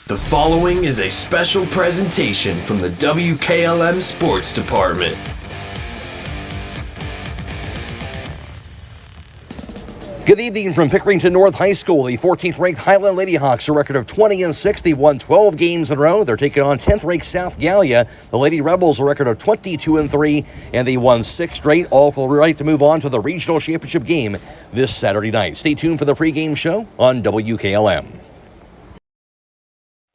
The following is a special presentation from the WKLM Sports Department. Good evening from Pickerington North High School. The 14th-ranked Hiland Lady Hawks, a record of 20-6. They've won 12 games in a row. They're taking on 10th-ranked South Gallia. The Lady Rebels, a record of 22-3, and they won 6 straight, all for the right to move on to the regional championship game this Saturday night. Stay tuned for the pregame show on WKLM.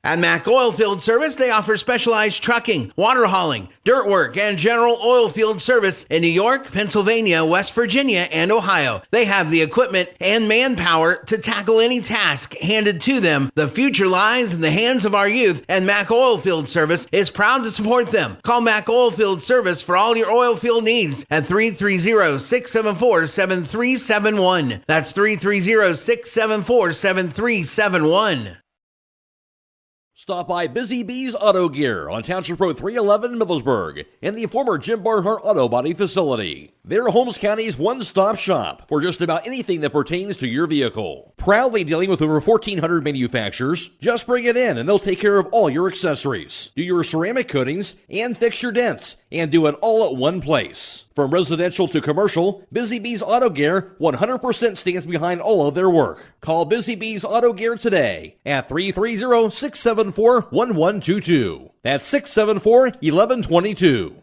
At Mack Oilfield Service, they offer specialized trucking, water hauling, dirt work, and general oil field service in New York, Pennsylvania, West Virginia, and Ohio. They have the equipment and manpower to tackle any task handed to them. The future lies in the hands of our youth, and Mack Oilfield Service is proud to support them. Call Mack Oilfield Service for all your oil field needs at 330-674-7371. That's 330-674-7371. Stop by Busy Bees Auto Gear on Township Road 311, Middlesburg, in the former Jim Barnhart Auto Body Facility. They're Holmes County's one-stop shop for just about anything that pertains to your vehicle. Proudly dealing with over 1,400 manufacturers, just bring it in and they'll take care of all your accessories, do your ceramic coatings, and fix your dents, and do it all at one place. From residential to commercial, Busy Bees Auto Gear 100% stands behind all of their work. Call Busy Bees Auto Gear today at 330-674-1122. That's 674-1122.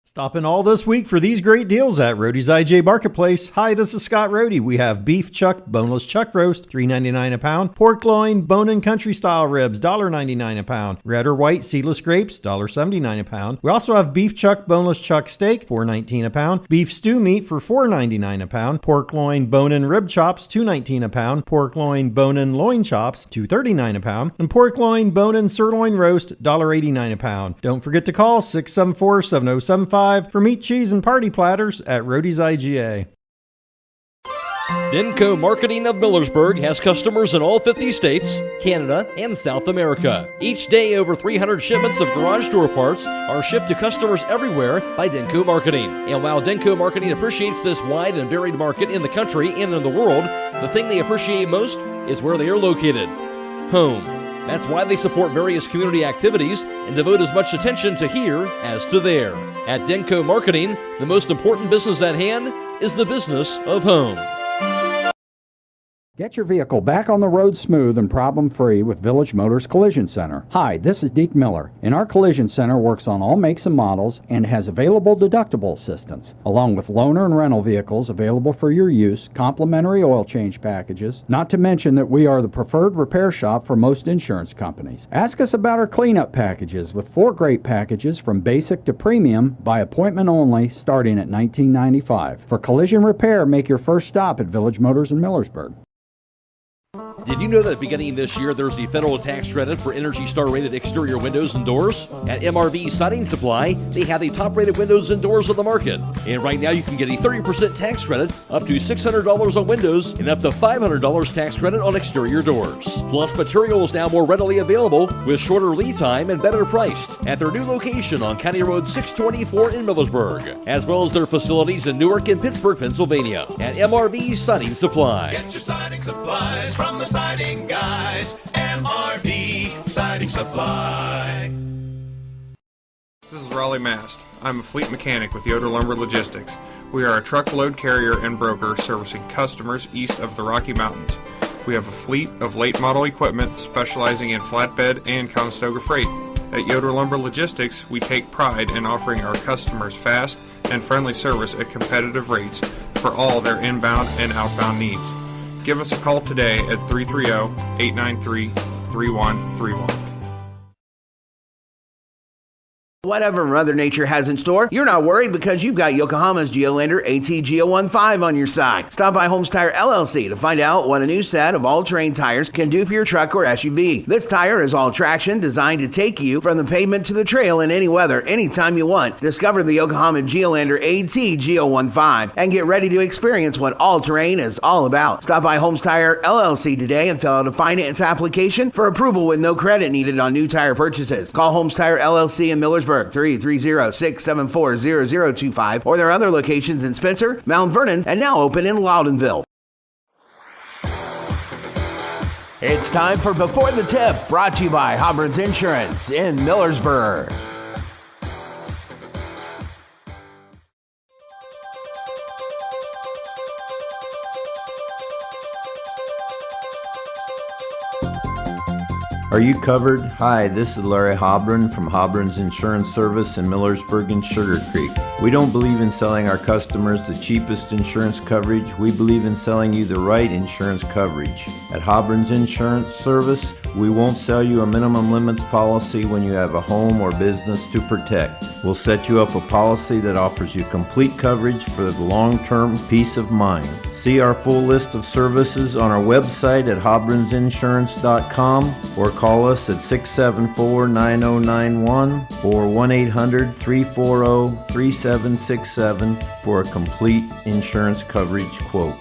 Stopping all this week for these great deals at Roadie's IJ Marketplace. Hi, this is Scott Roadie. We have beef chuck, boneless chuck roast, $3.99 a pound. Pork loin, bone and country style ribs, $1.99 a pound. Red or white seedless grapes, $1.79 a pound. We also have beef chuck, boneless chuck steak, $4.19 a pound. Beef stew meat for $4.99 a pound. Pork loin, bone and rib chops, $2.19 a pound. Pork loin, bone and loin chops, $2.39 a pound. And pork loin, bone and sirloin roast, $1.89 a pound. Don't forget to call 674-7075 for meat, cheese, and party platters at Roadie's IGA. Denko Marketing of Millersburg has customers in all 50 states, Canada, and South America. Each day, over 300 shipments of garage door parts are shipped to customers everywhere by Denko Marketing. And while Denko Marketing appreciates this wide and varied market in the country and in the world, the thing they appreciate most is where they are located: home. That's why they support various community activities and devote as much attention to here as to there. At Denko Marketing, the most important business at hand is the business of home. Get your vehicle back on the road smooth and problem-free with Village Motors Collision Center. Hi, this is Deke Miller, and our Collision Center works on all makes and models and has available deductible assistance, along with loaner and rental vehicles available for your use, complimentary oil change packages, not to mention that we are the preferred repair shop for most insurance companies. Ask us about our cleanup packages with 4 great packages from basic to premium by appointment only starting at $19.95. For collision repair, make your first stop at Village Motors in Millersburg. Did you know that beginning this year there's a federal tax credit for Energy Star rated exterior windows and doors? At MRV Siding Supply, they have the top rated windows and doors on the market. And right now you can get a 30% tax credit, up to $600 on windows, and up to $500 tax credit on exterior doors. Plus, material is now more readily available with shorter lead time and better priced at their new location on County Road 624 in Millersburg, as well as their facilities in Newark and Pittsburgh, Pennsylvania at MRV Siding Supply. Get your siding supplies from the siding guys. MRV Siding Supply. This is Raleigh Mast. I'm a fleet mechanic with Yoder Lumber Logistics. We are a truckload carrier and broker servicing customers east of the Rocky Mountains. We have a fleet of late model equipment specializing in flatbed and Conestoga freight. At Yoder Lumber Logistics, we take pride in offering our customers fast and friendly service at competitive rates for all their inbound and outbound needs. Give us a call today at 330-893-3131. Whatever Mother Nature has in store, you're not worried because you've got Yokohama's Geolandar AT-GEO15 on your side. Stop by Holmes Tire LLC to find out what a new set of all-terrain tires can do for your truck or SUV. This tire is all-traction, designed to take you from the pavement to the trail in any weather, anytime you want. Discover the Yokohama Geolandar AT-GEO15 and get ready to experience what all-terrain is all about. Stop by Holmes Tire LLC today and fill out a finance application for approval with no credit needed on new tire purchases. Call Holmes Tire LLC in Millersburg, 330-674-0025, or their other locations in Spencer, Mount Vernon, and now open in Loudonville. It's time for Before the Tip, brought to you by Hobron's Insurance in Millersburg. Are you covered? Hi, this is Larry Hobron from Hobron's Insurance Service in Millersburg and Sugar Creek. We don't believe in selling our customers the cheapest insurance coverage. We believe in selling you the right insurance coverage. At Hobron's Insurance Service, we won't sell you a minimum limits policy when you have a home or business to protect. We'll set you up a policy that offers you complete coverage for the long-term peace of mind. See our full list of services on our website at hobronsinsurance.com or call us at 674-9091 or 1-800-340-3767 for a complete insurance coverage quote.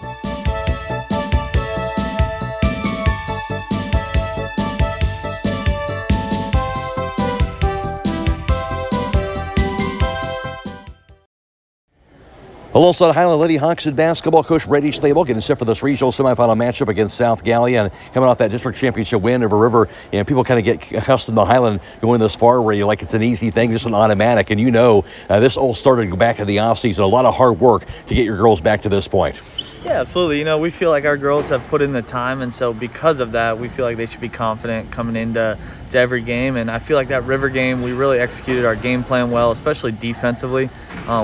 Alongside Hiland Lady Hawks in basketball, Coach Brady getting set for this regional semifinal matchup against South Gallia, and coming off that district championship win over River. And people kind of get accustomed to Hiland going this far, where you like it's an easy thing, just an automatic. And this all started back in the offseason, a lot of hard work to get your girls back to this point. Yeah, absolutely. We feel like our girls have put in the time, and so because of that, we feel like they should be confident coming into every game. And I feel like that River game, we really executed our game plan well, especially defensively.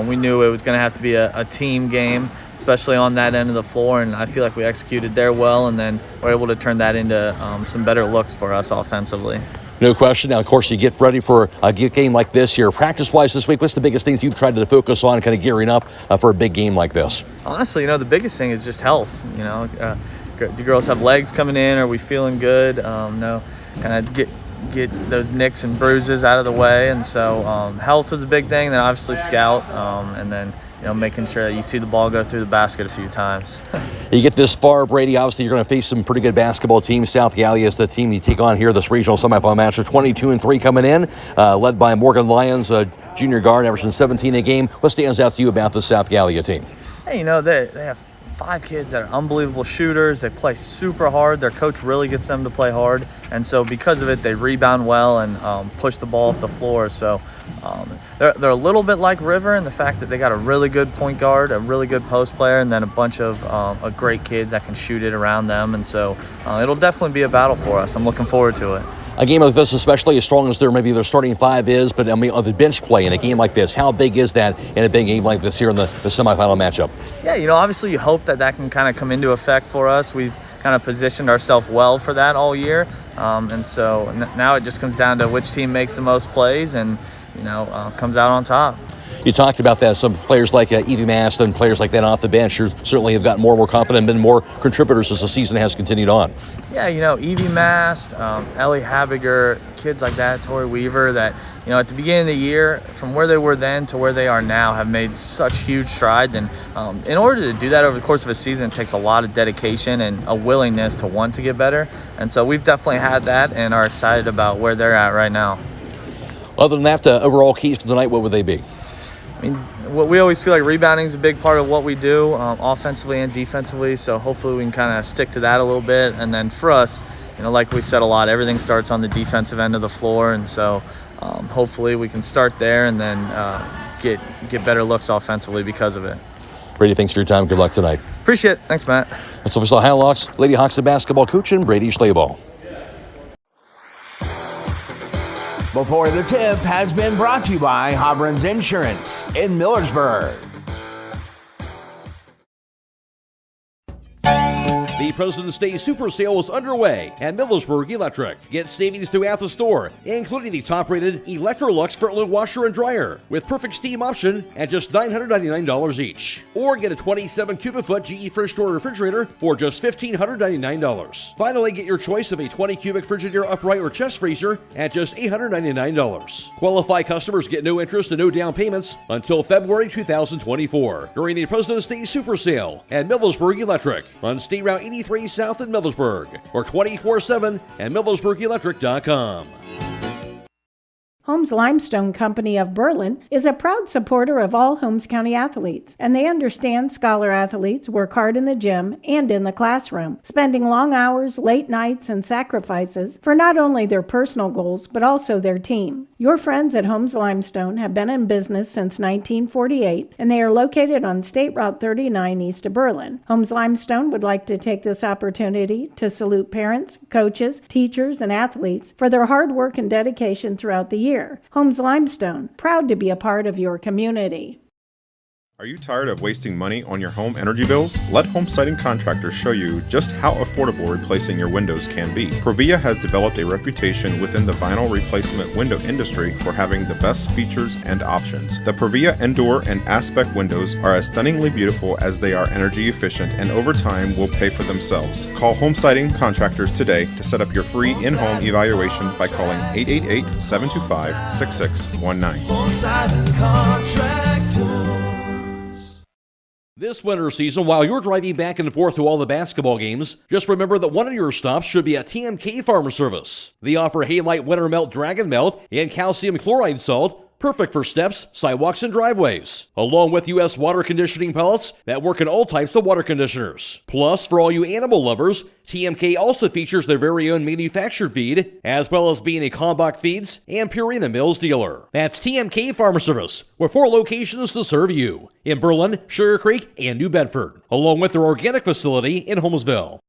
We knew it was going to have to be a team game, especially on that end of the floor, and I feel like we executed there well, and then we're able to turn that into some better looks for us offensively. No question. Now, of course, you get ready for a game like this here. Practice-wise this week, what's the biggest things you've tried to focus on kind of gearing up for a big game like this? Honestly, the biggest thing is just health. Do girls have legs coming in? Are we feeling good? Kind of get those nicks and bruises out of the way. And so health was a big thing. Then obviously scout, and then making sure that you see the ball go through the basket a few times. You get this far, Brady, obviously you're going to face some pretty good basketball teams. South Gallia is the team you take on here this regional semifinal match. 22-3 coming in, led by Morgan Lyons, a junior guard, averaging 17 a game. What stands out to you about the South Gallia team? Hey, they have 5 kids that are unbelievable shooters. They play super hard. Their coach really gets them to play hard. And so because of it, they rebound well and push the ball up the floor. So they're a little bit like River in the fact that they got a really good point guard, a really good post player, and then a bunch of great kids that can shoot it around them. And so it'll definitely be a battle for us. I'm looking forward to it. A game like this, especially as strong as their starting 5 is, but on the bench play in a game like this, how big is that in a big game like this here in the semifinal matchup? Yeah, obviously you hope that can kind of come into effect for us. We've kind of positioned ourselves well for that all year, and so now it just comes down to which team makes the most plays and comes out on top. You talked about that. Some players like Evie Mast and players like that off the bench certainly have gotten more and more confident and been more contributors as the season has continued on. Yeah, Evie Mast, Ellie Habiger, kids like that, Tori Weaver, that, at the beginning of the year, from where they were then to where they are now, have made such huge strides. And in order to do that over the course of a season, it takes a lot of dedication and a willingness to want to get better. And so we've definitely had that and are excited about where they're at right now. Other than that, overall keys for tonight, what would they be? We always feel like rebounding is a big part of what we do, offensively and defensively, so hopefully we can kind of stick to that a little bit. And then for us, like we said a lot, everything starts on the defensive end of the floor, and so hopefully we can start there and then get better looks offensively because of it. Brady, thanks for your time. Good luck tonight. Appreciate it. Thanks, Matt. That's official Hiland Lady Hawks of basketball coach and Brady Schlabel. Before the Tip has been brought to you by Hobron's Insurance in Millersburg. The President's Day Super Sale is underway at Millersburg Electric. Get savings throughout the store, including the top-rated Electrolux Frontload washer and dryer with perfect steam option at just $999 each. Or get a 27 cubic foot GE Fridge Store refrigerator for just $1,599. Finally, get your choice of a 20 cubic Frigidaire upright or chest freezer at just $899. Qualified customers get no interest and no down payments until February 2024 during the President's Day Super Sale at Millersburg Electric on State Route 83 South in Millersburg or 24/7 at millersburgelectric.com. Holmes Limestone Company of Berlin is a proud supporter of all Holmes County athletes, and they understand scholar athletes work hard in the gym and in the classroom, spending long hours, late nights, and sacrifices for not only their personal goals, but also their team. Your friends at Holmes Limestone have been in business since 1948, and they are located on State Route 39 east of Berlin. Holmes Limestone would like to take this opportunity to salute parents, coaches, teachers, and athletes for their hard work and dedication throughout the year. Holmes Limestone, proud to be a part of your community. Are you tired of wasting money on your home energy bills? Let Home Siding Contractors show you just how affordable replacing your windows can be. Provia has developed a reputation within the vinyl replacement window industry for having the best features and options. The Provia Endure and Aspect windows are as stunningly beautiful as they are energy efficient, and over time will pay for themselves. Call Home Siding Contractors today to set up your free in-home evaluation by calling 888-725-6619. Home Siding Contractors. This winter season, while you're driving back and forth to all the basketball games, just remember that one of your stops should be at TMK Farm Service. They offer Halite Winter Melt Dragon Melt and Calcium Chloride Salt, perfect for steps, sidewalks, and driveways, along with U.S. water conditioning pellets that work in all types of water conditioners. Plus, for all you animal lovers, TMK also features their very own manufactured feed, as well as being a Kalmbach Feeds and Purina Mills dealer. That's TMK Farm Service, with 4 locations to serve you, in Berlin, Sugar Creek, and New Bedford, along with their organic facility in Holmesville.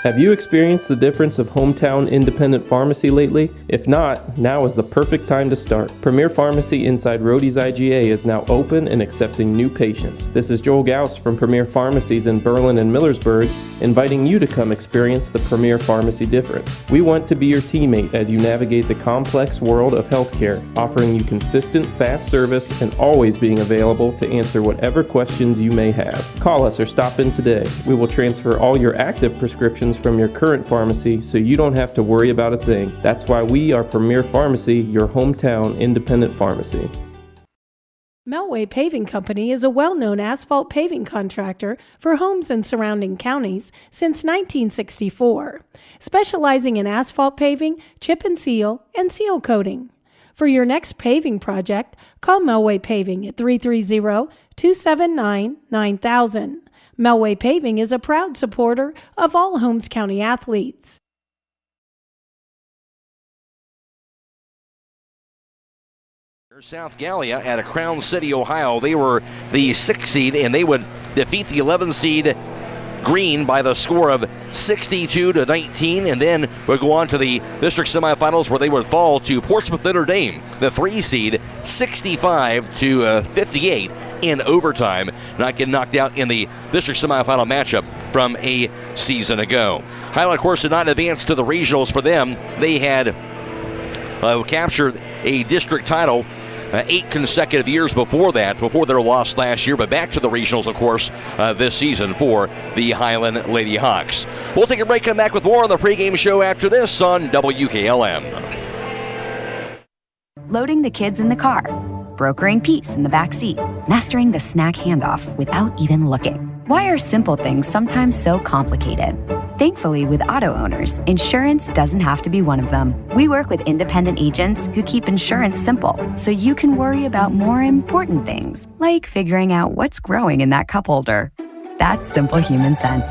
Have you experienced the difference of hometown independent pharmacy lately? If not, now is the perfect time to start. Premier Pharmacy inside Rhodey's IGA is now open and accepting new patients. This is Joel Gauss from Premier Pharmacies in Berlin and Millersburg, inviting you to come experience the Premier Pharmacy difference. We want to be your teammate as you navigate the complex world of healthcare, offering you consistent, fast service and always being available to answer whatever questions you may have. Call us or stop in today. We will transfer all your active prescriptions from your current pharmacy so you don't have to worry about a thing. That's why we are Premier Pharmacy, your hometown independent pharmacy. Melway Paving Company is a well-known asphalt paving contractor for homes in surrounding counties since 1964, specializing in asphalt paving, chip and seal coating. For your next paving project, call Melway Paving at 330-279-9000. Melway Paving is a proud supporter of all Holmes County athletes. South Gallia at a Crown City, Ohio. They were the 6th seed, and they would defeat the 11th seed Green by the score of 62-19, and then would go on to the district semifinals where they would fall to Portsmouth Notre Dame, the 3 seed, 65-58 in overtime, not getting knocked out in the district semifinal matchup from a season ago. Hiland, of course, did not advance to the regionals. For them, they had captured a district title 8 consecutive years before that, before their loss last year, but back to the regionals, of course, this season for the Hiland Lady Hawks. We'll take a break, come back with more on the pregame show after this on WKLM. Loading the kids in the car, brokering peace in the back seat, mastering the snack handoff without even looking. Why are simple things sometimes so complicated? Thankfully, with auto owners, insurance doesn't have to be one of them. We work with independent agents who keep insurance simple, so you can worry about more important things, like figuring out what's growing in that cup holder. That's simple human sense.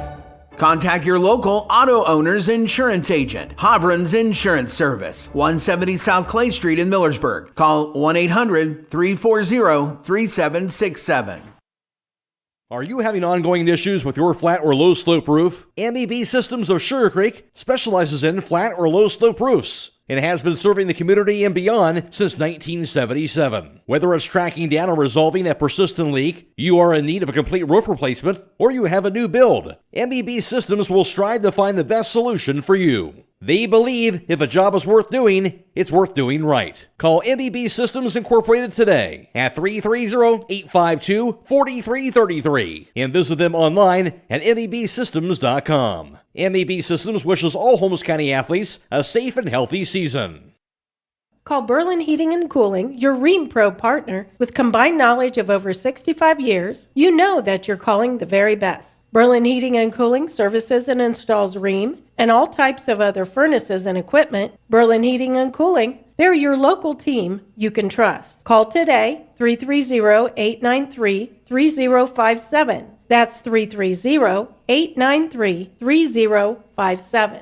Contact your local auto owner's insurance agent. Hobron's Insurance Service, 170 South Clay Street in Millersburg. Call 1-800-340-3767. Are you having ongoing issues with your flat or low slope roof? MEB Systems of Sugar Creek specializes in flat or low slope roofs and has been serving the community and beyond since 1977. Whether it's tracking down or resolving a persistent leak, you are in need of a complete roof replacement, or you have a new build, MEB Systems will strive to find the best solution for you. They believe if a job is worth doing, it's worth doing right. Call MEB Systems Incorporated today at 330-852-4333 and visit them online at mebsystems.com. MEB Systems wishes all Holmes County athletes a safe and healthy season. Call Berlin Heating and Cooling, your Ream Pro partner. With combined knowledge of over 65 years, you know that you're calling the very best. Berlin Heating and Cooling services and installs Rheem and all types of other furnaces and equipment. Berlin Heating and Cooling, they're your local team you can trust. Call today, 330-893-3057. That's 330-893-3057.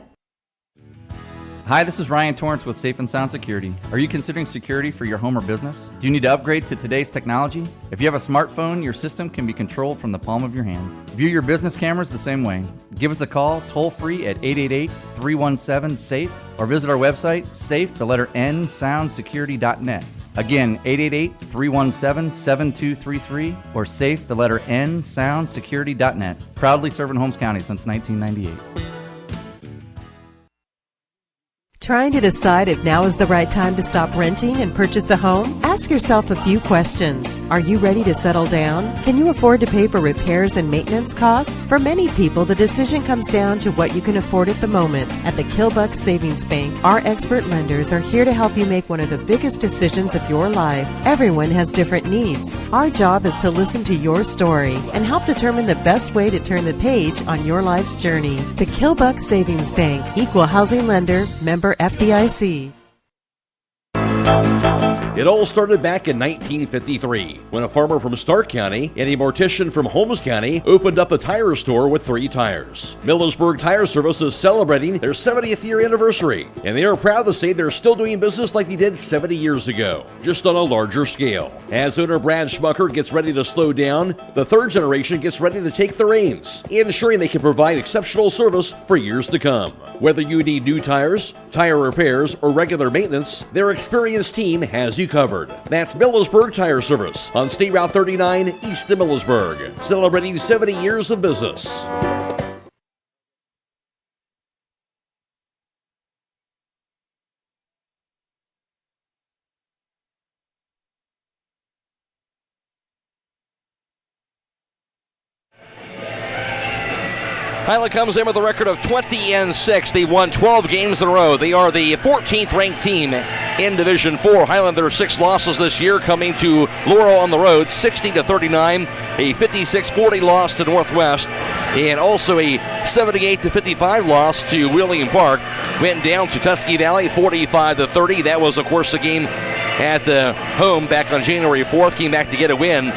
Hi, this is Ryan Torrance with Safe and Sound Security. Are you considering security for your home or business? Do you need to upgrade to today's technology? If you have a smartphone, your system can be controlled from the palm of your hand. View your business cameras the same way. Give us a call toll-free at 888-317-SAFE or visit our website, safe-soundsecurity.net. Again, 888-317-7233 or safe-soundsecurity.net. Proudly serving Holmes County since 1998. Trying to decide if now is the right time to stop renting and purchase a home? Ask yourself a few questions. Are you ready to settle down? Can you afford to pay for repairs and maintenance costs? For many people, the decision comes down to what you can afford at the moment. At the Kilbuck Savings Bank, our expert lenders are here to help you make one of the biggest decisions of your life. Everyone has different needs. Our job is to listen to your story and help determine the best way to turn the page on your life's journey. The Kilbuck Savings Bank, equal housing lender, member FDIC. It all started back in 1953 when a farmer from Stark County and a mortician from Holmes County opened up a tire store with 3 tires. Millersburg Tire Service is celebrating their 70th year anniversary, and they are proud to say they're still doing business like they did 70 years ago, just on a larger scale. As owner Brad Schmucker gets ready to slow down, the third generation gets ready to take the reins, ensuring they can provide exceptional service for years to come. Whether you need new tires, tire repairs, or regular maintenance, their experienced team has you covered. That's Millersburg Tire Service on State Route 39 east of Millersburg, celebrating 70 years of business. Hiland comes in with a record of 20-6. They won 12 games in a row. They are the 14th ranked team in Division 4. Hiland, their 6 losses this year, coming to Laurel on the road, 60-39, a 56-40 loss to Northwest, and also a 78-55 loss to William Park. Went down to Tusky Valley, 45-30. That was, of course, the game at the home back on January 4th. Came back to get a win.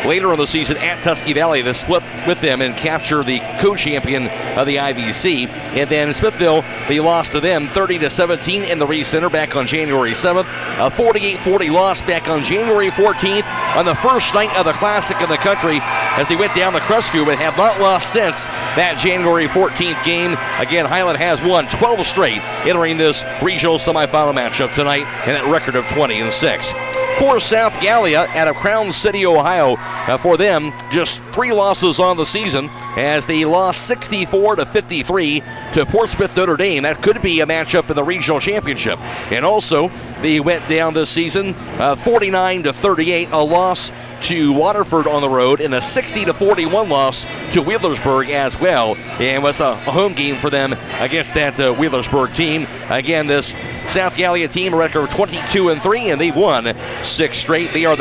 Later in the season at Tusky Valley, they split with them and capture the co-champion of the IVC. And then Smithville, they lost to them 30-17 in the Reese Center back on January 7th. A 48-40 loss back on January 14th on the first night of the Classic in the country as they went down the Crestview, but have not lost since that January 14th game. Again, Hiland has won 12 straight entering this regional semifinal matchup tonight, and that record of 20-6. For South Gallia out of Crown City, Ohio, for them, just 3 losses on the season as they lost 64-53 to Portsmouth Notre Dame. That could be a matchup in the regional championship. And also, they went down this season 49-38, a loss to Waterford on the road, and a 60-41 loss to Wheelersburg as well. And was a home game for them against that Wheelersburg team. Again, this South Gallia team, a record of 22-3, and they've won 6 straight. They are,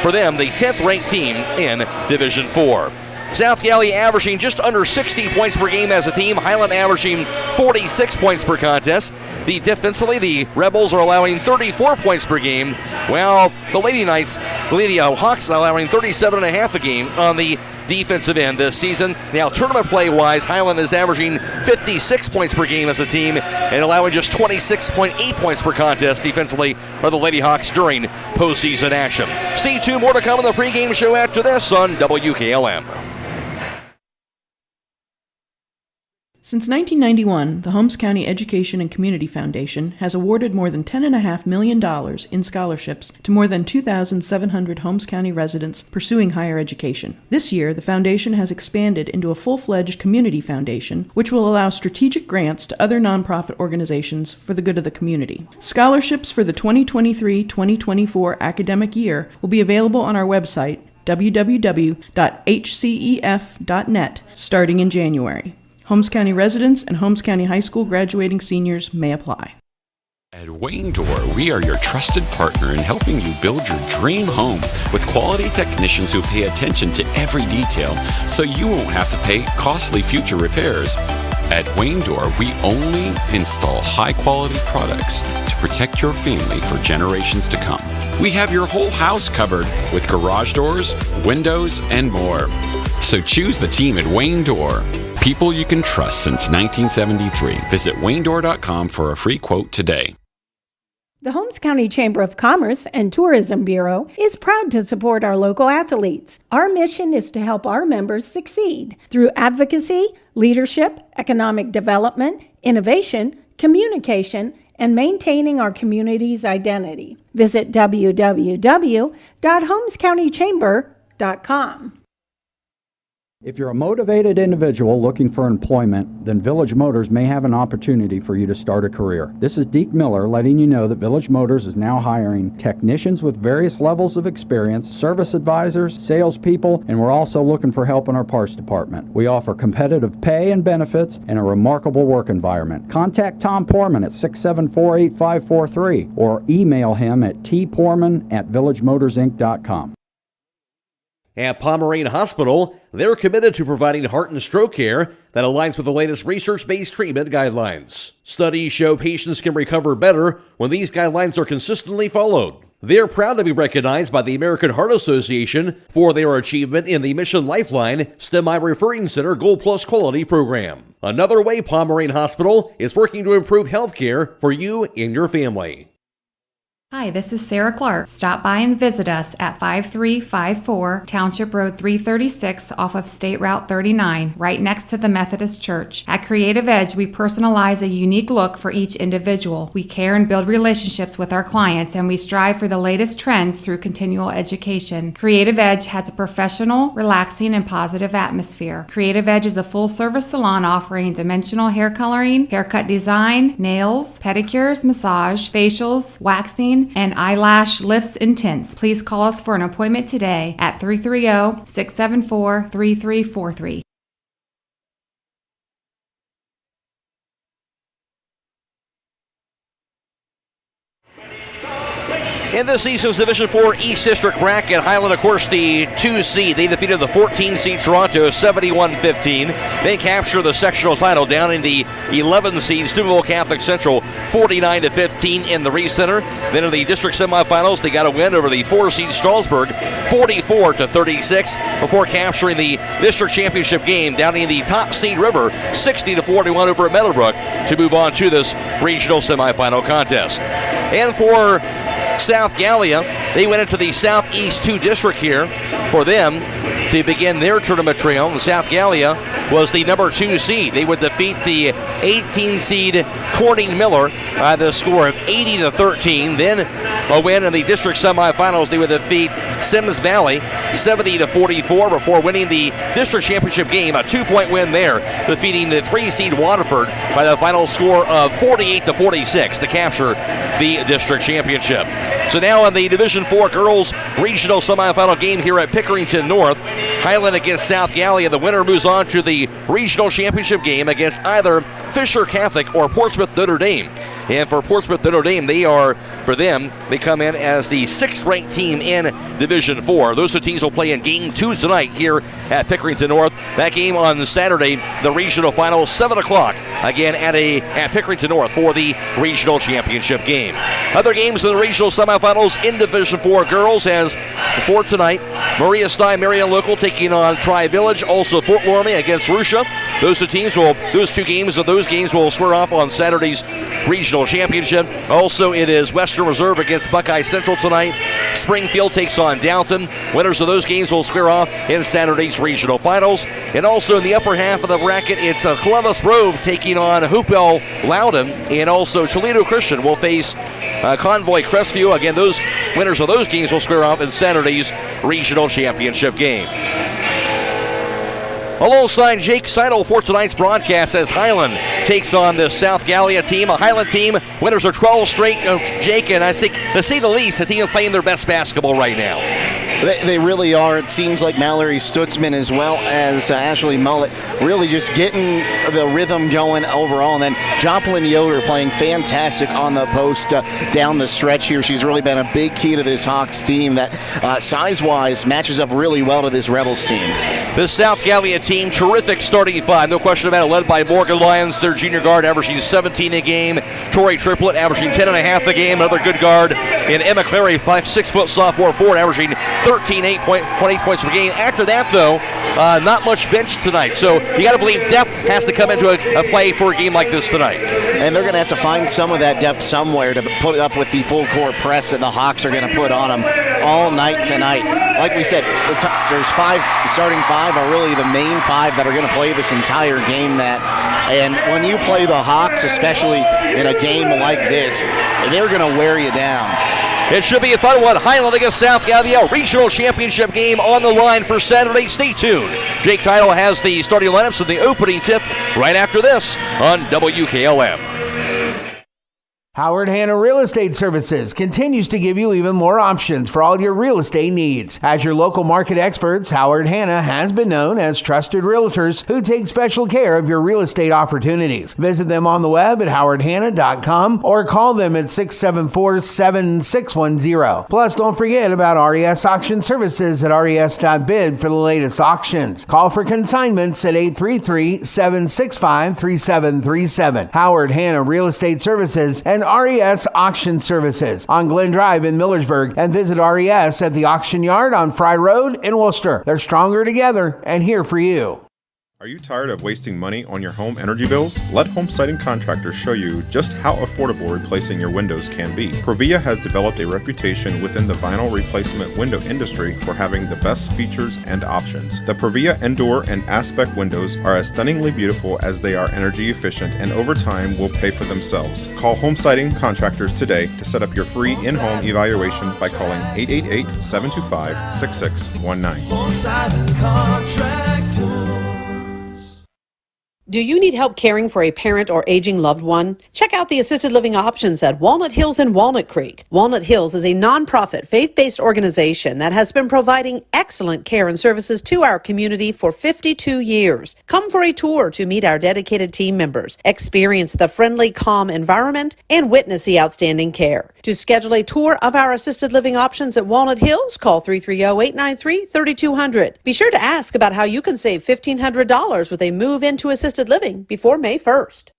for them, the 10th ranked team in Division 4. South Gallia averaging just under 60 points per game as a team. Hiland averaging 46 points per contest. Defensively, the Rebels are allowing 34 points per game, while the Lady Knights, Lydia Hawks, are allowing 37.5 a game on the defensive end this season. Now, tournament play-wise, Hiland is averaging 56 points per game as a team and allowing just 26.8 points per contest defensively for the Lady Hawks during postseason action. Stay tuned, more to come on the pregame show after this on WKLM. Since 1991, the Holmes County Education and Community Foundation has awarded more than $10.5 million in scholarships to more than 2,700 Holmes County residents pursuing higher education. This year, the foundation has expanded into a full-fledged community foundation, which will allow strategic grants to other nonprofit organizations for the good of the community. Scholarships for the 2023-2024 academic year will be available on our website, www.hcef.net, starting in January. Holmes County residents and Holmes County High School graduating seniors may apply. At Wayne Door, we are your trusted partner in helping you build your dream home with quality technicians who pay attention to every detail so you won't have to pay costly future repairs. At Wayne Door, we only install high-quality products to protect your family for generations to come. We have your whole house covered with garage doors, windows, and more. So choose the team at Wayne Door. People you can trust since 1973. Visit waynedoor.com for a free quote today. The Holmes County Chamber of Commerce and Tourism Bureau is proud to support our local athletes. Our mission is to help our members succeed through advocacy, leadership, economic development, innovation, communication, and maintaining our community's identity. Visit www.holmescountychamber.com. If you're a motivated individual looking for employment, then Village Motors may have an opportunity for you to start a career. This is Deke Miller letting you know that Village Motors is now hiring technicians with various levels of experience, service advisors, salespeople, and we're also looking for help in our parts department. We offer competitive pay and benefits and a remarkable work environment. Contact Tom Porman at 674-8543 or email him at tporman@villagemotorsinc.com. At Pomerane Hospital, they're committed to providing heart and stroke care that aligns with the latest research-based treatment guidelines. Studies show patients can recover better when these guidelines are consistently followed. They're proud to be recognized by the American Heart Association for their achievement in the Mission Lifeline STEMI Referring Center Gold Plus Quality Program. Another way Pomerane Hospital is working to improve health care for you and your family. Hi, this is Sarah Clark. Stop by and visit us at 5354 Township Road 336 off of State Route 39, right next to the Methodist Church. At Creative Edge, we personalize a unique look for each individual. We care and build relationships with our clients, and we strive for the latest trends through continual education. Creative Edge has a professional, relaxing, and positive atmosphere. Creative Edge is a full-service salon offering dimensional hair coloring, haircut design, nails, pedicures, massage, facials, waxing, and eyelash lifts and tints. Please call us for an appointment today at 330-674-3343. In this season's Division 4 East District bracket, Hiland, of course, the 2 seed. They defeated the 14 seed Toronto 71-15. They capture the sectional title down in the 11 seed Steubenville Catholic Central 49-15 in the Re-Center. Then in the district semifinals, they got a win over the 4 seed Strasburg 44-36 before capturing the district championship game down in the top seed River 60-41 over at Meadowbrook to move on to this regional semifinal contest. And for South Gallia, they went into the Southeast 2 district here for them to begin their tournament trail. The South Gallia was the number 2 seed. They would defeat the 18 seed Corning Miller by the score of 80-13. Then a win in the district semifinals. They would defeat Sims Valley 70-44 before winning the district championship game, a 2-point win there, defeating the 3 seed Waterford by the final score of 48-46 to capture the district championship. So now in the Division 4 girls regional semifinal game here at Pickerington North, Hiland against South Gallia. The winner moves on to the regional championship game against either Fisher Catholic or Portsmouth Notre Dame. And for Portsmouth Notre Dame, they come in as the 6th-ranked team in Division 4. Those 2 teams will play in Game 2 tonight here at Pickerington North. That game on Saturday, the regional final, 7 o'clock, again at Pickerington North for the regional championship game. Other games in the regional semifinals in Division 4 girls, as for tonight, Maria Stein Marion Local taking on Tri-Village, also Fort Loramie against Russia. Those two games will square off on Saturday's regional championship. Also, it is Western Reserve against Buckeye Central tonight. Springfield takes on Downton. Winners of those games will square off in Saturday's regional finals. And also in the upper half of the bracket, it's Columbus Grove taking on Hopewell Loudon. And also Toledo Christian will face Convoy Crestview. Again, those winners of those games will square off in Saturday's regional championship game. Alongside Jake Sidle for tonight's broadcast as Hiland takes on the South Gallia team. A Hiland team, winners are 12 straight, Jake, and I think, to say the least, the team is playing their best basketball right now. They really are. It seems like Mallory Stutzman as well as Ashley Mullet really just getting the rhythm going overall. And then Joplin Yoder playing fantastic on the post down the stretch here. She's really been a big key to this Hawks team that size-wise matches up really well to this Rebels team. This South Gallia team, terrific starting five, no question about it, led by Morgan Lyons, their junior guard, averaging 17 a game. Troy Triplett averaging 10.5 a game, another good guard. And Emma Clary, 6-foot sophomore forward, averaging 28 points per game. After that, though, not much bench tonight. So you got to believe depth has to come into a play for a game like this tonight. And they're going to have to find some of that depth somewhere to put up with the full court press that the Hawks are going to put on them all night tonight. Like we said, there's the starting five are really the main five that are going to play this entire game, Matt. And when you play the Hawks, especially in a game like this, they're going to wear you down. It should be a fun one. Hiland against South Gallia, regional championship game on the line for Saturday. Stay tuned. Jake Title has the starting lineups and the opening tip right after this on WKLM. Howard Hanna Real Estate Services continues to give you even more options for all your real estate needs. As your local market experts, Howard Hanna has been known as trusted realtors who take special care of your real estate opportunities. Visit them on the web at howardhanna.com or call them at 674-7610. Plus, don't forget about RES Auction Services at res.bid for the latest auctions. Call for consignments at 833-765-3737. Howard Hanna Real Estate Services and RES Auction Services on Glen Drive in Millersburg, and visit RES at the auction yard on Fry Road in Worcester. They're stronger together and here for you. Are you tired of wasting money on your home energy bills? Let Home Siding Contractors show you just how affordable replacing your windows can be. Provia has developed a reputation within the vinyl replacement window industry for having the best features and options. The Provia Endure and Aspect windows are as stunningly beautiful as they are energy efficient, and over time will pay for themselves. Call Home Siding Contractors today to set up your free in-home evaluation by calling 888-725-6619. Home Siding Contractors. Do you need help caring for a parent or aging loved one? Check out the assisted living options at Walnut Hills and Walnut Creek. Walnut Hills is a nonprofit, faith-based organization that has been providing excellent care and services to our community for 52 years. Come for a tour to meet our dedicated team members, experience the friendly, calm environment, and witness the outstanding care. To schedule a tour of our assisted living options at Walnut Hills, call 330-893-3200. Be sure to ask about how you can save $1,500 with a move into assisted living before May 1st.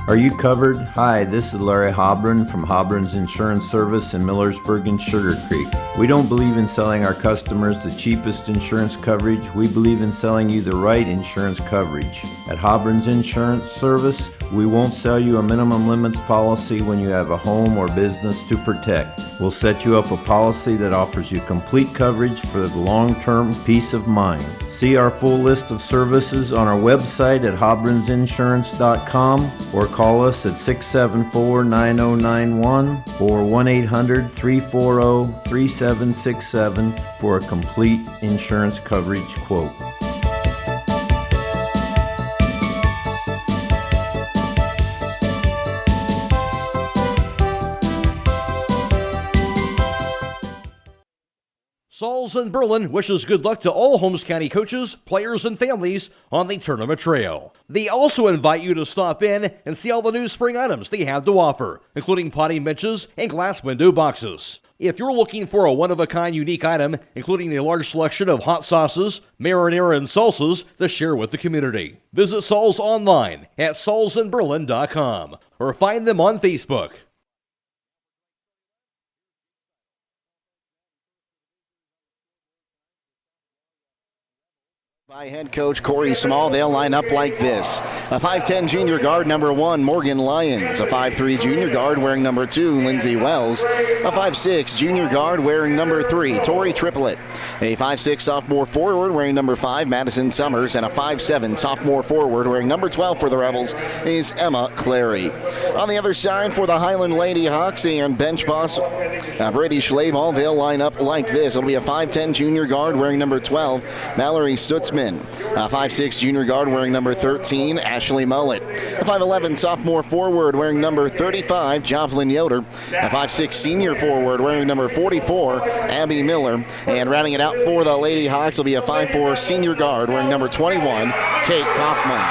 Are you covered? Hi, this is Larry Hobron from Hobron's Insurance Service in Millersburg and Sugar Creek. We don't believe in selling our customers the cheapest insurance coverage. We believe in selling you the right insurance coverage. At Hobron's Insurance Service, we won't sell you a minimum limits policy when you have a home or business to protect. We'll set you up a policy that offers you complete coverage for the long-term peace of mind. See our full list of services on our website at hobronsinsurance.com or call us at 674-9091 or 1-800-340-3767 for a complete insurance coverage quote. Sauls and Berlin wishes good luck to all Holmes County coaches, players, and families on the tournament trail. They also invite you to stop in and see all the new spring items they have to offer, including potting benches and glass window boxes. If you're looking for a one-of-a-kind unique item, including a large selection of hot sauces, marinara, and salsas to share with the community, visit Sauls online at saulsandberlin.com or find them on Facebook. By head coach Corey Small, they'll line up like this. A 5'10 junior guard, number 1, Morgan Lyons. A 5'3 junior guard wearing number 2, Lindsey Wells. A 5'6 junior guard wearing number 3, Tori Triplett. A 5'6 sophomore forward wearing number 5, Madison Summers. And a 5'7 sophomore forward wearing number 12 for the Rebels is Emma Clary. On the other side for the Hiland Lady Hawks and bench boss Brady Schlabel, they'll line up like this. It'll be a 5'10 junior guard wearing number 12, Mallory Stutzman. freshman. A 5'6" junior guard wearing number 13, Ashley Mullet. A 5'11" sophomore forward wearing number 35, Joplin Yoder. A 5'6" senior forward wearing number 44, Abby Miller. And rounding it out for the Lady Hawks will be a 5'4" senior guard wearing number 21, Kate Kaufman.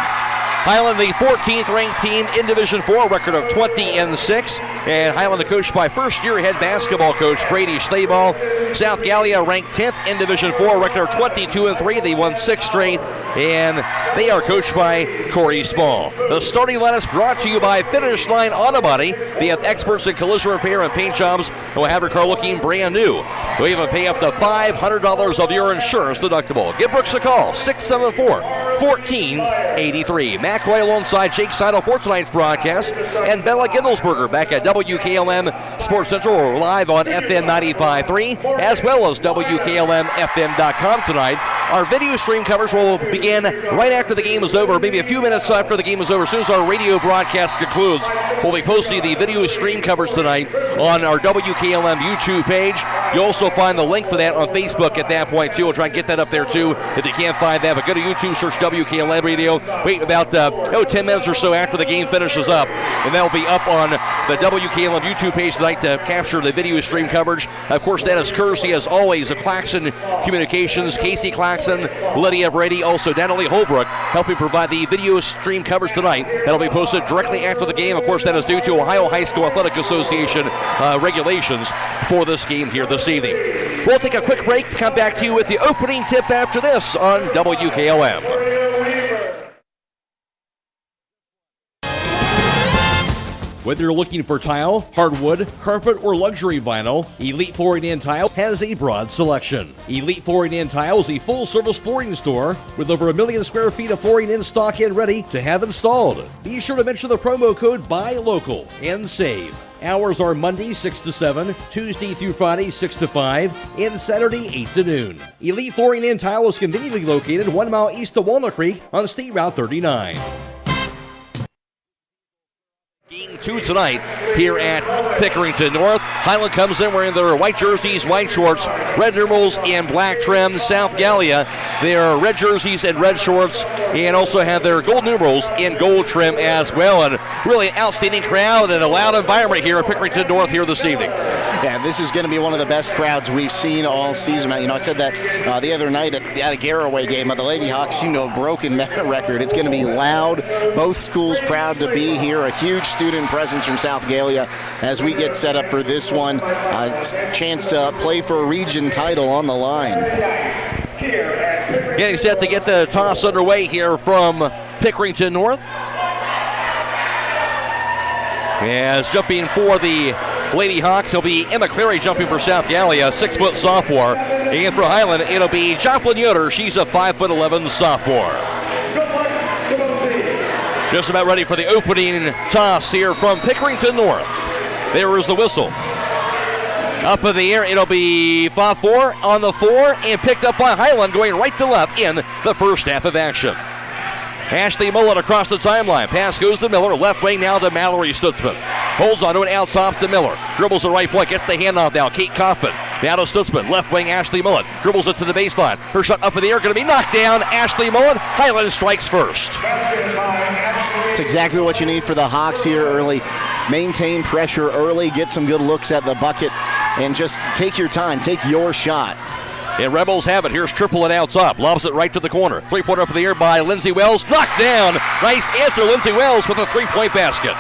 Hiland, the 14th ranked team in Division 4, record of 20-6. And Hiland coached by first-year head basketball coach Brady. South Gallia ranked 10th in Division 4, record of 22-3. They won 6 straight, and they are coached by Corey Small. The starting lineup brought to you by Finish Line Auto Body. They have experts in collision repair and paint jobs who will have your car looking brand new. You'll even pay up to $500 of your insurance deductible. Give Brooks a call, 674-1483. Matt Croy alongside Jake Sidle for tonight's broadcast, and Bella Gindelsberger back at WKLM Sports Central. We're live on FM 95.3 as well as WKLM-FM.com tonight. Our video stream coverage will begin right after the game is over, maybe a few minutes after the game is over. As soon as our radio broadcast concludes, we'll be posting the video stream coverage tonight on our WKLM YouTube page. You'll also find the link for that on Facebook at that point, too. We'll try and get that up there, too, if you can't find that. But go to YouTube, search WKLM Radio. Wait about 10 minutes or so after the game finishes up, and that'll be up on the WKLM YouTube page tonight to capture the video stream coverage. Of course, that is courtesy, as always, of Claxon Communications, Casey Claxon, Lydia, Brady, also Natalie, Holbrook, helping provide the video stream coverage tonight. That'll be posted directly after the game. Of course, that is due to Ohio High School Athletic Association regulations for this game here this evening. We'll take a quick break, come back to you with the opening tip after this on WKLM. Whether you're looking for tile, hardwood, carpet, or luxury vinyl, Elite Flooring and Tile has a broad selection. Elite Flooring and Tile is a full-service flooring store with over 1 million square feet of flooring in stock and ready to have installed. Be sure to mention the promo code BUYLOCAL and save. Hours are Monday 6 to 7, Tuesday through Friday 6 to 5, and Saturday 8 to noon. Elite Flooring and Tile is conveniently located 1 mile east of Walnut Creek on State Route 39. Game 2 tonight here at Pickerington North. Hiland comes in wearing their white jerseys, white shorts, red numerals, and black trim. South Gallia, their red jerseys and red shorts, and also have their gold numerals in gold trim as well. And really an outstanding crowd and a loud environment here at Pickerington North here this evening. Yeah, this is going to be one of the best crowds we've seen all season. You know, I said that the other night at a Garraway game of the Lady Hawks, broken that record. It's going to be loud. Both schools proud to be here. A huge student presence from South Gallia as we get set up for this one. A chance to play for a region title on the line. Getting set to get the toss underway here from Pickerington North. As jumping for the Lady Hawks, it'll be Emma Clary jumping for South Gallia, 6-foot sophomore. And for Hiland, it'll be Joplin Yoder. She's a 5'11" sophomore. Just about ready for the opening toss here from Pickerington North. There is the whistle. Up in the air, it'll be 5-4 on the 4 and picked up by Hiland going right to left in the first half of action. Ashley Mullet across the timeline. Pass goes to Miller. Left wing now to Mallory Stutzman. Holds onto it out top to Miller. Dribbles the right point. Gets the handoff now. Kate Kaufman. Now to Stutzman. Left wing Ashley Mullet. Dribbles it to the baseline. Her shot up in the air. Going to be knocked down. Ashley Mullet. Hiland strikes first. It's exactly what you need for the Hawks here early. Maintain pressure early. Get some good looks at the bucket. And just take your time. Take your shot. And Rebels have it. Here's Triple and out top. Lobs it right to the corner. Three-pointer up in the air by Lindsay Wells. Knocked down. Nice answer, Lindsay Wells with a three-point basket.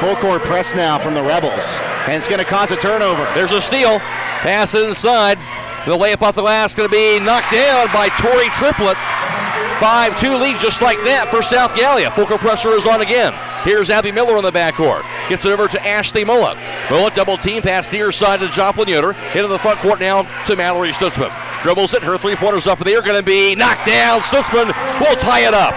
Full court press now from the Rebels. And it's going to cause a turnover. There's a steal. Pass inside. The layup off the glass going to be knocked down by Tori Triplett. 5-2 lead just like that for South Gallia. Full court pressure is on again. Here's Abby Miller on the backcourt. Gets it over to Ashley Mullet. Mullet double team pass near side to Joplin Yoder. Into the front court now to Mallory Stutzman. Dribbles it. Her three-pointers up in the air. Going to be knocked down. Stutzman will tie it up.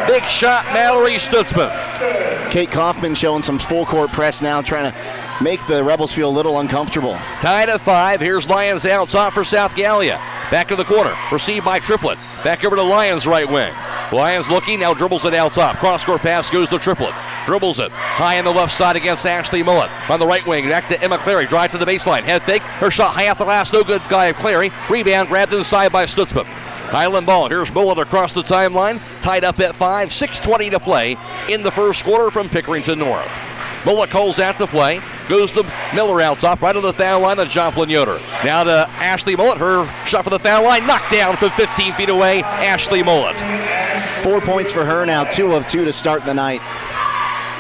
Big shot, Mallory Stutzman. Kate Kaufman showing some full court press now, trying to make the Rebels feel a little uncomfortable. Tied at 5. Here's Lyons out top for South Gallia. Back to the corner. Received by Triplett. Back over to Lyons right wing. Lyons looking, now dribbles it out top. Cross-court pass goes to Triplett. Dribbles it. High on the left side against Ashley Mullet. On the right wing, back to Emma Clary. Drive to the baseline. Head fake. Her shot high off the glass. No good. Guy Clary. Rebound grabbed inside by Stutzman. Hiland ball. Here's Mullet across the timeline. Tied up at 5. 6:20 to play in the first quarter from Pickerington North. Mullet calls out the play. Goes to Miller out top, right on the foul line of Joplin Yoder. Now to Ashley Mullet. Her shot for the foul line. Knocked down from 15 feet away. Ashley Mullet. 4 points for her now. 2 of 2 to start the night.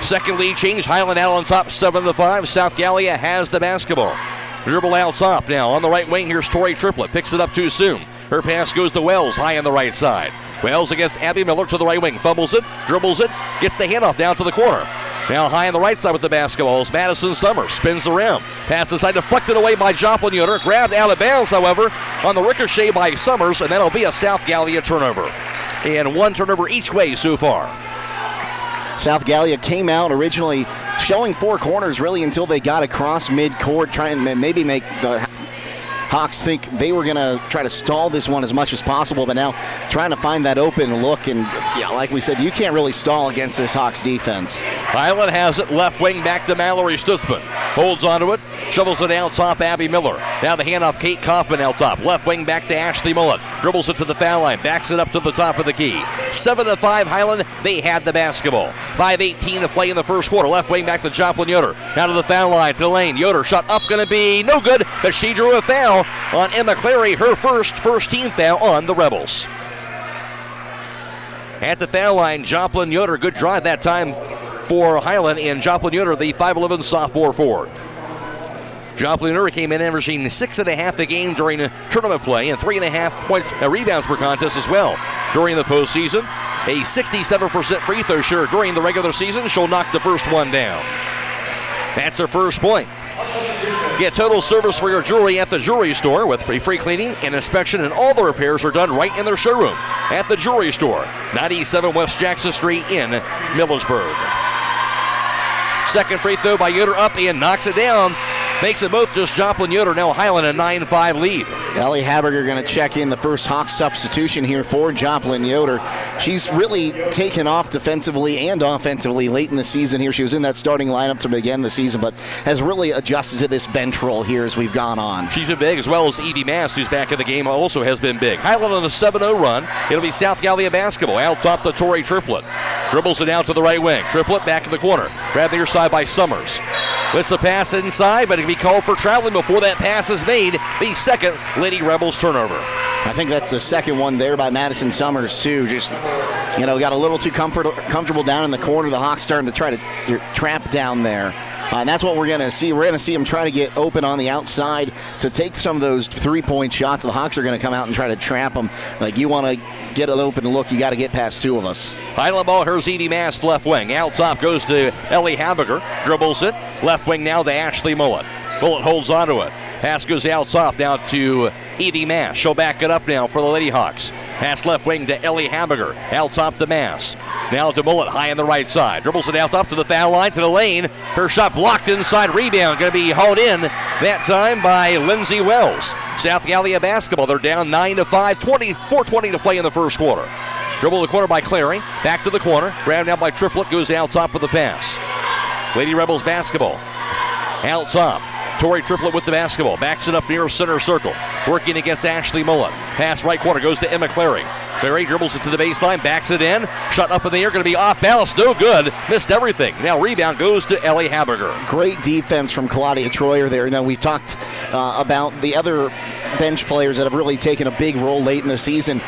Second lead change. Hiland out on top, 7-5. South Gallia has the basketball. Dribble out top now. On the right wing, here's Tori Triplett. Picks it up too soon. Her pass goes to Wells, high on the right side. Wells against Abby Miller to the right wing. Fumbles it, dribbles it, gets the handoff down to the corner. Now high on the right side with the basketball is Madison Summers. Spins around. Pass inside, deflected away by Joplin Yoder. Grabbed out of bounds, however, on the ricochet by Summers, and that'll be a South Gallia turnover. And 1 turnover each way so far. South Gallia came out originally showing 4 corners really until they got across midcourt, trying to maybe make the Hawks think they were going to try to stall this one as much as possible, but now trying to find that open look. And yeah, like we said, you can't really stall against this Hawks defense. Hiland has it left wing back to Mallory Stutzman. Holds onto it, shovels it out top, Abby Miller. Now the handoff, Kate Kaufman out top. Left wing back to Ashley Mullet. Dribbles it to the foul line, backs it up to the top of the key. 7-5 Hiland, they had the basketball. 5:18 to play in the first quarter. Left wing back to Joplin Yoder. Down to the foul line, to the lane. Yoder shot up, going to be no good, but she drew a foul on Emma Clary, her first team foul on the Rebels. At the foul line, Joplin Yoder, good drive that time for Hiland, and Joplin Yoder, the 5'11 sophomore forward. Joplin Yoder came in averaging 6.5 a game during tournament play and 3.5 points rebounds per contest as well during the postseason. A 67% free throw share during the regular season. She'll knock the first one down. That's her first point. Get total service for your jewelry at the jewelry store with free cleaning and inspection, and all the repairs are done right in their showroom at the jewelry store, 97 West Jackson Street in Millersburg. Second free throw by Yoder up and knocks it down. Makes it both just Joplin Yoder, now Hiland a 9-5 lead. Ellie Haberger going to check in the first Hawks substitution here for Joplin Yoder. She's really taken off defensively and offensively late in the season here. She was in that starting lineup to begin the season, but has really adjusted to this bench role here as we've gone on. She's been big, as well as Evie Mass, who's back in the game, also has been big. Hiland on a 7-0 run. It'll be South Gallia basketball. Out top to Tori Triplett. Dribbles it out to the right wing. Triplett back in the corner. Grabbed near side by Summers. With the pass inside, but it can be called for traveling before that pass is made. The second Lady Rebels turnover. I think that's the second one there by Madison Summers, too. Just, got a little too comfortable down in the corner. The Hawks starting to try to trap down there. And that's what we're going to see. We're going to see them try to get open on the outside to take some of those three-point shots. The Hawks are going to come out and try to trap them. Like, you want to get an open look, you got to get past 2 of us. Hiland ball, here's Evie Mast left wing. Out top goes to Ellie Haberger. Dribbles it. Left wing now to Ashley Mullet. Mullet holds onto it. Pass goes out top now to Evie Mass. She'll back it up now for the Lady Hawks. Pass left wing to Ellie Haberger. Out top to Mass. Now to Mullet, high on the right side. Dribbles it out top to the foul line, to the lane. Her shot blocked inside. Rebound going to be hauled in that time by Lindsay Wells. South Gallia basketball. They're down 9-5. 4:20 to play in the first quarter. Dribble the corner by Clary. Back to the corner. Grabbed out by Triplett. Goes out top with the pass. Lady Rebels basketball. Out top. Tori Triplett with the basketball. Backs it up near center circle. Working against Ashley Mullet. Pass right corner goes to Emma Clary. Clary dribbles it to the baseline. Backs it in. Shot up in the air. Going to be off balance. No good. Missed everything. Now rebound goes to Ellie Haberger. Great defense from Claudia Troyer there. Now we talked about the other bench players that have really taken a big role late in the season.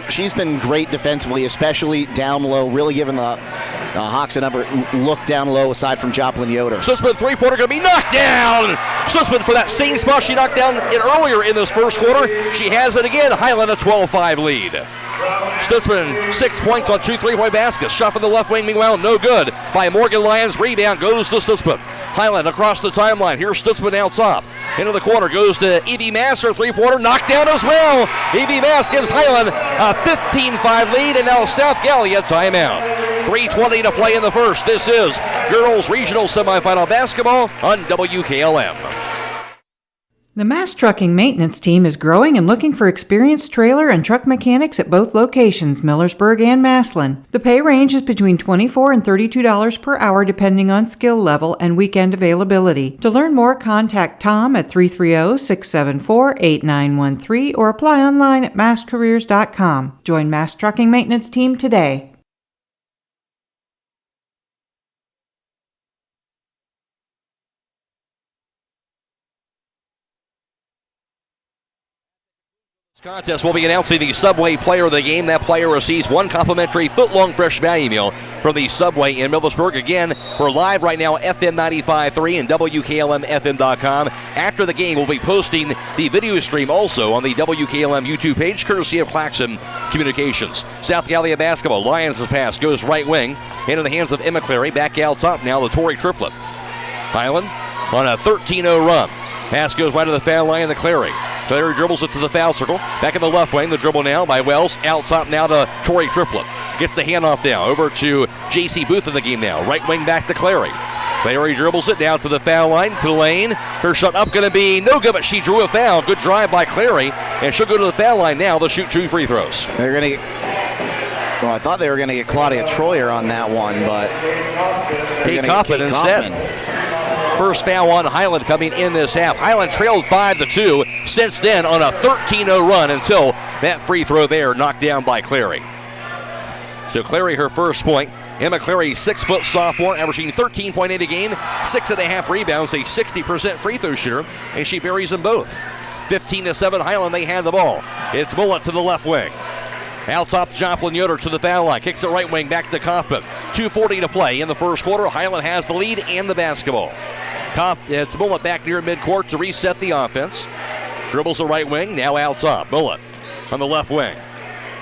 She's been great defensively, especially down low. Really giving the Hawks another look down low aside from Joplin Yoder. Stutzman three-pointer going to be knocked down. Stutzman for that same spot she knocked down it earlier in this first quarter. She has it again. Hiland a 12-5 lead. Stutzman 6 points on 2 3-point baskets. Shot from the left wing, meanwhile, no good by Morgan Lyons. Rebound goes to Stutzman. Hiland across the timeline. Here's Stutzman out top. Into the corner goes to Evie Mass. Her three-pointer knocked down as well. Evie Mass gives Hiland a 15-5 lead, and now South Gallia timeout. 3:20 to play in the first. This is Girls Regional Semifinal Basketball on WKLM. The Mass Trucking Maintenance Team is growing and looking for experienced trailer and truck mechanics at both locations, Millersburg and Massillon. The pay range is between $24 and $32 per hour depending on skill level and weekend availability. To learn more, contact Tom at 330-674-8913 or apply online at masscareers.com. Join Mass Trucking Maintenance Team today. Contest will be announcing the Subway Player of the Game. That player receives one complimentary foot-long fresh value meal from the Subway in Millersburg. Again, we're live right now, FM 95.3 and WKLM-FM.com. After the game, we'll be posting the video stream also on the WKLM YouTube page, courtesy of Claxon Communications. South Gallia basketball. Lions' pass goes right wing into the hands of Emma Clary. Back out top now, the Tory triplet. Hiland on a 13-0 run. Pass goes right to the foul line, the Clary. Clary dribbles it to the foul circle. Back in the left wing, the dribble now by Wells. Out top now to Tory triplet. Gets the handoff now over to J.C. Booth in the game now. Right wing back to Clary. Clary dribbles it down to the foul line, to the lane. Her shot up going to be no good, but she drew a foul. Good drive by Clary, and she'll go to the foul line now. They'll shoot 2 free throws. They're going to get... Well, I thought they were going to get Claudia Troyer on that one, but... Kate Kaufman instead. First foul on Hiland coming in this half. Hiland trailed 5-2 since then on a 13-0 run until that free throw there knocked down by Clary. So Clary, her first point. Emma Clary, 6-foot sophomore, averaging 13.8 a game, 6.5 rebounds, a 60% free throw shooter, and she buries them both. 15-7 Hiland, they had the ball. It's Bullitt to the left wing. Out top, Joplin Yoder to the foul line. Kicks it right wing back to Kaufman. 2:40 to play in the first quarter. Hiland has the lead and the basketball. It's Bullitt back near midcourt to reset the offense. Dribbles the right wing, now out top. Bullitt on the left wing.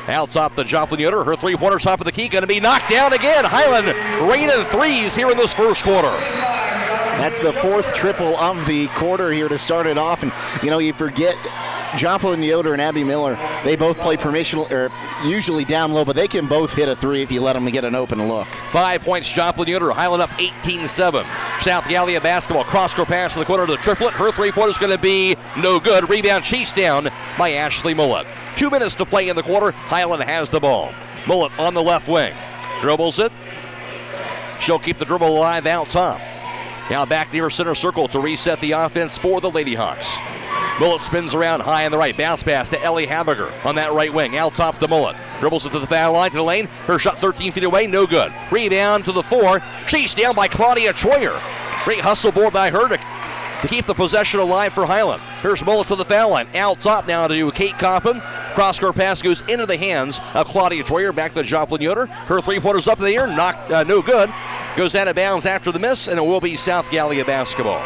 Out top to Joplin Yoder. Her three-pointer top of the key going to be knocked down again. Hiland raining threes here in this first quarter. That's the 4th triple of the quarter here to start it off. And, you forget Joplin Yoder and Abby Miller, they both play usually down low, but they can both hit a 3 if you let them get an open look. 5 points, Joplin Yoder. Hiland up 18-7. South Gallia basketball. Cross-court pass to the corner to the triplet. Her three-pointer is going to be no good. Rebound chased down by Ashley Mullet. 2 minutes to play in the quarter. Hiland has the ball. Mullet on the left wing. Dribbles it. She'll keep the dribble alive out top. Now back near center circle to reset the offense for the Lady Hawks. Mullet spins around high on the right. Bounce pass to Ellie Habiger on that right wing. Out top to Mullet. Dribbles it to the foul line, to the lane. Her shot 13 feet away, no good. Rebound to the 4. Chased down by Claudia Troyer. Great hustle board by her to keep the possession alive for Hiland. Here's Mullet to the foul line. Out top now to Kate Coppin. Cross-court pass goes into the hands of Claudia Troyer. Back to Joplin Yoder. Her three-pointers up in the air. Knocked, no good. Goes out of bounds after the miss, and it will be South Gallia basketball.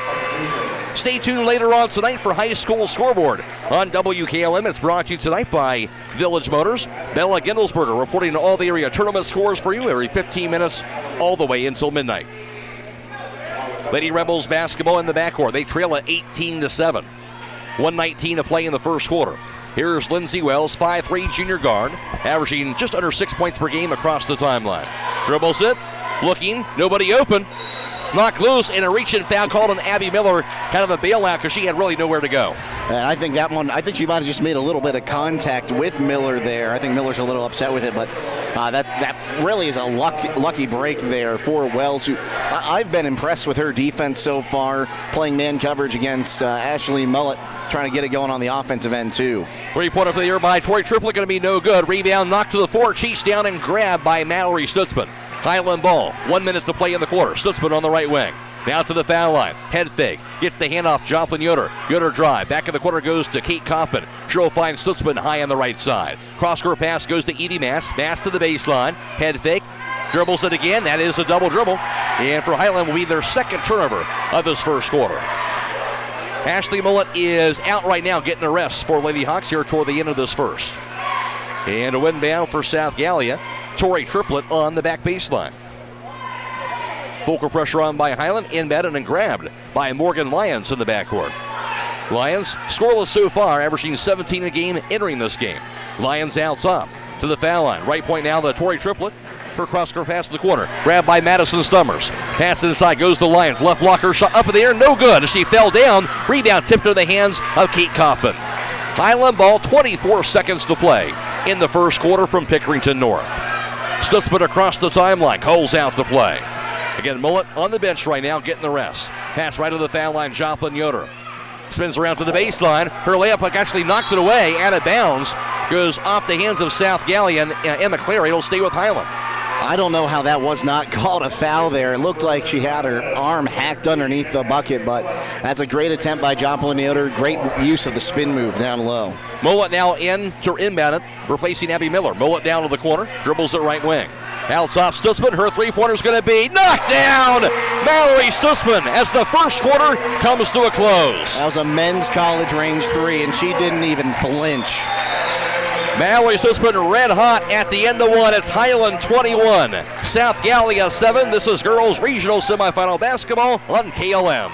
Stay tuned later on tonight for High School Scoreboard on WKLM. It's brought to you tonight by Village Motors. Bella Gendelsberger reporting all the area tournament scores for you every 15 minutes all the way until midnight. Lady Rebels basketball in the backcourt. They trail at 18-7. 1:19 to play in the first quarter. Here's Lindsey Wells, 5'3" junior guard, averaging just under 6 points per game across the timeline. Dribbles it, looking, nobody open. Knocked loose, and a reach-in foul called on Abby Miller. Kind of a bailout because she had really nowhere to go. And I think she might have just made a little bit of contact with Miller there. I think Miller's a little upset with it, but that really is a lucky break there for Wells, who I've been impressed with her defense so far, playing man coverage against Ashley Mullet, trying to get it going on the offensive end too. 3-pointer for the air by Tory Triplet, going to be no good. Rebound knocked to the 4, chased down and grabbed by Mallory Stutzman. Hiland ball, 1 minute to play in the quarter. Stutzman on the right wing. Now to the foul line. Head fake. Gets the handoff. Joplin Yoder. Yoder drive. Back in the quarter goes to Kate Coppin. She'll find Stutzman high on the right side. Cross-court pass goes to Evie Mass. Mass to the baseline. Head fake. Dribbles it again. That is a double dribble. And for Hiland will be their second turnover of this first quarter. Ashley Mullet is out right now getting a rest for Lady Hawks here toward the end of this first. And a win down for South Gallia. Tory Triplet on the back baseline. Focal pressure on by Hiland, embedded and grabbed by Morgan Lyons in the backcourt. Lyons scoreless so far, averaging 17 a game entering this game. Lyons out top to the foul line. Right point now to Tory Triplet. Her cross-court pass to the corner. Grabbed by Madison Stummers. Pass inside, goes to Lyons. Left blocker, shot up in the air, no good. She fell down. Rebound tipped to the hands of Kate Kaufman. Hiland ball, 24 seconds to play in the first quarter from Pickerington North. Stutzman across the timeline, calls out the play. Again, Mullet on the bench right now, getting the rest. Pass right to the foul line, Joplin Yoder. Spins around to the baseline. Her layup actually knocked it away, out of bounds. Goes off the hands of South Gallia, and Emma Clary will stay with Hiland. I don't know how that was not called a foul there. It looked like she had her arm hacked underneath the bucket, but that's a great attempt by Joplin Yoder. Great use of the spin move down low. Mullet now in to inbound it, replacing Abby Miller. Mullet down to the corner, dribbles at right wing. Out top, Stutzman. Her three-pointer's going to be knocked down. Mallory Stutzman as the first quarter comes to a close. That was a men's college range three, and she didn't even flinch. Mallory Stutzman red hot at the end of one. It's Hiland 21, South Gallia 7. This is girls regional semifinal basketball on KLM.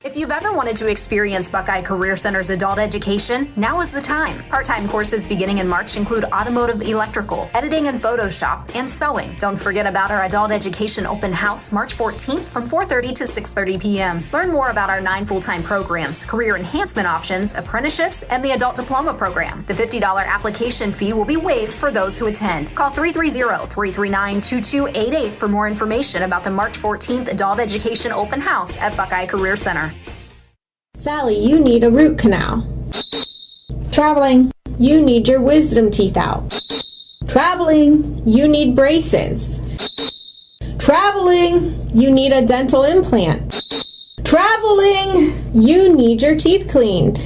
If you've ever wanted to experience Buckeye Career Center's adult education, now is the time. Part-time courses beginning in March include automotive electrical, editing and Photoshop, and sewing. Don't forget about our adult education open house March 14th from 4:30 to 6:30 p.m. Learn more about our 9 full-time programs, career enhancement options, apprenticeships, and the adult diploma program. The $50 application fee will be waived for those who attend. Call 330-339-2288 for more information about the March 14th adult education open house at Buckeye Career Center. Sally, you need a root canal. Traveling, you need your wisdom teeth out. Traveling, you need braces. Traveling, you need a dental implant. Traveling, you need your teeth cleaned.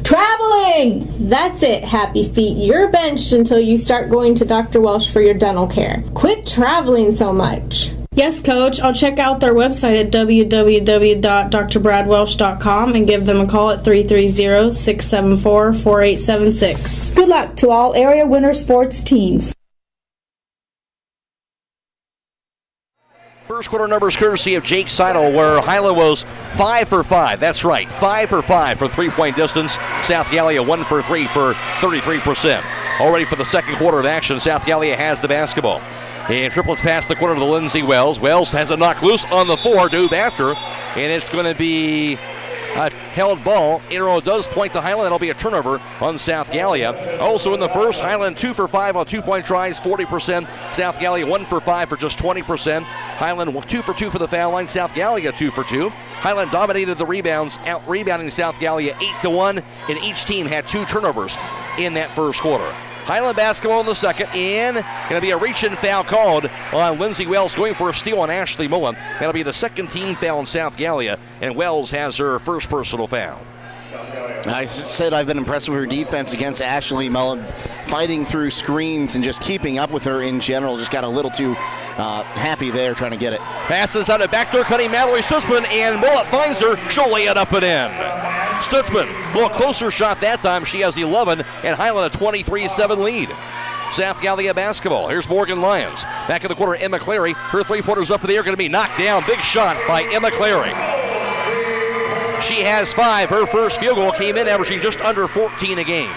Traveling! That's it, happy feet. You're benched until you start going to Dr. Welsh for your dental care. Quit traveling so much. Yes, Coach. I'll check out their website at www.drbradwelsh.com and give them a call at 330-674-4876. Good luck to all area winter sports teams. First quarter numbers courtesy of Jake Sidle, where Hiland was 5 for 5. That's right, 5 for 5 for three-point distance. South Gallia 1 for 3 for 33%. Already for the second quarter of action, South Gallia has the basketball. And triplets pass the corner to Lindsay Wells. Wells has a knock loose on the floor, dove after, and it's going to be a held ball. Arrow does point to Hiland. That'll be a turnover on South Gallia. Also in the first, Hiland 2 for 5 on two-point tries, 40%. South Gallia 1 for 5 for just 20%. Hiland 2 for 2 for the foul line. South Gallia 2 for 2. Hiland dominated the rebounds, out-rebounding South Gallia 8-1, and each team had 2 turnovers in that first quarter. Hiland basketball in the second, and going to be a reach-in foul called on Lindsay Wells, going for a steal on Ashley Mullen. That'll be the second team foul in South Gallia, and Wells has her first personal foul. I said I've been impressed with her defense against Ashley Mullen, fighting through screens and just keeping up with her in general. Just got a little too happy there trying to get it. Passes out of backdoor cutting Mallory Stutzman, and Mullet finds her. She'll lay it up and in. Stutzman, a little closer shot that time. She has 11, and Hiland a 23-7 lead. South Gallia basketball. Here's Morgan Lyons. Back in the corner, Emma Clary. Her three-pointers up in the air, going to be knocked down. Big shot by Emma Clary. She has 5. Her first field goal came in averaging just under 14 a game.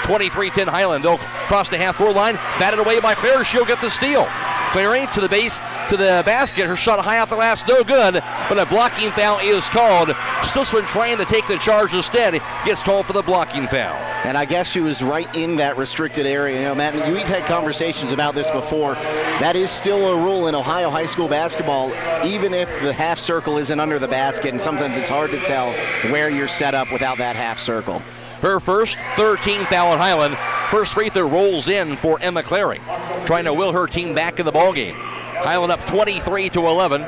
23-10 Hiland. They'll cross the half-court line. Batted away by Clary. She'll get the steal. Clary to the base, to the basket. Her shot high off the glass, no good. But a blocking foul is called. Stutzman trying to take the charge instead. Gets called for the blocking foul. And I guess she was right in that restricted area. You know, Matt, we've had conversations about this before. That is still a rule in Ohio high school basketball, even if the half circle isn't under the basket. And sometimes it's hard to tell where you're set up without that half circle. Her first 13th foul in Hiland. First free throw rolls in for Emma Clary, trying to will her team back in the ballgame. Hiland up 23-11,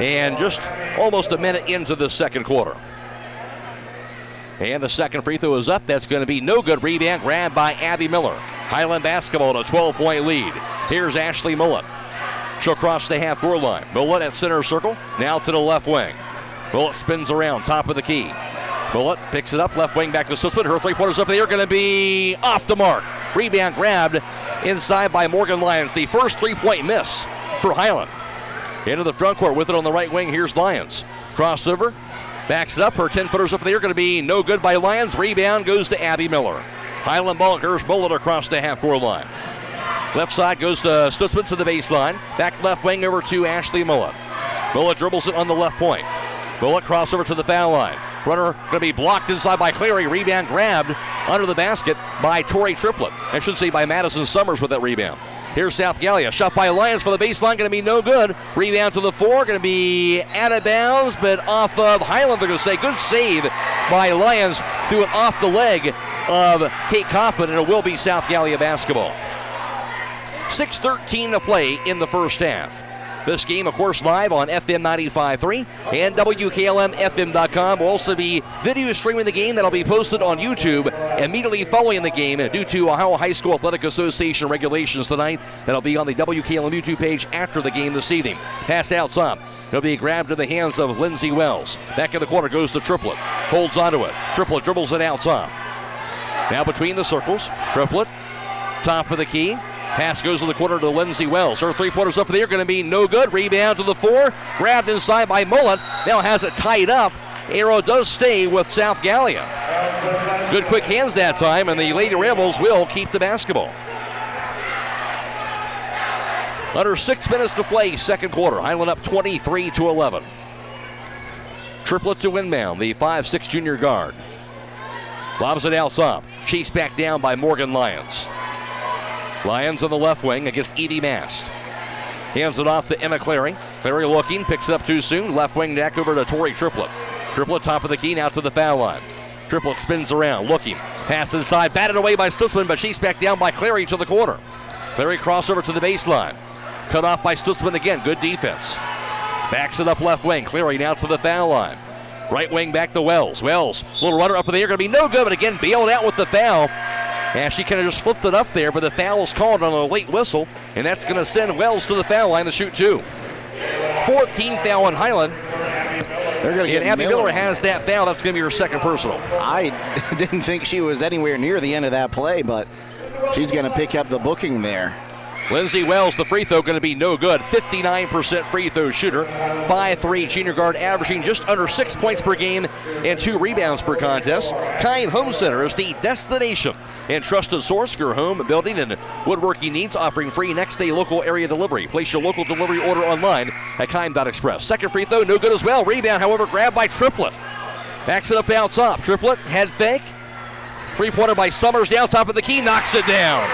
and just almost a minute into the second quarter. And the second free throw is up. That's going to be no good. Rebound grabbed by Abby Miller. Hiland basketball to a 12-point lead. Here's Ashley Mullet. She'll cross the half-court line. Mullet at center circle, now to the left wing. Mullet spins around, top of the key. Mullet picks it up, left wing back to Stutzman. Her three-pointers up in the air, going to be off the mark. Rebound grabbed inside by Morgan Lyons. The first three-point miss for Hiland. Into the front court with it on the right wing. Here's Lyons. Crossover, backs it up. Her 10-footers up in the air, going to be no good by Lyons. Rebound goes to Abby Miller. Hiland ball, here's Mullet across the half-court line. Left side goes to Stutzman to the baseline. Back left wing over to Ashley Mullet. Mullet dribbles it on the left point. Mullet crossover to the foul line. Runner going to be blocked inside by Clary. Rebound grabbed under the basket by Tori Triplett. I should say by Madison Summers with that rebound. Here's South Gallia. Shot by Lyons for the baseline. Going to be no good. Rebound to the 4. Going to be out of bounds, but off of Hiland. They're going to say good save by Lyons. Threw it off the leg of Kate Kaufman, and it will be South Gallia basketball. 6:13 to play in the first half. This game, of course, live on FM 95.3 and WKLM-FM.com. We'll also be video streaming the game that'll be posted on YouTube immediately following the game due to Ohio High School Athletic Association regulations tonight. That'll be on the WKLM YouTube page after the game this evening. Pass out top. It'll be grabbed to the hands of Lindsey Wells. Back in the corner goes to Triplett. Holds onto it. Triplett dribbles it out top. Now between the circles. Triplett, top of the key. Pass goes to the corner to Lindsey Wells. Her three-pointers up in the air, going to be no good. Rebound to the 4. Grabbed inside by Mullet. Now has it tied up. Arrow does stay with South Gallia. Good quick hands that time, and the Lady Rebels will keep the basketball. Under 6 minutes to play, second quarter. Hiland up 23-11. Triplett to inbound, the 5'6" junior guard. Lobs it out top. Chased back down by Morgan Lyons. Lyons on the left wing against Edie Mast. Hands it off to Emma Clary. Clary looking, picks it up too soon. Left wing back over to Tori Triplett. Triplett top of the key, now to the foul line. Triplett spins around, looking. Pass inside, batted away by Stutzman, but she's back down by Clary to the corner. Clary crossover to the baseline. Cut off by Stutzman again, good defense. Backs it up left wing. Clary now to the foul line. Right wing back to Wells. Wells, little runner up in the air, going to be no good, but again bailed out with the foul. And she kind of just flipped it up there, but the foul is called on a late whistle, and that's going to send Wells to the foul line to shoot 2. 14th foul on Hiland. They're going to get Abby Miller has that foul. That's going to be her second personal. I didn't think she was anywhere near the end of that play, but she's going to pick up the booking there. Lindsey Wells, the free throw going to be no good. 59% free throw shooter. 5'3" junior guard, averaging just under 6 points per game and 2 rebounds per contest. Kine Home Center is the destination and trusted source for your home, building, and woodworking needs, offering free next-day local area delivery. Place your local delivery order online at Kine.express. Second free throw, no good as well. Rebound, however, grabbed by Triplett. Backs it up out top. Triplett, head fake. Three-pointer by Summers, down top of the key, knocks it down.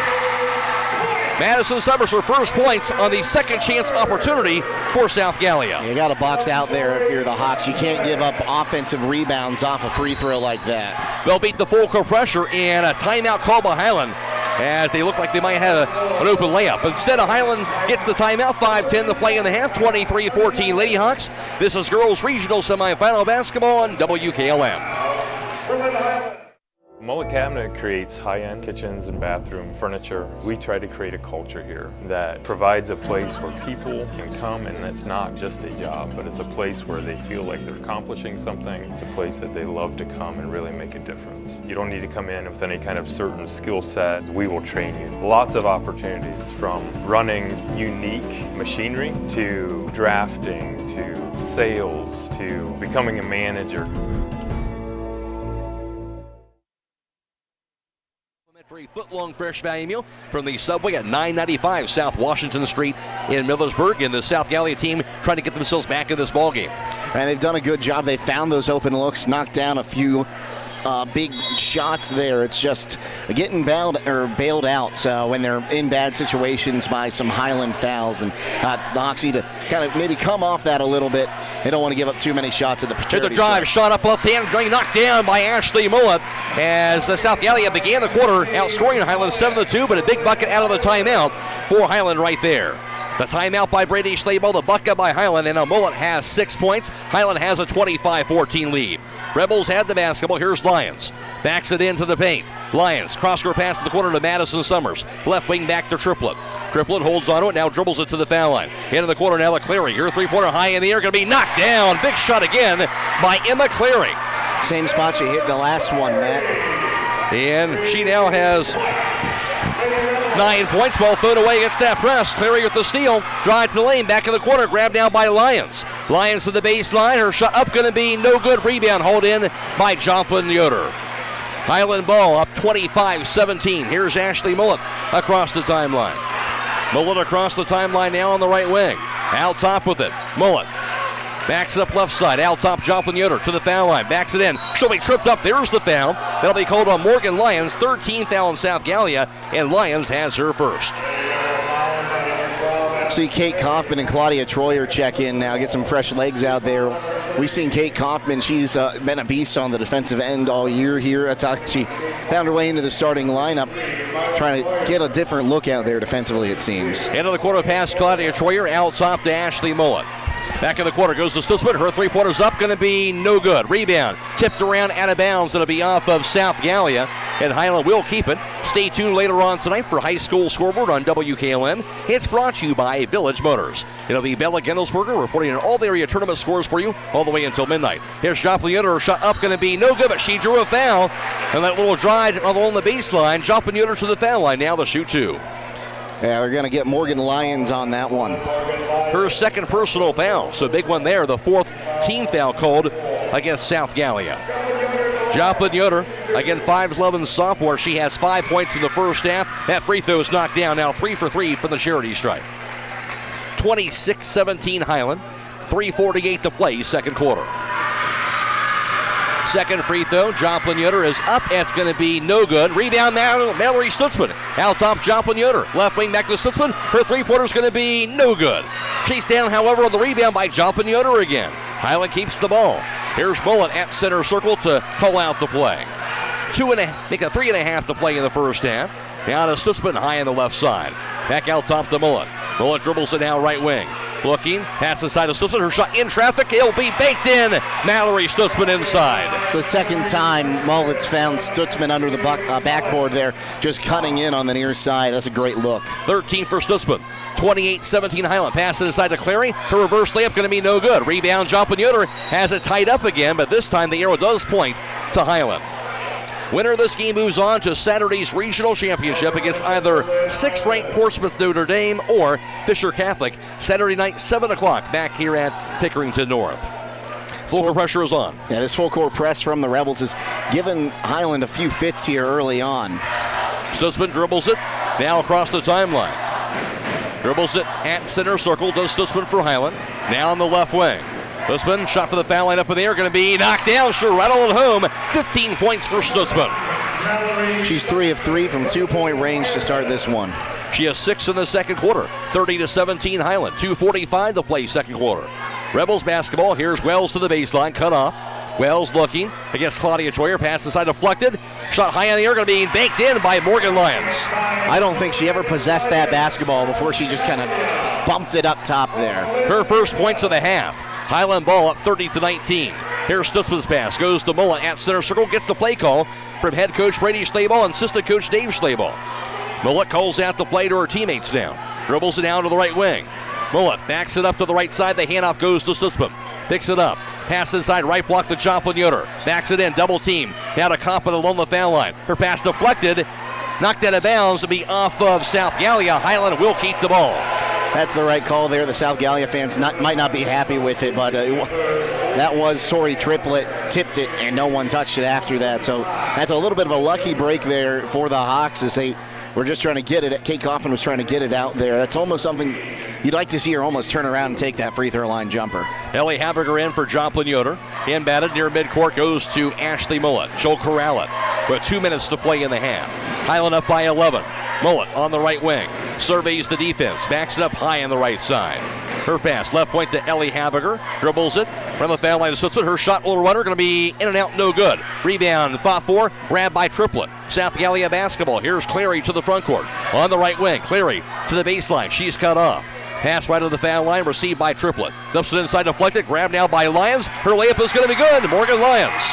Madison Summers, her first points on the second chance opportunity for South Gallia. You got to box out there if you're the Hawks. You can't give up offensive rebounds off a free throw like that. They'll beat the full court pressure, and a timeout called by Hiland as they look like they might have an open layup. But instead of Hiland gets the timeout, 5:10 to play in the half, 23-14 Lady Hawks. This is girls regional semifinal basketball on WKLM. Mullet Cabinet creates high-end kitchens and bathroom furniture. We try to create a culture here that provides a place where people can come, and it's not just a job, but it's a place where they feel like they're accomplishing something. It's a place that they love to come and really make a difference. You don't need to come in with any kind of certain skill set. We will train you. Lots of opportunities, from running unique machinery to drafting to sales to becoming a manager. Foot-long fresh value meal from the Subway at 995 South Washington Street in Millersburg, and the South Gallia team trying to get themselves back in this ballgame. And they've done a good job. They found those open looks, knocked down a few big shots there. It's just getting bailed out when they're in bad situations by some Hiland fouls, and the Hawks need to kind of maybe come off that a little bit. They don't want to give up too many shots at the Here's the drive, shot up left hand, going knocked down by Ashley Mullet as the South Gallia began the quarter outscoring Hiland 7-2, but a big bucket out of the timeout for Hiland right there. The timeout by Brady Schlabo, the bucket by Hiland, and Mullet has 6 points. Hiland has a 25-14 lead. Rebels had the basketball. Here's Lyons. Backs it into the paint. Lyons, cross-court pass to the corner to Madison Summers. Left wing back to Triplett. Triplett holds on to it, now dribbles it to the foul line. Into the corner now to Clary. Her three-pointer high in the air, going to be knocked down. Big shot again by Emma Clary. Same spot she hit the last one, Matt. And she now has 9 points. Ball thrown away against that press. Clary with the steal. Drive to the lane. Back in the corner. Grabbed down by Lyons. Lyons to the baseline. Her shot up going to be no good. Rebound hauled in by Joplin Yoder. Hiland ball up 25-17. Here's Ashley Mullet across the timeline. Mullet across the timeline now on the right wing. Out top with it. Mullet backs it up left side. Out top, Joplin Yoder to the foul line. Backs it in. She'll be tripped up. There's the foul. That'll be called on Morgan Lyons. 13th foul in South Gallia, and Lyons has her first. See Kate Kaufman and Claudia Troyer check in now, get some fresh legs out there. We've seen Kate Kaufman. She's been a beast on the defensive end all year here. That's how she found her way into the starting lineup, trying to get a different look out there defensively, it seems. End of the quarter pass, Claudia Troyer out top to Ashley Mullet. Back in the quarter goes to Stutzman. Her three-pointer's up, going to be no good. Rebound, tipped around out of bounds. It'll be off of South Gallia, and Hiland will keep it. Stay tuned later on tonight for High School Scoreboard on WKLM. It's brought to you by Village Motors. It'll be Bella Gendelsberger reporting on all the area tournament scores for you all the way until midnight. Here's Joplin Yoder. Her shot up, going to be no good, but she drew a foul. And that little drive along the baseline. Joplin Yoder to the foul line. Now the shoot two. Yeah, they're going to get Morgan Lyons on that one. Her second personal foul, so big one there. The fourth team foul called against South Gallia. Joplin Yoder, again 5'11" sophomore. She has 5 points in the first half. That free throw is knocked down. Now 3 for 3 from the charity stripe. 26-17 Hiland. 3:48 to play, second quarter. Second free throw, Joplin Yoder is up. It's going to be no good. Rebound, Mallory Stutzman. Out top, Joplin Yoder. Left wing back to Stutzman. Her three-pointer is going to be no good. Chased down, however, on the rebound by Joplin Yoder again. Hiland keeps the ball. Here's Mullet at center circle to pull out the play. 3.5 to play in the first half. Now to Stutzman high on the left side. Back out top to Mullet. Mullet dribbles it now right wing. Looking, pass inside of Stutzman. Her shot in traffic. It'll be baked in. Mallory Stutzman inside. It's the second time Mullet's found Stutzman under the backboard there, just cutting in on the near side. That's a great look. 13 for Stutzman. 28-17 Hiland. Pass it inside to Clary. Her reverse layup going to be no good. Rebound, Joplin Yoder has it tied up again, but this time the arrow does point to Hiland. Winner of this game moves on to Saturday's regional championship against either 6th-ranked Portsmouth Notre Dame or Fisher Catholic. Saturday night, 7 o'clock, back here at Pickerington North. Full court pressure is on. Yeah, this full court press from the Rebels has given Hiland a few fits here early on. Stutzman dribbles it, now across the timeline. Dribbles it at center circle, does Stutzman for Hiland. Now on the left wing. Stutzman, shot for the foul line up in the air, going to be knocked down. Sure, rattle it home. 15 points for Stutzman. She's 3 of 3 from 2-point range to start this one. She has 6 in the second quarter. 30-17 Hiland. 2:45 to play second quarter. Rebels basketball. Here's Wells to the baseline, cut off. Wells looking against Claudia Troyer. Pass inside deflected. Shot high in the air, going to be banked in by Morgan Lyons. I don't think she ever possessed that basketball before she just kind of bumped it up top there. Her first points of the half. Hiland ball up 30-19. Here's Stutzman's pass. Goes to Mullet at center circle. Gets the play call from head coach Brady Schlabel and assistant coach Dave Schlabel. Mullet calls out the play to her teammates now. Dribbles it down to the right wing. Mullet backs it up to the right side. The handoff goes to Stutzman. Picks it up. Pass inside, right block to Joplin Yoder. Backs it in, double team. Now to Compton along the foul line. Her pass deflected. Knocked out of bounds to be off of South Gallia. Hiland will keep the ball. That's the right call there. The South Gallia fans might not be happy with it, but that was Sori Triplett, tipped it, and no one touched it after that. So that's a little bit of a lucky break there for the Hawks as they were just trying to get it. Kate Kaufman was trying to get it out there. That's almost something you'd like to see her almost turn around and take that free throw line jumper. Ellie Haberger in for Joplin Yoder. Inbatted near midcourt goes to Ashley Mullet. She'll corral it with 2 minutes to play in the half. Hiland up by 11. Mullet on the right wing. Surveys the defense. Backs it up high on the right side. Her pass, left point to Ellie Haberger. Dribbles it from the foul line to Stutzman. Her shot, little runner, going to be in and out, no good. Rebound, fought for, grabbed by Triplett. South Gallia basketball. Here's Clary to the front court. On the right wing, Clary to the baseline. She's cut off. Pass right to the foul line, received by Triplett. Dumps it inside, deflected, grabbed now by Lyons. Her layup is going to be good. Morgan Lyons.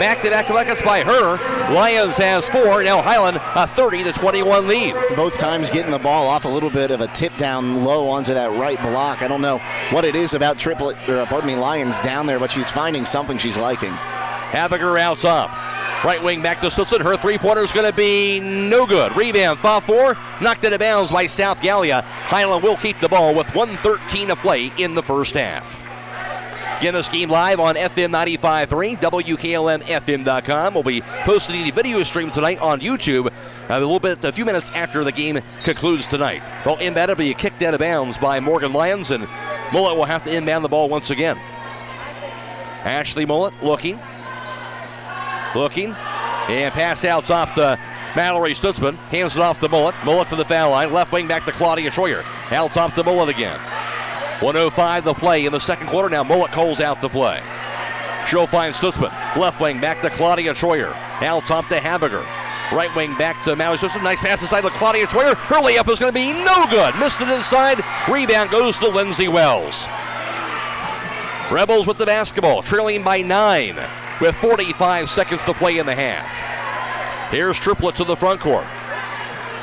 Back-to-back buckets by her. Lyons has 4. Now Hiland a 30-21 lead. Both times getting the ball off a little bit of a tip down low onto that right block. I don't know what it is about Lyons down there, but she's finding something she's liking. Haberger out top. Right wing back to Stutzman. Her three-pointer is going to be no good. Rebound, fought for, knocked out of bounds by South Gallia. Hiland will keep the ball with 1:13 to play in the first half. Again, this game live on FM 95.3, WKLM-FM.com. We'll be posting the video stream tonight on YouTube a few minutes after the game concludes tonight. Well, inbound will be kicked out of bounds by Morgan Lyons, and Mullet will have to inbound the ball once again. Ashley Mullet looking, and pass out top to Mallory Stutzman. Hands it off to Mullet. Mullet to the foul line. Left wing back to Claudia Troyer. Out top to Mullet again. 1:05 the play in the second quarter. Now Mullet calls out the play. She'll find Stutzman. Left wing back to Claudia Troyer. Out top to Habiger. Right wing back to Mallory Stutzman. Nice pass inside to Claudia Troyer. Her layup is going to be no good. Missed it inside. Rebound goes to Lindsay Wells. Rebels with the basketball, trailing by 9 with 45 seconds to play in the half. Here's Triplett to the front court.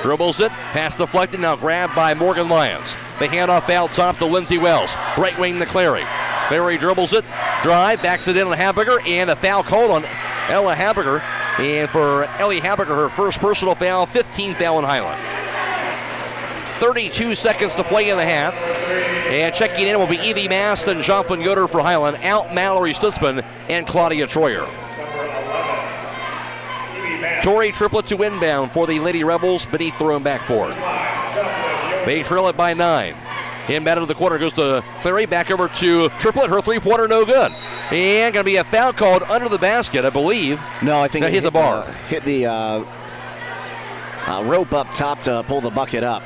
Dribbles it, pass deflected, now grabbed by Morgan Lyons. The handoff out top to Lindsay Wells. Right wing to Clary. Clary dribbles it, drive, backs it in to Habiger, and a foul called on Ella Habiger. And for Ellie Habiger, her first personal foul, 15th foul in Hiland. 32 seconds to play in the half. And checking in will be Evie Mast and Joplin Yoder for Hiland. Out Mallory Stutzman and Claudia Troyer. Tori Triplett to inbound for the Lady Rebels beneath their own backboard. They trail it by 9. Inbound to the corner goes to Clary. Back over to Triplett. Her three-pointer no good. And going to be a foul called under the basket, I believe. No, I think it hit the bar. Hit the rope up top to pull the bucket up.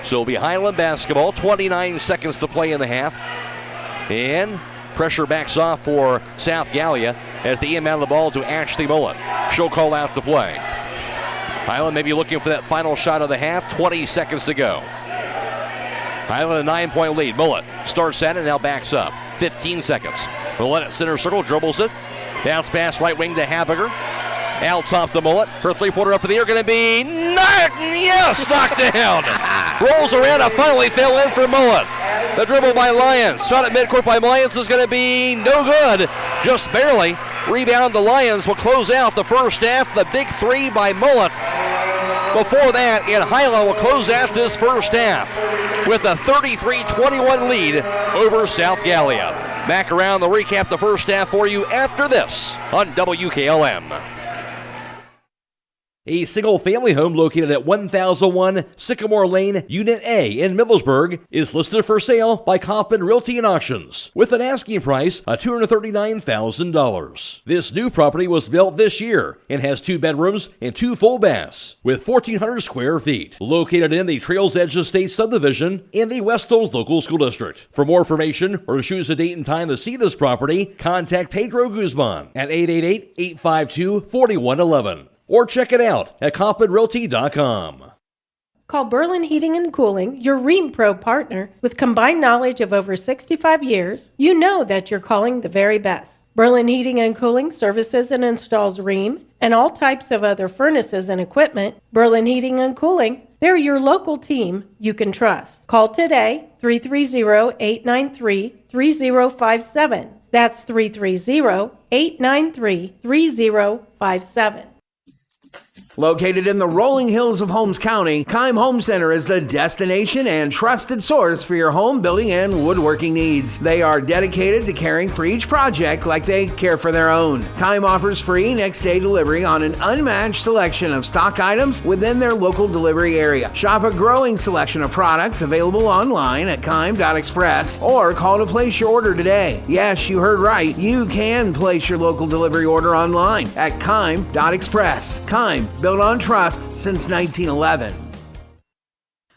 So it'll be Hiland basketball. 29 seconds to play in the half. And pressure backs off for South Gallia as they inbound the ball to Ashley Mullet. She'll call out the play. Hiland may be looking for that final shot of the half. 20 seconds to go. Hiland a 9-point lead. Mullet starts at it, now backs up. 15 seconds. Mullet at center circle, dribbles it. Bounce pass right wing to Habiger. Out top to Mullet. Her three-pointer up in the air, going to be knocked down. Rolls around, and finally fell in for Mullet. The dribble by Lyons. Shot at midcourt by Lyons is going to be no good. Just barely. Rebound the Lions will close out the first half. The big three by Mullet. Before that, and Hiland will close out this first half with a 33-21 lead over South Gallia. Back around to recap the first half for you after this on WKLM. A single-family home located at 1001 Sycamore Lane, Unit A in Middlesburg is listed for sale by Kaufman Realty and Auctions with an asking price of $239,000. This new property was built this year and has 2 bedrooms and 2 full baths with 1,400 square feet. Located in the Trails Edge Estate subdivision in the West Hills Local School District. For more information or to choose a date and time to see this property, contact Pedro Guzman at 888-852-4111. Or check it out at KaufmanRealty.com. Call Berlin Heating and Cooling, your Rheem Pro partner. With combined knowledge of over 65 years, you know that you're calling the very best. Berlin Heating and Cooling services and installs Rheem and all types of other furnaces and equipment. Berlin Heating and Cooling, they're your local team you can trust. Call today, 330-893-3057. That's 330-893-3057. Located in the rolling hills of Holmes County, Keim Home Center is the destination and trusted source for your home building and woodworking needs. They are dedicated to caring for each project like they care for their own. Keim offers free next-day delivery on an unmatched selection of stock items within their local delivery area. Shop a growing selection of products available online at Keim.express or call to place your order today. Yes, you heard right. You can place your local delivery order online at Keim.express. Keim, built on trust since 1911.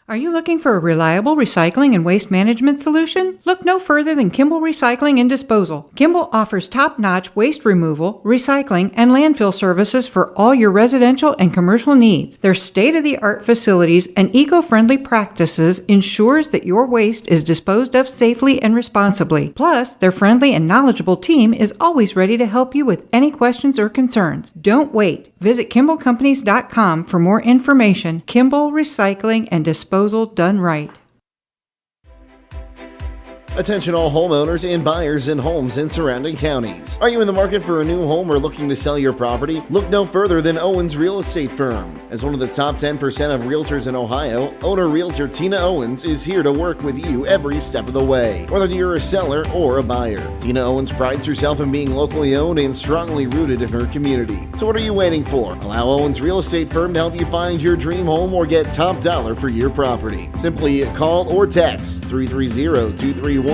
Are you looking for a reliable recycling and waste management solution? Look no further than Kimball Recycling and Disposal. Kimball offers top-notch waste removal, recycling, and landfill services for all your residential and commercial needs. Their state-of-the-art facilities and eco-friendly practices ensures that your waste is disposed of safely and responsibly. Plus, their friendly and knowledgeable team is always ready to help you with any questions or concerns. Don't wait. Visit KimballCompanies.com for more information. Kimball Recycling and Disposal done right. Attention all homeowners and buyers in Holmes and surrounding counties. Are you in the market for a new home or looking to sell your property? Look no further than Owens Real Estate Firm. As one of the top 10% of realtors in Ohio, owner-realtor Tina Owens is here to work with you every step of the way, whether you're a seller or a buyer. Tina Owens prides herself in being locally owned and strongly rooted in her community. So what are you waiting for? Allow Owens Real Estate Firm to help you find your dream home or get top dollar for your property. Simply call or text 330-231-0733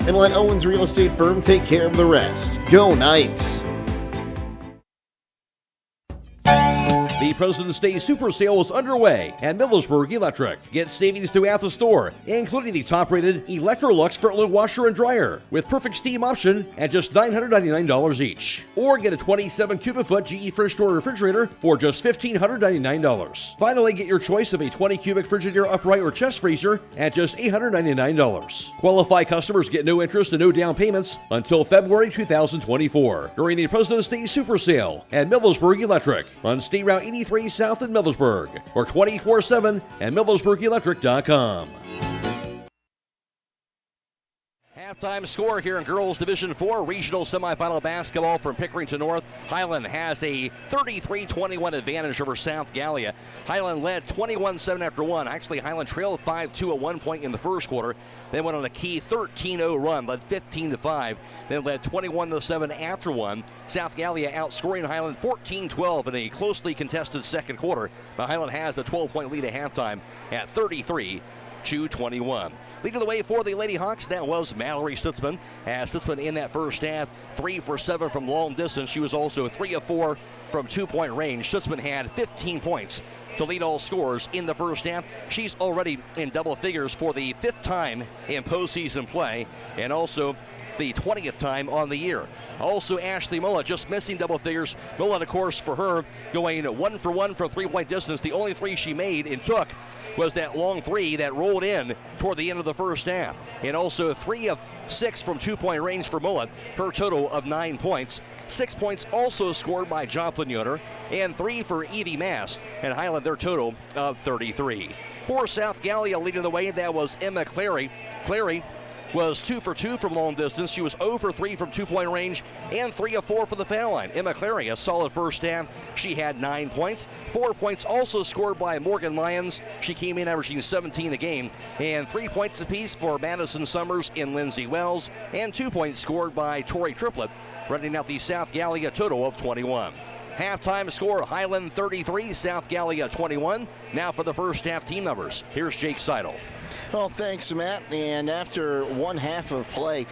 and let Owens Real Estate Firm take care of the rest. Go Knights! The President's Day Super Sale is underway at Millersburg Electric. Get savings throughout the store, including the top-rated Electrolux Frontload washer and dryer with perfect steam option at just $999 each. Or get a 27 cubic foot GE Fridge Door refrigerator for just $1,599. Finally, get your choice of a 20 cubic Frigidaire upright or chest freezer at just $899. Qualified customers get no interest and no down payments until February 2024 during the President's Day Super Sale at Millersburg Electric on State Route 83 South in Millersburg or 24/7 at millersburgelectric.com. Halftime score here in Girls Division 4 Regional Semifinal Basketball from Pickerington North. Hiland has a 33-21 advantage over South Gallia. Hiland led 21-7 after one. Actually, Hiland trailed 5-2 at one point in the first quarter. Then went on a key 13-0 run, led 15-5. Then led 21-7 after one. South Gallia outscoring Hiland 14-12 in a closely contested second quarter. But Hiland has a 12-point lead at halftime at 33-21. Leading the way for the Lady Hawks, that was Mallory Stutzman. As Stutzman in that first half, 3 for 7 from long distance. She was also 3 of 4 from 2-point range. Stutzman had 15 points to lead all scorers in the first half. She's already in double figures for the 5th time in postseason play, and also the 20th time on the year. Also, Ashley Mullet just missing double figures. Mullet, of course, for her, going 1 for 1 from 3-point distance. The only 3 she made and took was that long 3 that rolled in toward the end of the first half. And also 3 of 6 from 2-point range for Mullet, her total of 9 points. 6 points also scored by Joplin Yoder, and 3 for Evie Mast, and Highland their total of 33. For South Gallia leading the way, that was Emma Clary. Clary was 2 for 2 from long distance. She was 0 for 3 from 2-point range and 3 of 4 for the foul line. Emma Clary, a solid first half. She had 9 points. 4 points also scored by Morgan Lyons. She came in averaging 17 a game. And 3 points apiece for Madison Summers and Lindsay Wells. And 2 points scored by Tori Triplett, running out the South Gallia total of 21. Halftime score, Hiland 33, South Gallia 21. Now for the first half team numbers. Here's Jake Sidle. Well, thanks, Matt. And after one half of play,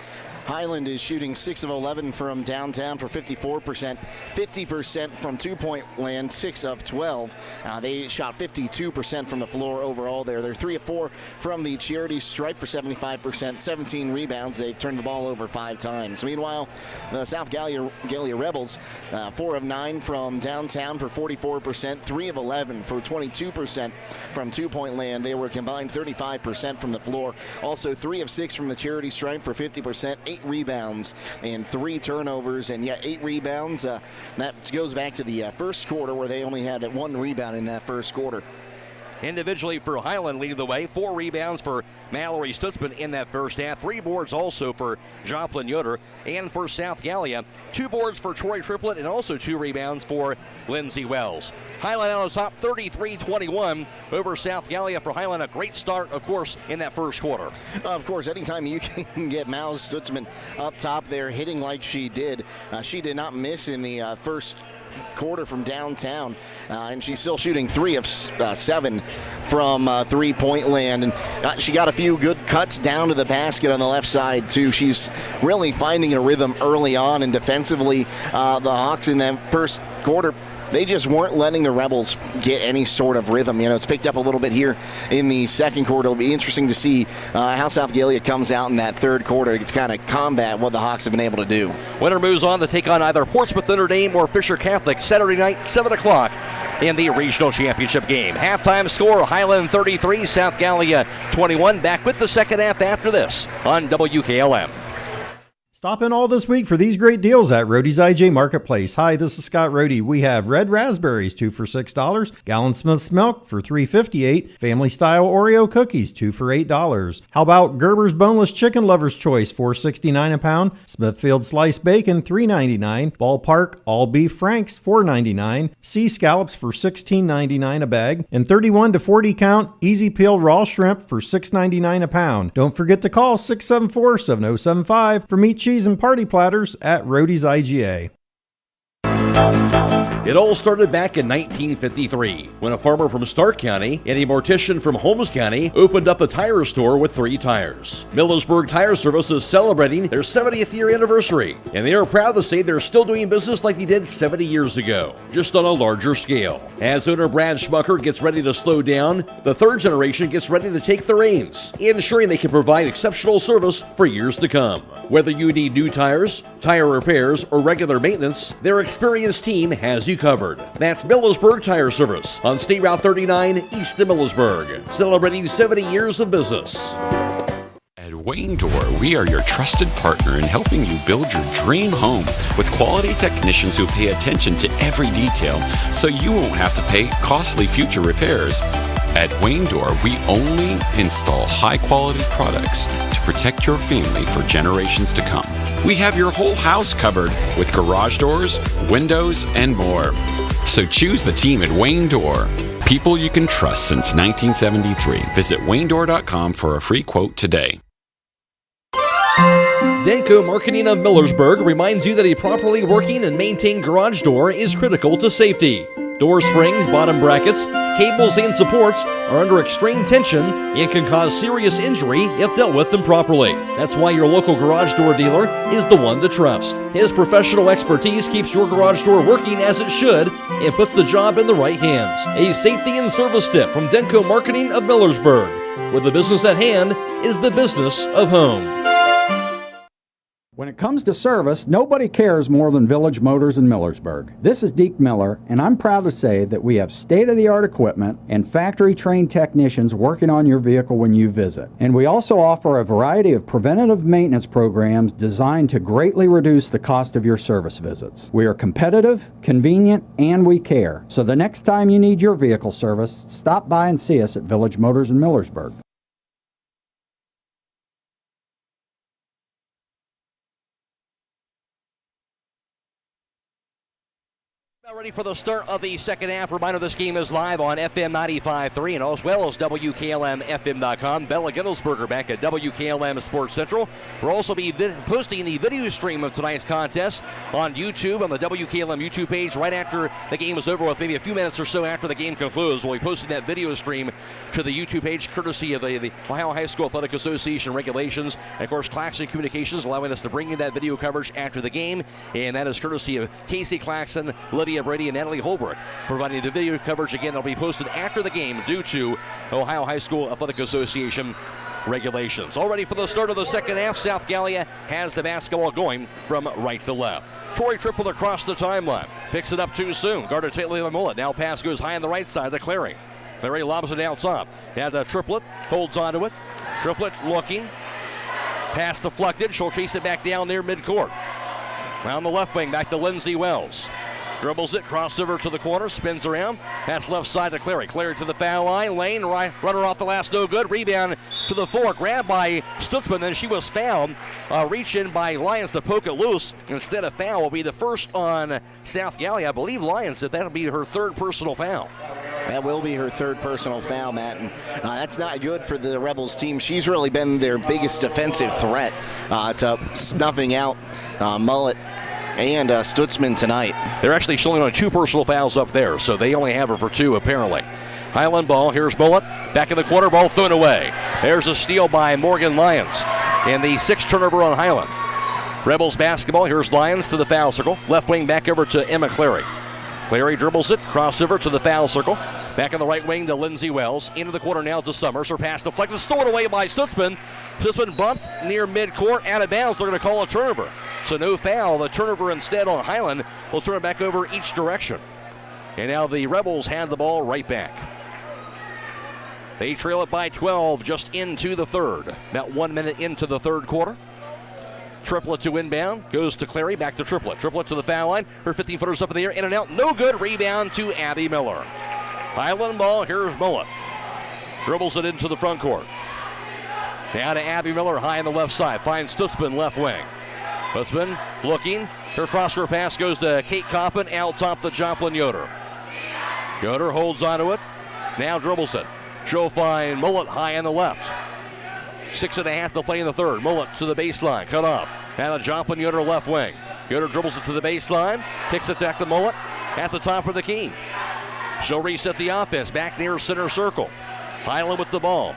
Hiland is shooting 6 of 11 from downtown for 54%, 50% from 2-point land, 6 of 12. They shot 52% from the floor overall there. They're 3 of 4 from the charity stripe for 75%, 17 rebounds. They've turned the ball over 5 times. Meanwhile, the South Gallia Rebels, 4 of 9 from downtown for 44%, 3 of 11 for 22% from 2-point land. They were combined 35% from the floor. Also 3 of 6 from the charity stripe for 50%, 8 rebounds and 3 turnovers, and yet 8 rebounds. That goes back to the first quarter where they only had 1 rebound in that first quarter. Individually for Hiland leading the way, 4 rebounds for Mallory Stutzman in that first half, 3 boards also for Joplin Yoder, and for South Gallia, 2 boards for Troy Triplett and also 2 rebounds for Lindsay Wells. Hiland on the top 33-21 over South Gallia for Hiland. A great start, of course, in that first quarter. Of course, anytime you can get Mallory Stutzman up top there hitting like she did not miss in the first quarter from downtown, and she's still shooting 3 of 7 from 3-point land, and she got a few good cuts down to the basket on the left side too. She's really finding a rhythm early on, and defensively the Hawks in that first quarter, they just weren't letting the Rebels get any sort of rhythm. You know, it's picked up a little bit here in the second quarter. It'll be interesting to see how South Gallia comes out in that third quarter to kind of combat what the Hawks have been able to do. Winner moves on to take on either Portsmouth Notre Dame or Fisher Catholic Saturday night, 7 o'clock in the regional championship game. Halftime score, Hiland 33, South Gallia 21. Back with the second half after this on WKLM. Stop in all this week for these great deals at Rody's IJ Marketplace. Hi, this is Scott Rody. We have red raspberries, 2 for $6. Gallon Smith's milk for $3.58. Family style Oreo cookies, 2 for $8. How about Gerber's boneless chicken lover's choice, $4.69 a pound. Smithfield sliced bacon, $3.99. Ballpark all beef franks, $4.99. Sea scallops for $16.99 a bag. And 31 to 40 count easy peel raw shrimp for $6.99 a pound. Don't forget to call 674-7075 for meat, cheese, and party platters at Rody's IGA. It all started back in 1953 when a farmer from Stark County and a mortician from Holmes County opened up a tire store with 3 tires. Millersburg Tire Service is celebrating their 70th year anniversary, and they are proud to say they're still doing business like they did 70 years ago, just on a larger scale. As owner Brad Schmucker gets ready to slow down, the third generation gets ready to take the reins, ensuring they can provide exceptional service for years to come. Whether you need new tires, tire repairs, or regular maintenance, their experienced team has you covered. That's Millersburg Tire Service on State Route 39 east of Millersburg, celebrating 70 years of business. At Wayne Door, we are your trusted partner in helping you build your dream home with quality technicians who pay attention to every detail so you won't have to pay costly future repairs. At Wayne Door, we only install high-quality products to protect your family for generations to come. We have your whole house covered with garage doors, windows, and more. So choose the team at Wayne Door. People you can trust since 1973. Visit WayneDoor.com for a free quote today. Denko Marketing of Millersburg reminds you that a properly working and maintained garage door is critical to safety. Door springs, bottom brackets, cables, and supports are under extreme tension and can cause serious injury if dealt with improperly. That's why your local garage door dealer is the one to trust. His professional expertise keeps your garage door working as it should and puts the job in the right hands. A safety and service tip from Denko Marketing of Millersburg, where the business at hand is the business of home. When it comes to service, nobody cares more than Village Motors in Millersburg. This is Deke Miller, and I'm proud to say that we have state-of-the-art equipment and factory-trained technicians working on your vehicle when you visit. And we also offer a variety of preventative maintenance programs designed to greatly reduce the cost of your service visits. We are competitive, convenient, and we care. So the next time you need your vehicle service, stop by and see us at Village Motors in Millersburg. Now ready for the start of the second half. Reminder, this game is live on FM 95.3 and as well as WKLM-FM.com. Bella Gittelsberger back at WKLM Sports Central. We'll also be posting the video stream of tonight's contest on YouTube, on the WKLM YouTube page right after the game is over with, maybe a few minutes or so after the game concludes. We'll be posting that video stream to the YouTube page courtesy of the Ohio High School Athletic Association regulations. And of course, Claxon Communications allowing us to bring you that video coverage after the game. And that is courtesy of Casey Claxon, Lydia, Brady, and Natalie Holbrook, providing the video coverage. Again, that'll be posted after the game due to Ohio High School Athletic Association regulations. All ready for the start of the second half. South Gallia has the basketball going from right to left. Croy tripled across the timeline. Picks it up too soon. Guarded tightly by Mullet. Now pass goes high on the right side to Clary. Clary lobs it out top. Has a triplet. Holds onto it. Triplet looking. Pass deflected. She'll chase it back down near midcourt. Around the left wing. Back to Lindsay Wells. Dribbles it, crossover to the corner, spins around. That's left side to Clary. Clary to the foul line. Lane, runner off the last, no good. Rebound to the floor. Grabbed by Stutzman, then she was fouled. Reach in by Lyons to poke it loose. Instead of foul will be the first on South Gallia. I believe Lyons said that'll be her third personal foul. That will be her third personal foul, Matt, and that's not good for the Rebels team. She's really been their biggest defensive threat to snuffing out Mullet and Stutzman tonight. They're actually showing on 2 personal fouls up there, so they only have her for 2 apparently. Hiland ball, here's Mullet, back in the corner, ball thrown away. There's a steal by Morgan Lyons, and the 6th turnover on Hiland. Rebels basketball, here's Lyons to the foul circle, left wing back over to Emma Clary. Clary dribbles it, crossover to the foul circle. Back in the right wing to Lindsay Wells. Into the corner now to Summers. Her pass deflected, stolen away by Stutzman. Stutzman bumped near midcourt, out of bounds. They're going to call a turnover. So no foul. The turnover instead on Hiland will turn it back over each direction. And now the Rebels hand the ball right back. They trail it by 12 just into the third. About 1 minute into the third quarter. Triplet to inbound. Goes to Clary. Back to Triplet. Triplet to the foul line. Her 15-footers up in the air. In and out. No good. Rebound to Abby Miller. Hiland ball. Here's Mullet. Dribbles it into the front court. Now to Abby Miller, high on the left side. Finds Stutzman, left wing. Stutzman looking. Her cross-court pass goes to Kate Coppin. Out top to Joplin Yoder. Yoder holds onto it. Now dribbles it. She'll find Mullet high on the left. 6.5 to play in the third. Mullet to the baseline. Cut off. Now to Joplin Yoder, left wing. Yoder dribbles it to the baseline. Kicks it back to Mullet. At the top of the key. She'll reset the offense. Back near center circle. Hiland with the ball.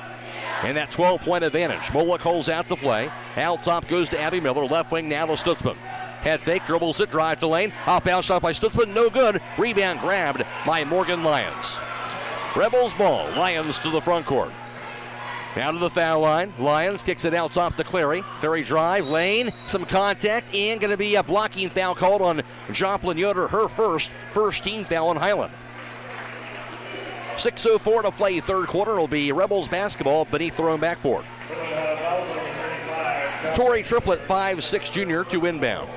And that 12-point advantage. Mullet calls out the play. Out top goes to Abby Miller. Left wing now to Stutzman. Head fake, dribbles it, drive to lane. Outbound shot by Stutzman, no good. Rebound grabbed by Morgan Lyons. Rebels ball. Lyons to the front court. Down to the foul line. Lyons kicks it out top to Clary. Clary drive, lane, some contact, and going to be a blocking foul called on Joplin Yoder. Her first team foul on Hiland. 6:04 to play third quarter. It'll be Rebels basketball beneath their own backboard. Tori Triplet, 5'6" junior to inbound.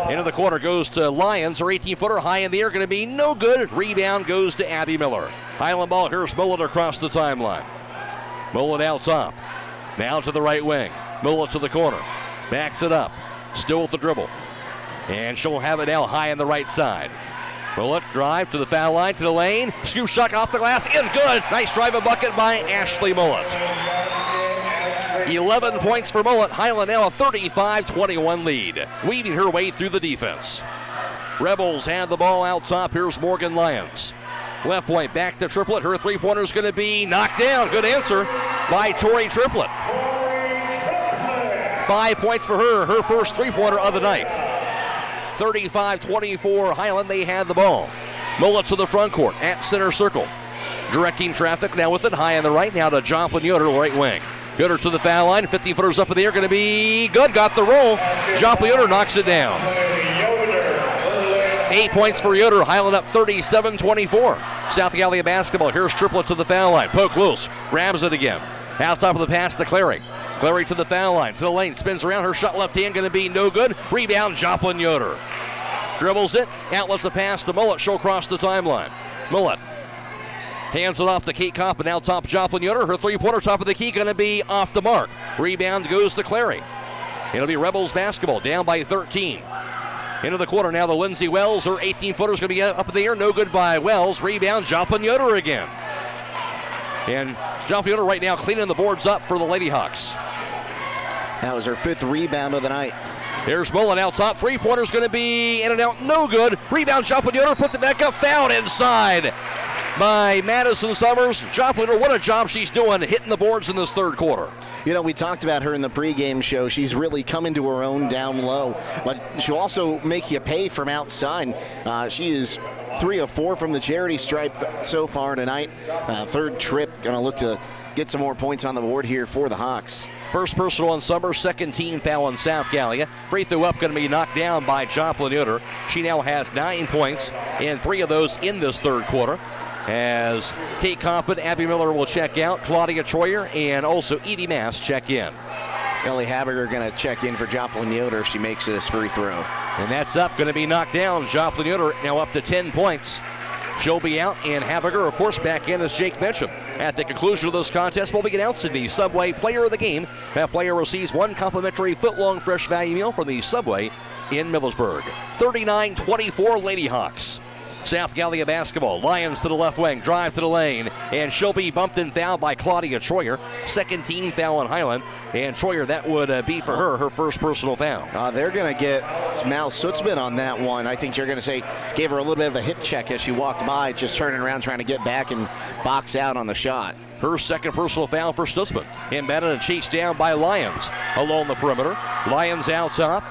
Into the corner goes to Lyons. Her 18-footer high in the air, going to be no good. Rebound goes to Abby Miller. Hiland ball. Here's Mullet across the timeline. Mullet out top. Now to the right wing. Mullet to the corner. Backs it up. Still with the dribble. And she'll have it now high on the right side. Mullet drive to the foul line, to the lane. Scoop shot off the glass. In good. Nice drive and bucket by Ashley Mullet. 11 points for Mullet. Hiland now a 35-21 lead. Weaving her way through the defense. Rebels have the ball out top. Here's Morgan Lyons. Left point back to Triplet. Her three-pointer is going to be knocked down. Good answer by Tori Triplet. 5 points for her. Her first three-pointer of the night. 35-24 Hiland. They had the ball. Mullet to the front court at center circle. Directing traffic now with it high on the right. Now to Joplin Yoder, right wing. Yoder to the foul line. 15-footers up in the air. Going to be good. Got the roll. Joplin Yoder knocks it down. 8 points for Yoder. Hiland up 37-24. South Gallia basketball. Here's Triplet to the foul line. Poke loose. Grabs it again. Out top of the pass to Clary. Clary to the foul line. To the lane. Spins around. Her shot left hand going to be no good. Rebound Joplin Yoder. Dribbles it. Outlets a pass to Mullet. She'll cross the timeline. Mullet hands it off to Kate Coppin. Out top Joplin Yoder. Her three-pointer top of the key going to be off the mark. Rebound goes to Clary. It'll be Rebels basketball. Down by 13. Into the corner now to Lindsay Wells. Her 18-footer is going to be up in the air. No good by Wells. Rebound Joplin Yoder again. And Joplin Yoder right now cleaning the boards up for the Lady Hawks. That was her fifth rebound of the night. Here's Mullen out top. Three-pointer's going to be in and out. No good. Rebound Joplin Yoder puts it back up. Fouled inside by Madison Summers. Joplin Yoder, what a job she's doing hitting the boards in this third quarter. You know, we talked about her in the pregame show. She's really come into her own down low, but she'll also make you pay from outside. She is 3 of 4 from the charity stripe so far tonight. Third trip, going to look to get some more points on the board here for the Hawks. First personal on Summers, second team foul on South Gallia. Free throw up, going to be knocked down by Joplin Yoder. She now has 9 points, and 3 of those in this third quarter. As Kate Coppin, Abby Miller will check out, Claudia Troyer, and also Evie Mass check in. Ellie Haberger going to check in for Joplin Yoder if she makes this free throw. And that's up, going to be knocked down. Joplin Yoder now up to 10 points. She'll be out, and Haberger, of course, back in, as Jake mentioned. At the conclusion of this contest, we'll be announcing the Subway Player of the Game. That player receives 1 complimentary foot-long fresh value meal from the Subway in Millersburg. 39-24 Lady Hawks. South Gallia basketball. Lions to the left wing. Drive to the lane. And she'll be bumped and fouled by Claudia Troyer. Second team foul on Hiland. And Troyer, that would be for her first personal foul. They're going to get Mal Stutzman on that one. I think you're going to say gave her a little bit of a hip check as she walked by, just turning around trying to get back and box out on the shot. Her second personal foul for Stutzman. Embedded and chased down by Lyons along the perimeter. Lyons out top.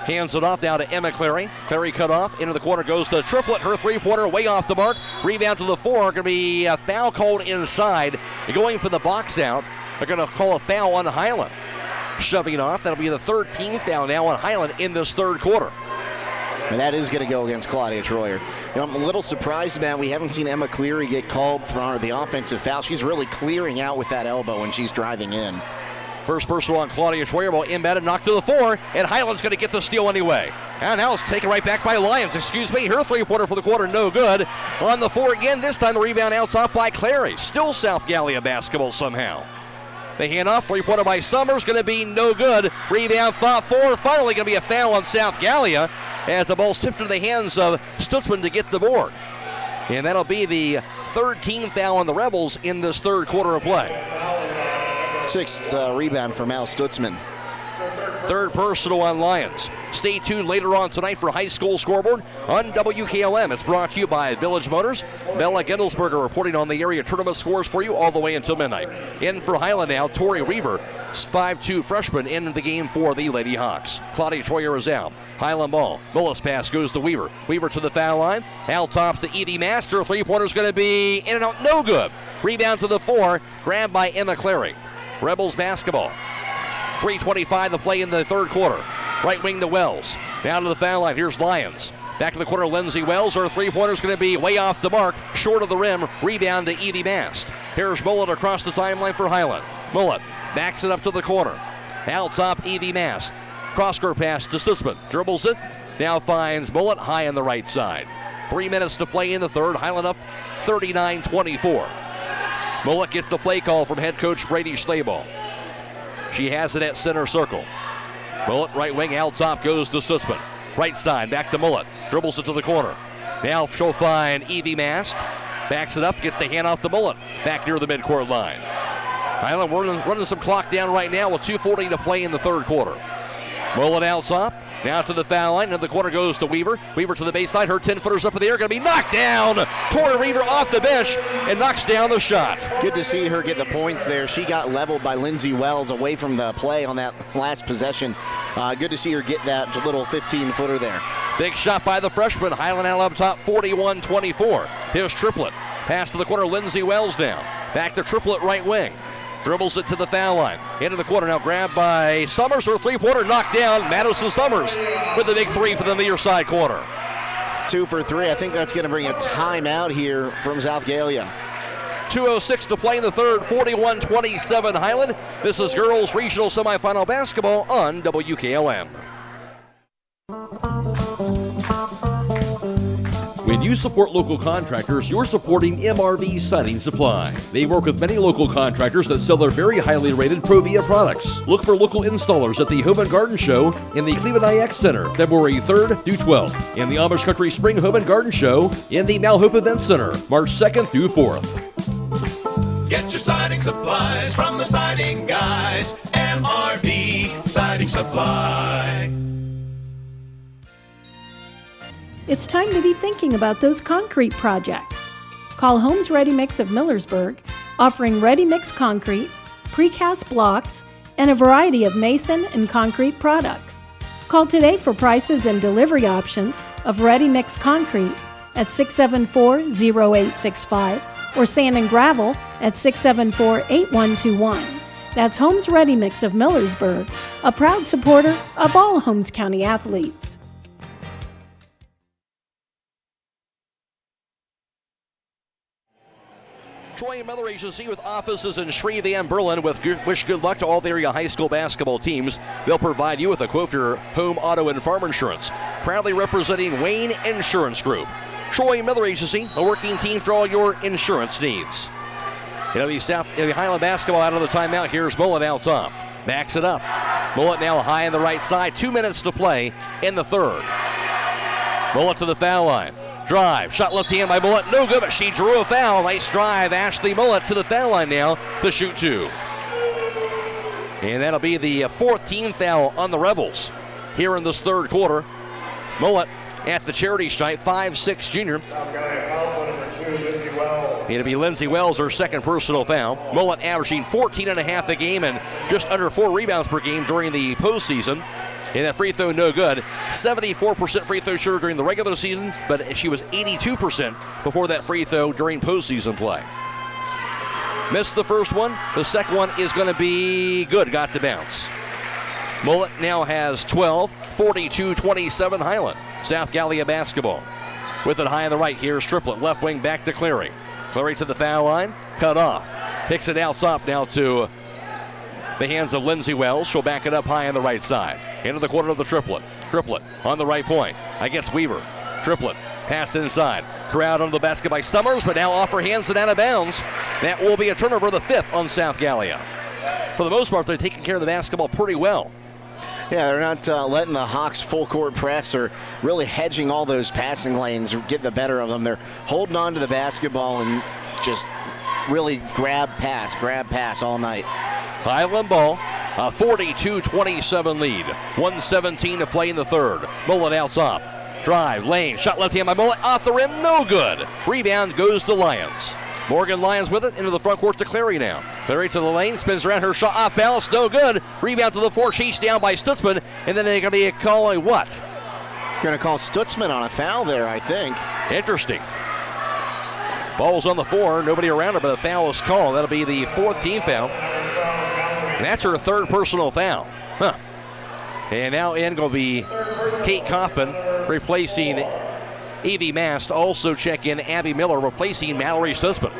Hands it off now to Emma Clary. Clary cut off. Into the corner goes to Triplet. Her three-pointer way off the mark. Rebound to the floor. Going to be a foul called inside. Going for the box out. They're going to call a foul on Hiland. Shoving off. That'll be the third team foul now on Hiland in this third quarter. And that is going to go against Claudia Troyer. You know, I'm a little surprised, man. We haven't seen Emma Cleary get called for the offensive foul. She's really clearing out with that elbow when she's driving in. First personal on Claudia Troyer, ball inbounded, knocked to the 4, and Hiland's going to get the steal anyway. And now it's taken right back by Lyons, Her three-pointer for the quarter, no good. On the 4 again, this time the rebound out top by Clary. Still South Gallia basketball somehow. The handoff, three-pointer by Summers, going to be no good. Rebound fought for, finally going to be a foul on South Gallia as the ball's tipped into the hands of Stutzman to get the board. And that'll be the third team foul on the Rebels in this third quarter of play. Sixth rebound for Mal Stutzman. Third personal on Lyons. Stay tuned later on tonight for High School Scoreboard on WKLM. It's brought to you by Village Motors. Bella Gendelsberger reporting on the area tournament scores for you all the way until midnight. In for Hiland now, Tori Reaver, 5'2 freshman, in the game for the Lady Hawks. Claudia Troyer is out. Hiland ball. Mullis pass goes to Weaver. Weaver to the foul line. Out top to Evie Master. Three-pointer's going to be in and out, no good. Rebound to the 4, grabbed by Emma Clary. Rebels basketball. 3:25 to play in the third quarter. Right wing to Wells. Down to the foul line. Here's Lyons. Back to the corner, Lindsey Wells. Her three-pointer's going to be way off the mark. Short of the rim. Rebound to Evie Mast. Here's Mullet across the timeline for Hiland. Mullet backs it up to the corner. Out top, Evie Mast. Cross-court pass to Stutzman. Dribbles it. Now finds Mullet high on the right side. 3 minutes to play in the third. Hiland up 39-24. Mullet gets the play call from head coach Brady Schlabel. She has it at center circle. Mullet, right wing, out top, goes to Stutzman. Right side, back to Mullet. Dribbles it to the corner. Now she'll find Evie Mast. Backs it up, gets the hand off the Mullet. Back near the midcourt line. Hiland running some clock down right now with 2:40 to play in the third quarter. Mullet out top. Now to the foul line, and the corner goes to Weaver. Weaver to the baseline, her 10-footers up in the air, going to be knocked down. Tori Weaver off the bench and knocks down the shot. Good to see her get the points there. She got leveled by Lindsey Wells away from the play on that last possession. Good to see her get that little 15-footer there. Big shot by the freshman. Hiland out up top, 41-24. Here's Triplett. Pass to the corner, Lindsey Wells down. Back to Triplett, right wing. Dribbles it to the foul line. Into the corner now, grabbed by Summers. Her three-pointer knocked down. Madison Summers with the big three for the near side corner. 2 for 3. I think that's going to bring a timeout here from South Gallia. 2:06 to play in the third, 41-27 Hiland. This is girls regional semifinal basketball on WKLM. When you support local contractors, you're supporting MRV Siding Supply. They work with many local contractors that sell their very highly rated Provia products. Look for local installers at the Home and Garden Show in the Cleveland IX Center, February 3rd through 12th, and the Amish Country Spring Home and Garden Show in the Malhope Event Center, March 2nd through 4th. Get your siding supplies from the siding guys. MRV Siding Supply. It's time to be thinking about those concrete projects. Call Homes Ready Mix of Millersburg, offering ready-mix concrete, precast blocks, and a variety of mason and concrete products. Call today for prices and delivery options of ready-mix concrete at 674-0865 or sand and gravel at 674-8121. That's Homes Ready Mix of Millersburg, a proud supporter of all Holmes County athletes. Troy Mother Agency with offices in Shreve and Berlin wish good luck to all the area high school basketball teams. They'll provide you with a quote for your home, auto, and farm insurance. Proudly representing Wayne Insurance Group. Troy Mother Agency, a working team for all your insurance needs. It'll be Hiland basketball out of the timeout. Here's Mullet out top. Backs it up. Mullet now high on the right side. 2 minutes to play in the third. Mullet to the foul line. Drive, shot left hand by Mullet, no good, but she drew a foul. Nice drive, Ashley Mullet to the foul line now to shoot 2. And that'll be the 14th foul on the Rebels here in this third quarter. Mullet at the charity stripe, 5'6" junior. It'll be Lindsey Wells, her second personal foul. Mullet averaging 14.5 a game and just under 4 rebounds per game during the postseason. And that free throw, no good. 74% free throw shooter during the regular season, but she was 82% before that free throw during postseason play. Missed the first one. The second one is going to be good. Got the bounce. Mullet now has 12, 42-27 Hiland. South Gallia basketball. With it high on the right, here's Triplett. Left wing back to Clary. Clary to the foul line. Cut off. Picks it out top now to The hands of Lindsay Wells. She'll back it up high on the right side. Into the corner of the triplet. Triplet on the right point. Against Weaver. Triplet. Pass inside. Corralled under the basket by Summers, but now off her hands and out of bounds. That will be a turnover, the 5th on South Gallia. For the most part, they're taking care of the basketball pretty well. Yeah, they're not letting the Hawks full court press or really hedging all those passing lanes or getting the better of them. They're holding on to the basketball and just really grab, pass all night. Hiland ball, a 42-27 lead. 1:17 to play in the third. Mullet out top. Drive, lane, shot left hand by Mullet, off the rim, no good. Rebound goes to Lyons. Morgan Lyons with it, into the front court to Clary now. Clary to the lane, spins around, her shot off balance, no good. Rebound to the floor, chased down by Stutzman, and then they're going to be calling what? Going to call Stutzman on a foul there, I think. Interesting. Ball's on the floor, nobody around her, but a foul is called. That'll be the 4th team foul. And that's her 3rd personal foul. Huh. And now in going to be Kate Kaufman replacing Evie Mast. Also check in Abby Miller replacing Mallory Stutzman.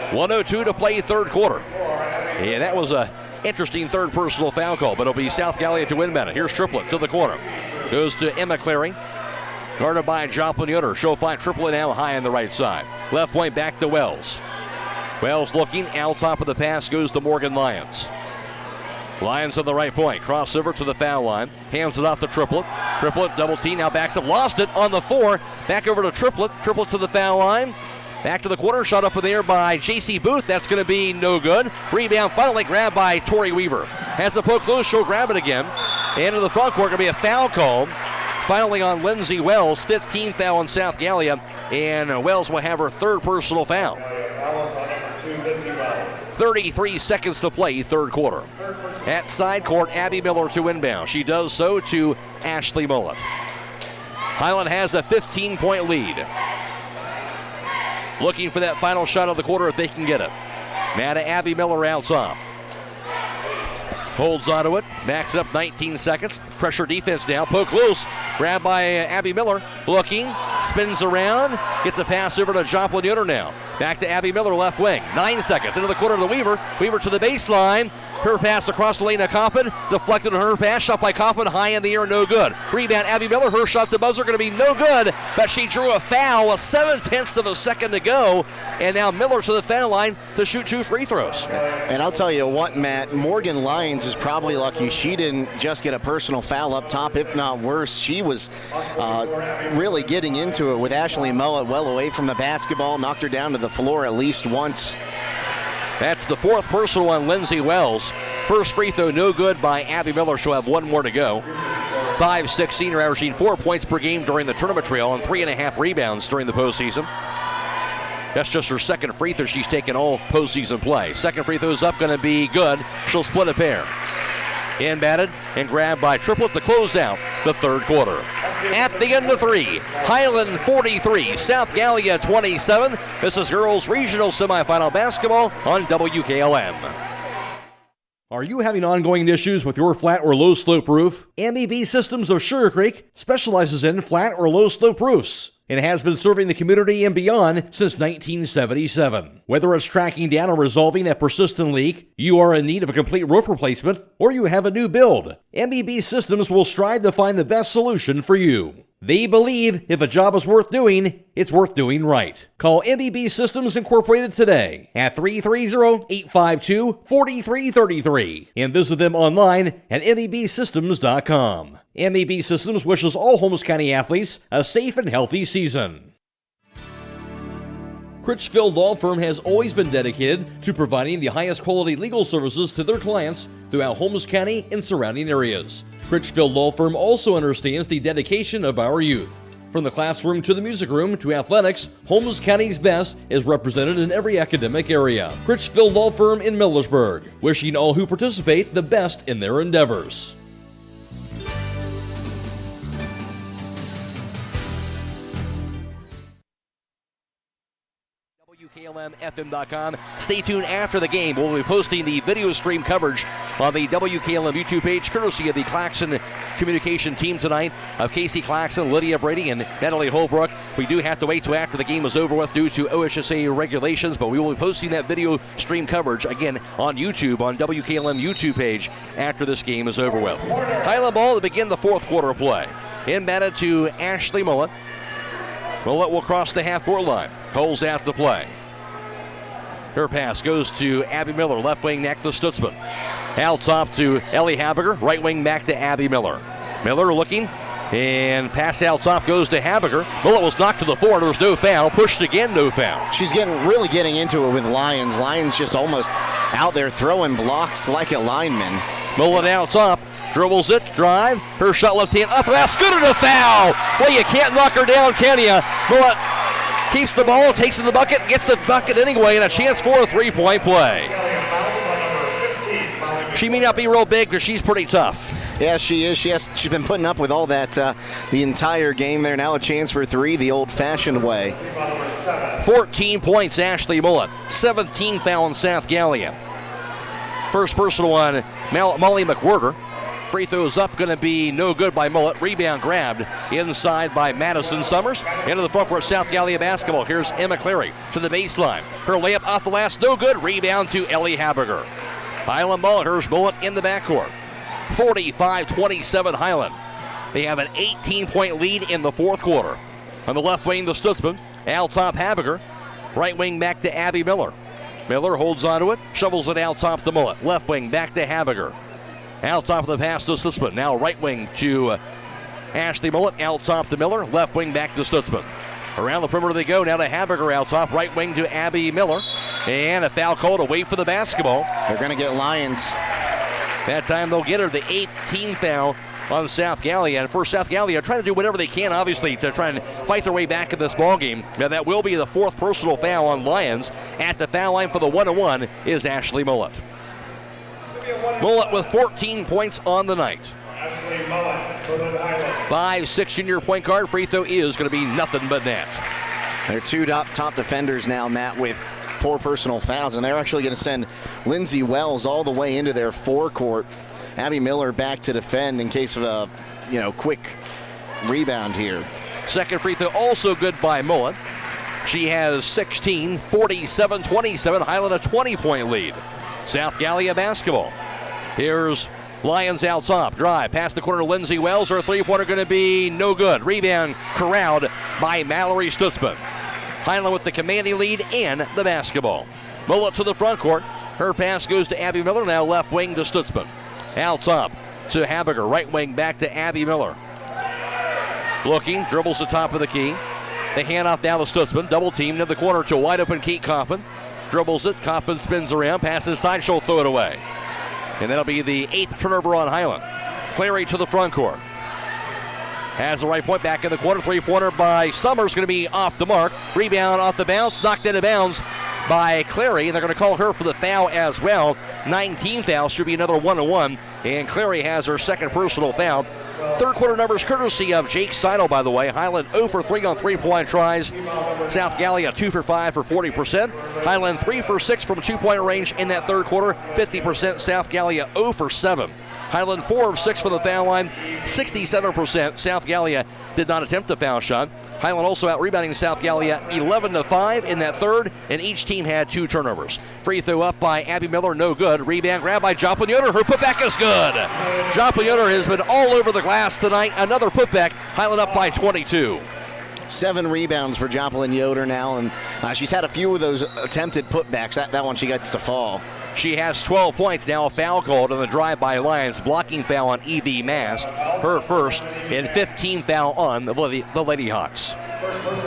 1:02 to play third quarter. And that was a interesting 3rd personal foul call, but it'll be South Gallia to win better. Here's Triplet to the corner. Goes to Emma Clary. Guarded by Joplin Yoder. She'll find Triplet now high on the right side. Left point back to Wells. Wells looking, out top of the pass goes to Morgan Lyons. Lyons on the right point, crossover to the foul line, hands it off to Triplet. Triplet double T, now backs up, lost it on the 4. Back over to Triplet. Triplet to the foul line. Back to the corner, shot up in the air by J.C. Booth. That's going to be no good. Rebound finally grabbed by Tori Weaver. Has the poke loose, she'll grab it again. Into the front court, going to be a foul called. Finally on Lindsay Wells, 15th foul on South Gallia, and Wells will have her 3rd personal foul. 33 seconds to play, third quarter. At side court, Abby Miller to inbound. She does so to Ashley Mullet. Hiland has a 15-point lead. Looking for that final shot of the quarter if they can get it. Now to Abby Miller out top. Holds onto it, backs up 19 seconds. Pressure defense now, poke loose. Grabbed by Abby Miller. Looking, spins around, gets a pass over to Joplin Yoder now. Back to Abby Miller, left wing. 9 seconds into the corner of the Weaver. Weaver to the baseline. Her pass across the lane to Coffin. Deflected on her pass. Shot by Coffin. High in the air. No good. Rebound Abby Miller. Her shot to buzzer. Going to be no good. But she drew a foul. A 7/10 of a second to go. And now Miller to the foul line to shoot 2 free throws. And I'll tell you what, Matt. Morgan Lyons is probably lucky she didn't just get a personal foul up top. If not worse, she was really getting into it with Ashley Mullet well away from the basketball. Knocked her down to the floor at least once. That's the 4th personal on Lindsay Wells. First free throw no good by Abby Miller. She'll have 1 more to go. 5'6" senior, averaging 4 points per game during the tournament trail and 3.5 rebounds during the postseason. That's just her 2nd free throw she's taken all postseason play. 2nd free throw's up, going to be good. She'll split a pair. Inbatted and grabbed by Triplet to close out the third quarter. At the end of 3, Hiland 43, South Gallia 27. This is girls regional semifinal basketball on WKLM. Are you having ongoing issues with your flat or low slope roof? MEB Systems of Sugar Creek specializes in flat or low slope roofs and has been serving the community and beyond since 1977. Whether it's tracking down or resolving that persistent leak, you are in need of a complete roof replacement, or you have a new build, MEB Systems will strive to find the best solution for you. They believe if a job is worth doing, it's worth doing right. Call MEB Systems Incorporated today at 330-852-4333 and visit them online at mebsystems.com. MEB Systems wishes all Holmes County athletes a safe and healthy season. Critchfield Law Firm has always been dedicated to providing the highest quality legal services to their clients throughout Holmes County and surrounding areas. Critchfield Law Firm also understands the dedication of our youth. From the classroom to the music room to athletics, Holmes County's best is represented in every academic area. Critchfield Law Firm in Millersburg, wishing all who participate the best in their endeavors. WKLM-FM.com. Stay tuned after the game. We'll be posting the video stream coverage on the WKLM YouTube page, courtesy of the Claxon communication team tonight of Casey Claxon, Lydia, Brady, and Natalie Holbrook. We do have to wait till after the game is over with due to OHSAA regulations, but we will be posting that video stream coverage again on YouTube, on WKLM YouTube page after this game is over with. Hiland ball to begin the fourth quarter play. Inbounded to Ashley Mullet. Mullet will cross the half-court line. Coles out the play. Her pass goes to Abby Miller, left wing next to Stutzman. Out top to Ellie Habiger, right wing back to Abby Miller. Miller looking, and pass out top goes to Habiger. Mullet was knocked to the floor, there was no foul. Pushed again, no foul. She's really getting into it with Lyons. Lyons just almost out there throwing blocks like a lineman. Mullet out top. Dribbles it, drive, her shot left hand, up last, good and a foul! Well, you can't knock her down, can you? Mullet keeps the ball, takes it to the bucket, gets the bucket anyway, and a chance for a three-point play. She may not be real big, but she's pretty tough. Yeah, she is. She's been putting up with all that the entire game there. Now a chance for three the old-fashioned way. 14 points, Ashley Mullet. 17 foul in South Gallia. First personal on Molly McWhirter. Free throws up, going to be no good by Mullet. Rebound grabbed inside by Madison Summers. Into the front court, South Gallia basketball. Here's Emma Clary to the baseline. Her layup off the last, no good. Rebound to Ellie Habiger. Hiland ball, here's Mullet in the backcourt. 45-27 Hiland. They have an 18-point lead in the fourth quarter. On the left wing, the Stutzman. Out top, Habiger. Right wing back to Abby Miller. Miller holds onto it, shovels it out top to Mullet. Left wing back to Habiger. Out top of the pass to Stutzman. Now right wing to Ashley Mullet. Out top to Miller. Left wing back to Stutzman. Around the perimeter they go. Now to Habiger out top. Right wing to Abby Miller. And a foul called away for the basketball. They're going to get Lyons. That time they'll get her the 18th foul on South Gallia. And for South Gallia, trying to do whatever they can, obviously, to try and fight their way back in this ballgame. Now that will be the fourth personal foul on Lyons. At the foul line for the 1-1 is Ashley Mullet. Mullet with 14 points on the night. 5'6" junior point guard. Free throw is going to be nothing but net. They're two top defenders now, Matt, with 4 personal fouls, and they're actually going to send Lindsay Wells all the way into their forecourt. Abby Miller back to defend in case of a quick rebound here. Second free throw also good by Mullet. She has 16, 47-27. Hiland a 20-point lead. South Gallia basketball. Here's Lyons out top. Drive past the corner. Lindsay Wells. Her three-pointer going to be no good. Rebound corralled by Mallory Stutzman. Hiland with the commanding lead and the basketball. Mullet to the front court. Her pass goes to Abby Miller. Now left wing to Stutzman. Out top to Habiger. Right wing back to Abby Miller. Looking. Dribbles the top of the key. The handoff down to Stutzman. Double team to the corner to wide open Kate Coffin. Dribbles it. Coffin spins around. Passes side. She'll throw it away. And that'll be the 8th turnover on Hiland. Clary to the front court. Has the right point back in the corner. Three-pointer by Summers going to be off the mark. Rebound off the bounce. Knocked into bounds by Clary. And they're going to call her for the foul as well. 19 foul. Should be another 1-1. And Clary has her second personal foul. Third quarter numbers courtesy of Jake Sidle, by the way. Hiland 0 for 3 on three-point tries. South Gallia 2 for 5 for 40%. Hiland 3 for 6 from two-point range in that third quarter. 50%. South Gallia 0 for 7. Hiland 4 of 6 from the foul line. 67%. South Gallia did not attempt the foul shot. Hiland also out-rebounding South Gallia 11-5 in that third, and each team had 2 turnovers. Free throw up by Abby Miller, no good. Rebound grab by Joplin Yoder. Her putback is good. Joplin Yoder has been all over the glass tonight. Another putback. Hiland up by 22. 7 rebounds for Joplin Yoder now, and she's had a few of those attempted putbacks. That one she gets to fall. She has 12 points now. A foul called on the drive by Lyons. Blocking foul on Evie Mast. Her first, and 15 foul on the Lady Hawks.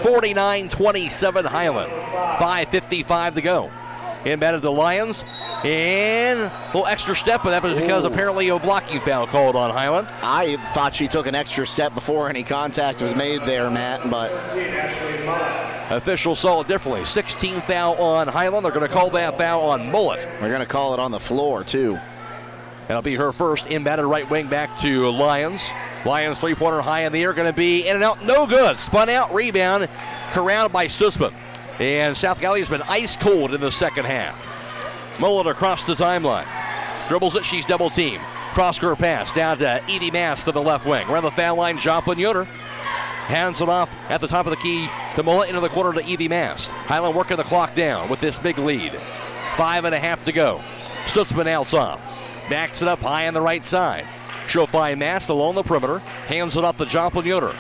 49-27 Hiland. 5:55 to go. Inbounded to Lyons. And a little extra step, but that was because apparently a blocking foul called on Hiland. I thought she took an extra step before any contact was made there, Matt, but officials saw it differently. 16 foul on Hiland. They're going to call that foul on Mullet. They're going to call it on the floor, too. That'll be her first. Inbounded right wing back to Lyons. Lyons three-pointer high in the air, going to be in and out. No good. Spun out, rebound, corralled by Stutzman. And South Gallia's been ice cold in the second half. Mullet across the timeline. Dribbles it, she's double teamed. Cross-court pass down to Evie Mass to the left wing. Around the foul line, Joplin Yoder hands it off at the top of the key to Mullet into the corner to Evie Mass. Hiland working the clock down with this big lead. 5.5 to go. Stutzman out top. Backs it up high on the right side. She'll find Mass along the perimeter. Hands it off to Joplin Yoder.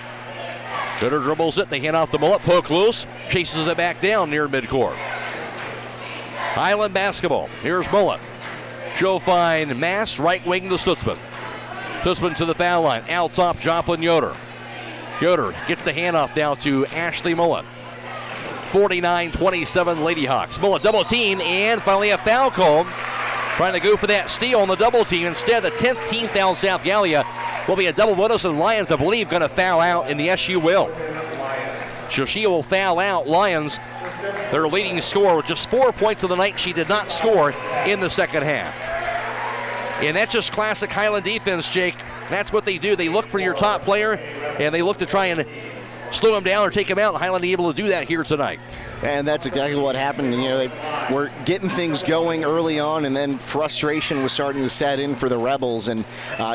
Yoder dribbles it. They hand off the Mullet. Poke loose. Chases it back down near midcourt. Hiland basketball. Here's Mullet. She'll find Mass, right wing to Stutzman. Stutzman to the foul line. Out top, Joplin Yoder. Yoder gets the handoff down to Ashley Mullet. 49-27 Lady Hawks. Mullet double team, and finally a foul call. Trying to go for that steal on the double team. Instead, the 10th team foul South Gallia. Will be a double bonus, and Lions, I believe, going to foul out in the SU will. So she will foul out Lions, their leading scorer, with just 4 points of the night. She did not score in the second half. And that's just classic Hiland defense, Jake. That's what they do. They look for your top player, and they look to try and slow him down or take him out. Hiland able to do that here tonight. And that's exactly what happened. You know, they were getting things going early on, and then frustration was starting to set in for the Rebels. And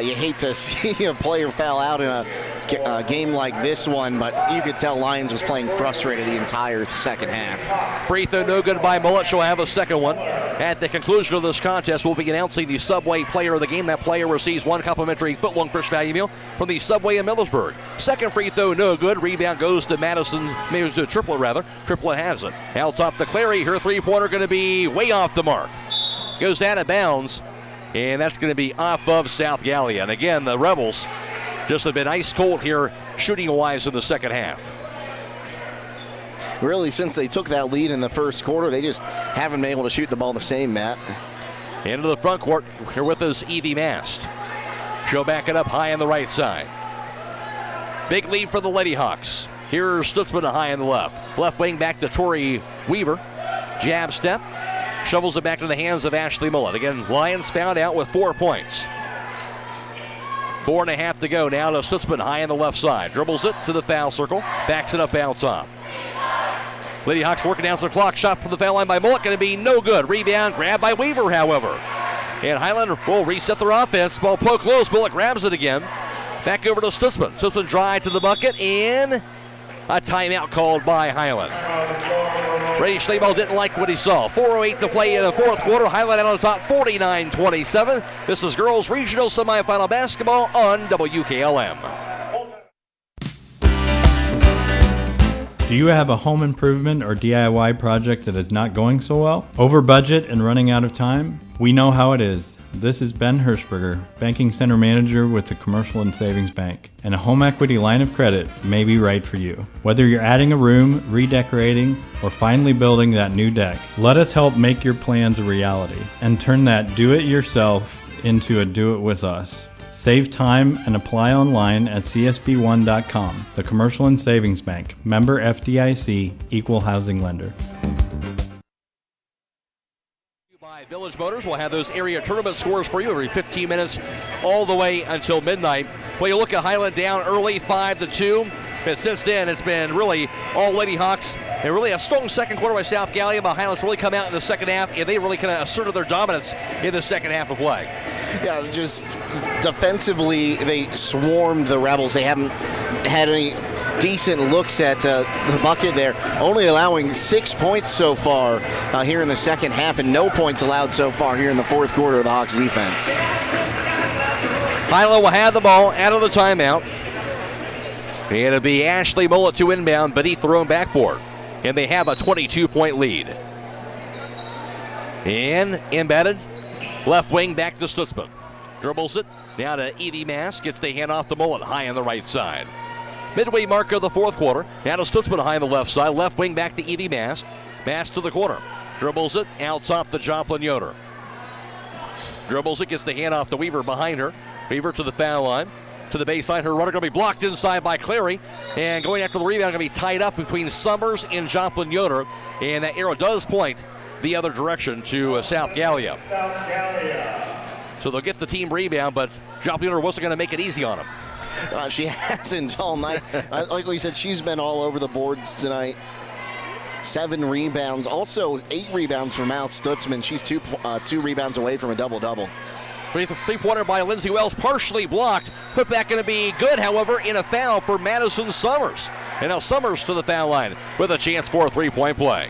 you hate to see a player foul out in a game like this one, but you could tell Lions was playing frustrated the entire second half. Free throw no good by Mullet. She'll have a second one. At the conclusion of this contest, we'll be announcing the Subway player of the game. That player receives one complimentary footlong fresh value meal from the Subway in Millersburg. Second free throw no good. Rebound goes to Madison, maybe to Triplet rather. Triplet has it. Out top to Clary. Her three-pointer going to be way off the mark. Goes out of bounds, and that's going to be off of South Gallia. And again, the Rebels just have been ice cold here shooting-wise in the second half. Really, since they took that lead in the first quarter, they just haven't been able to shoot the ball the same, Matt. Into the front court. Here with us, Evie Mast. She'll back it up high on the right side. Big lead for the Lady Hawks. Here's Stutzman high on the left. Left wing back to Tori Weaver. Jab step. Shovels it back to the hands of Ashley Mullet. Again, Lions fouled out with 4 points. 4.5 to go. Now to Stutzman high on the left side. Dribbles it to the foul circle. Backs it up out top. Lady Hawks working down the clock. Shot from the foul line by Mullet. Going to be no good. Rebound grabbed by Weaver, however. And Hiland will reset their offense. Ball poke loose. Mullet grabs it again. Back over to Stutzman. Stutzman dry to the bucket, and a timeout called by Hiland. Brady Schleebel didn't like what he saw. 4:08 to play in the fourth quarter. Hiland out on top, 49-27. This is girls regional semifinal basketball on WKLM. Do you have a home improvement or DIY project that is not going so well? Over budget and running out of time? We know how it is. This is Ben Hirschberger, Banking Center Manager with the Commercial and Savings Bank, and a home equity line of credit may be right for you. Whether you're adding a room, redecorating, or finally building that new deck, let us help make your plans a reality and turn that do-it-yourself into a do-it-with-us. Save time and apply online at csb1.com. The Commercial and Savings Bank, member FDIC, equal housing lender. Village Motors will have those area tournament scores for you every 15 minutes all the way until midnight. Well, you look at Hiland down early 5-2. But since then, it's been really all Lady Hawks. And really a strong second quarter by South Gallia, but Hiland's really come out in the second half, and they really kind of asserted their dominance in the second half of play. Yeah, just defensively, they swarmed the Rebels. They haven't had any decent looks at the bucket there, only allowing 6 points so far here in the second half, and no points allowed so far here in the fourth quarter of the Hawks defense. Hiland will have the ball out of the timeout. It'll be Ashley Mullet to inbound beneath their own backboard, and they have a 22-point lead. And embedded, left wing back to Stutzman. Dribbles it, now to Evie Mass, gets the hand off the Mullet high on the right side. Midway mark of the fourth quarter. Now to Stutzman high on the left side. Left wing back to Evie Mass. Mass to the corner. Dribbles it. Out top to Joplin Yoder. Dribbles it. Gets the hand off to Weaver behind her. Weaver to the foul line. To the baseline. Her runner going to be blocked inside by Clary. And going after the rebound, going to be tied up between Summers and Joplin Yoder. And that arrow does point the other direction to South Gallia. So they'll get the team rebound, but Joplin Yoder wasn't going to make it easy on them. She hasn't all night. Like we said, she's been all over the boards tonight. 7 rebounds. Also 8 rebounds for Mal Stutzman. She's two rebounds away from a double-double. Three-pointer by Lindsey Wells, partially blocked. Put back going to be good, however, in a foul for Madison Summers. And now Summers to the foul line with a chance for a three-point play.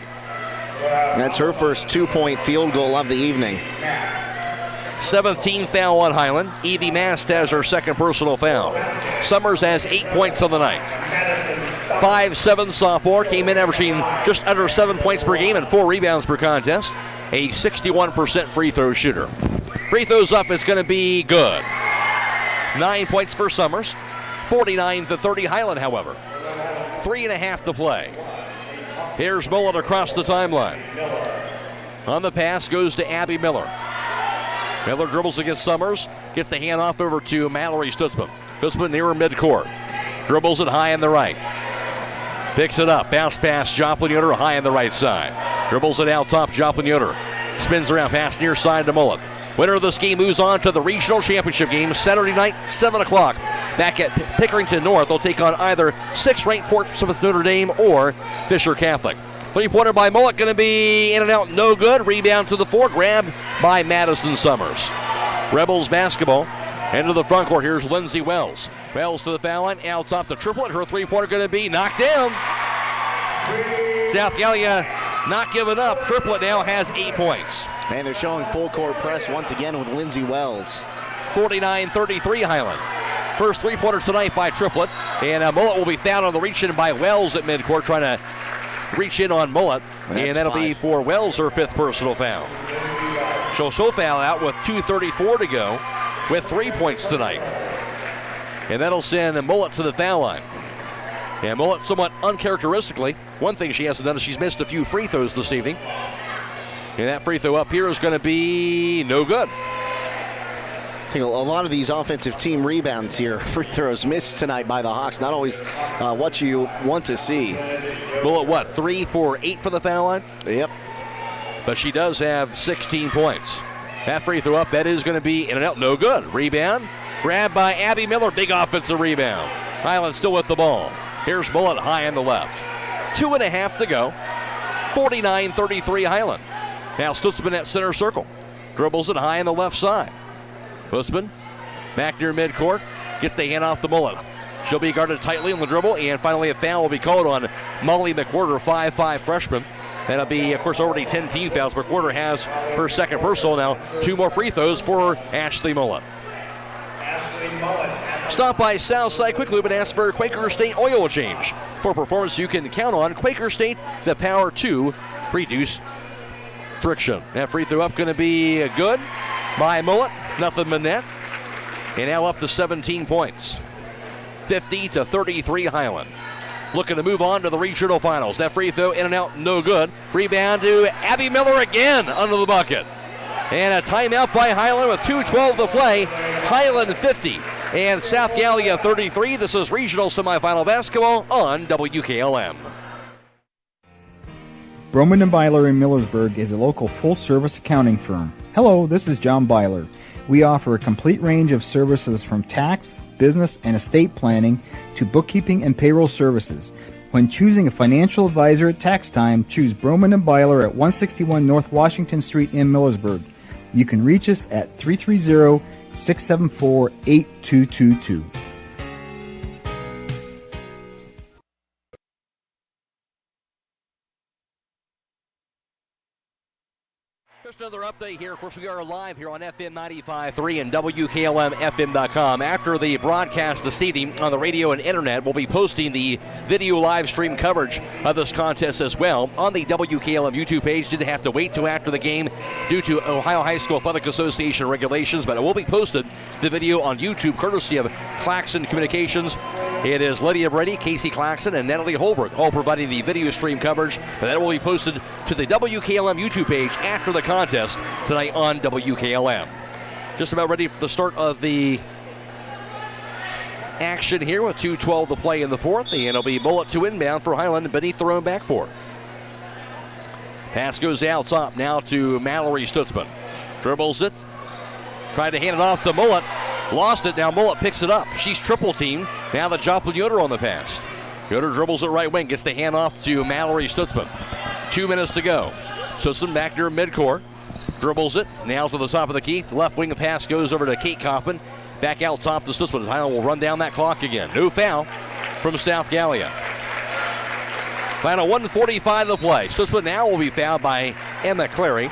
That's her first 2-point field goal of the evening. 17th foul on Hiland. Evie Mast has her second personal foul. Summers has 8 points on the night. 5'7" sophomore, came in averaging just under 7 points per game and 4 rebounds per contest. A 61% free throw shooter. Free throws up, it's going to be good. 9 points for Summers. 49-30 Hiland, however. 3.5 to play. Here's Mullet across the timeline. On the pass goes to Abby Miller. Miller dribbles against Summers. Gets the handoff over to Mallory Stutzman. Stutzman near her midcourt. Dribbles it high on the right. Picks it up. Bounce pass. Joplin Yoder high on the right side. Dribbles it out top. Joplin Yoder. Spins around pass near side to Mullet. Winner of this game moves on to the regional championship game Saturday night, 7 o'clock. Back at Pickerington North, they'll take on either 6th-ranked Portsmouth Notre Dame or Fisher Catholic. Three-pointer by Mullet, going to be in and out, no good. Rebound to the floor, grabbed by Madison Summers. Rebels basketball. Into the front court, here's Lindsey Wells. Wells to the foul line, out top the triplet. Her three-pointer going to be knocked down. South Gallia not giving up. Triplet now has 8 points. And they're showing full court press once again with Lindsey Wells. 49-33 Hiland. First three-pointer tonight by Triplet. And Mullet will be fouled on the reach-in by Wells at midcourt, trying to reach in on Mullet. And that'll be for Wells, her 5th personal foul. She'll foul out with 2:34 to go with 3 points tonight. And that'll send Mullet to the foul line. And Mullet, somewhat uncharacteristically, one thing she hasn't done is she's missed a few free throws this evening. And that free throw up here is going to be no good. I think a lot of these offensive team rebounds here, free throws missed tonight by the Hawks. Not always what you want to see. Mullet, 3 for 8 for the foul line? Yep. But she does have 16 points. That free throw up, that is going to be in and out, no good. Rebound, grabbed by Abby Miller, big offensive rebound. Hiland still with the ball. Here's Mullet high on the left. 2.5 to go. 49-33 Hiland. Now Stutzman at center circle. Dribbles it high on the left side. Stutzman back near midcourt. Gets the hand off the Mullet. She'll be guarded tightly on the dribble. And finally a foul will be called on Molly McWhorter, 5'5" freshman. That'll be, of course, already 10 team fouls. McWhorter has her second personal now. 2 more free throws for Ashley Mullet. Stop by Southside Quick Lube and ask for Quaker State oil change. For performance you can count on, Quaker State, the power to reduce friction. That free throw up going to be good by Mullet. Nothing but net. And now up to 17 points. 50-33 Hiland. Looking to move on to the regional finals. That free throw in and out, no good. Rebound to Abby Miller again under the bucket. And a timeout by Hiland with 2:12 to play. Hiland 50 and South Gallia 33. This is regional semifinal basketball on WKLM. Broman & Byler in Millersburg is a local full-service accounting firm. Hello, this is John Byler. We offer a complete range of services from tax, business, and estate planning to bookkeeping and payroll services. When choosing a financial advisor at tax time, choose Broman & Byler at 161 North Washington Street in Millersburg. You can reach us at 330-674-8222. Just another update here. Of course, we are live here on FM 95.3 and WKLM-FM.com. After the broadcast this evening on the radio and internet, we'll be posting the video live stream coverage of this contest as well on the WKLM YouTube page. Didn't have to wait till after the game due to Ohio High School Athletic Association regulations, but it will be posted, the video on YouTube, courtesy of Claxon Communications. It is Lydia, Brady, Casey Claxon, and Natalie Holbrook all providing the video stream coverage. But that will be posted to the WKLM YouTube page after the contest tonight on WKLM. Just about ready for the start of the action here with 2:12 to play in the fourth. And it'll be Mullet to inbound for Hiland beneath their own backboard. Pass goes out top now to Mallory Stutzman. Dribbles it. Tried to hand it off to Mullet. Lost it. Now Mullet picks it up. She's triple teamed. Now the Joplin Yoder on the pass. Yoder dribbles it right wing. Gets the hand off to Mallory Stutzman. 2 minutes to go. Sisson back near midcourt. Dribbles it. Now to the top of the key. Left wing pass goes over to Kate Coppin. Back out top to Sisson. Hiland will run down that clock again. No foul from South Gallia. Final 1:45 to play. Sisson now will be fouled by Emma Clary.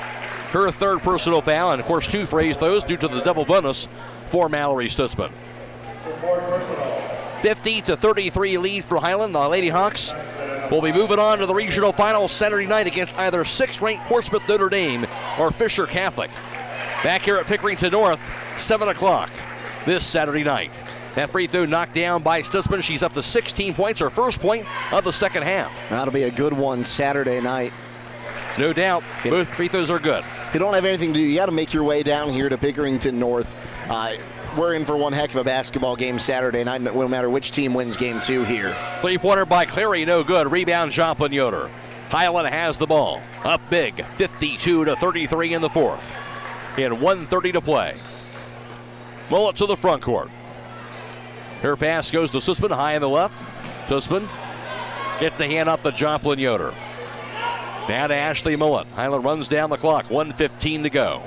Her third personal foul, and of course 2 phrase those due to the double bonus for Mallory Stutzman. 50-33 lead for Hiland. The Lady Hawks will be moving on to the regional final Saturday night against either 6th-ranked Portsmouth Notre Dame or Fisher Catholic. Back here at Pickerington North, 7 o'clock this Saturday night. That free throw knocked down by Stutzman. She's up to 16 points, her first point of the second half. That'll be a good one Saturday night. No doubt. Both free throws are good. If you don't have anything to do, you got to make your way down here to Pickerington North. We're in for one heck of a basketball game Saturday night, no matter which team wins game 2 here. Three-pointer by Clary, no good. Rebound, Joplin Yoder. Hiland has the ball. Up big, 52-33 in the fourth. In 1:30 to play. Mullet to the front court. Her pass goes to Sussman, high on the left. Sussman gets the hand off the Joplin Yoder. Now to Ashley Mullet. Hiland runs down the clock, 1:15 to go.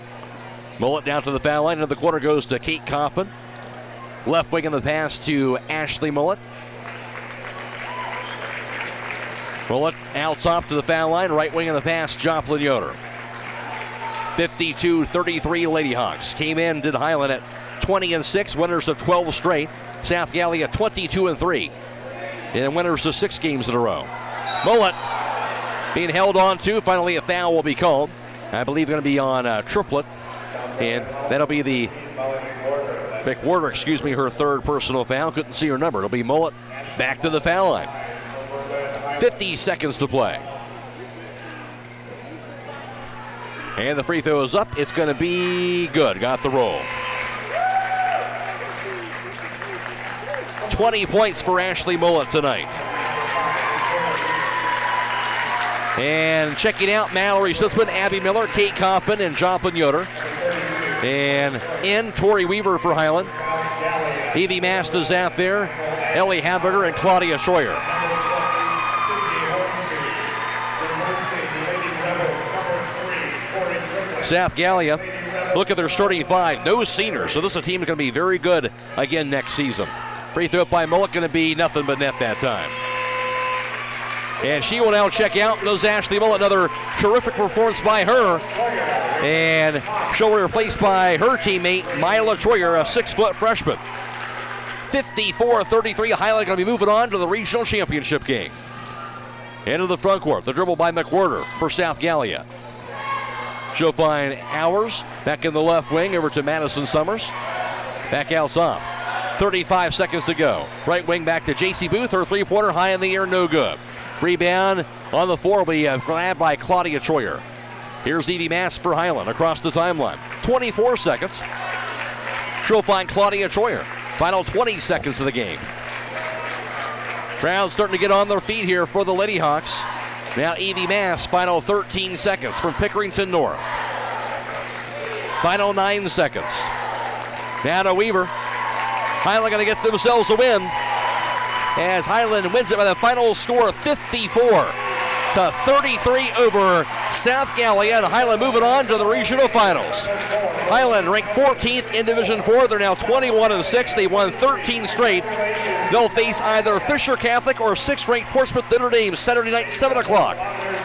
Mullet down to the foul line, and the quarter goes to Kate Coffman. Left wing in the pass to Ashley Mullet. Mullet out top to the foul line, right wing in the pass, Joplin Yoder. 52-33 Lady Hawks. Came in, did Hiland at 20-6, winners of 12 straight. South Gallia 22-3, and winners of 6 games in a row. Mullet being held on to. Finally, a foul will be called. I believe going to be on Triplet, and that'll be the McWhorter, her third personal foul. Couldn't see her number. It'll be Mullet back to the foul line. 50 seconds to play. And the free throw is up. It's going to be good. Got the roll. 20 points for Ashley Mullet tonight. And checking out Mallory Stutzman, Abby Miller, Kate Coffman, and Joplin Yoder. And in Tori Weaver for Hiland. Evie Mastas out there, Ellie Hamburger, and Claudia Schroyer. South Gallia, look at their starting 5. No seniors, so this is a team that's going to be very good again next season. Free throw by Mullet going to be nothing but net that time. And she will now check out. Goes Ashley Mullet. Another terrific performance by her. And she'll be replaced by her teammate, Mila Troyer, a 6-foot freshman. 54-33. Hiland going to be moving on to the regional championship game. Into the front court. The dribble by McWhorter for South Gallia. She'll find Hours back in the left wing over to Madison Summers. Back out top. 35 seconds to go. Right wing back to J.C. Booth. Her three-pointer high in the air, no good. Rebound on the floor will be grabbed by Claudia Troyer. Here's Evie Mass for Hiland across the timeline. 24 seconds. She'll find Claudia Troyer. Final 20 seconds of the game. Crowd starting to get on their feet here for the Lady Hawks. Now Evie Mass, final 13 seconds from Pickerington North. Final 9 seconds. Now to Weaver. Hiland going to get themselves a win as Hiland wins it by the final score of 54-33 over South Gallia, and Hiland moving on to the regional finals. Hiland ranked 14th in Division 4. They're now 21-6. They won 13 straight. They'll face either Fisher Catholic or 6th-ranked Portsmouth Notre Dame Saturday night, 7 o'clock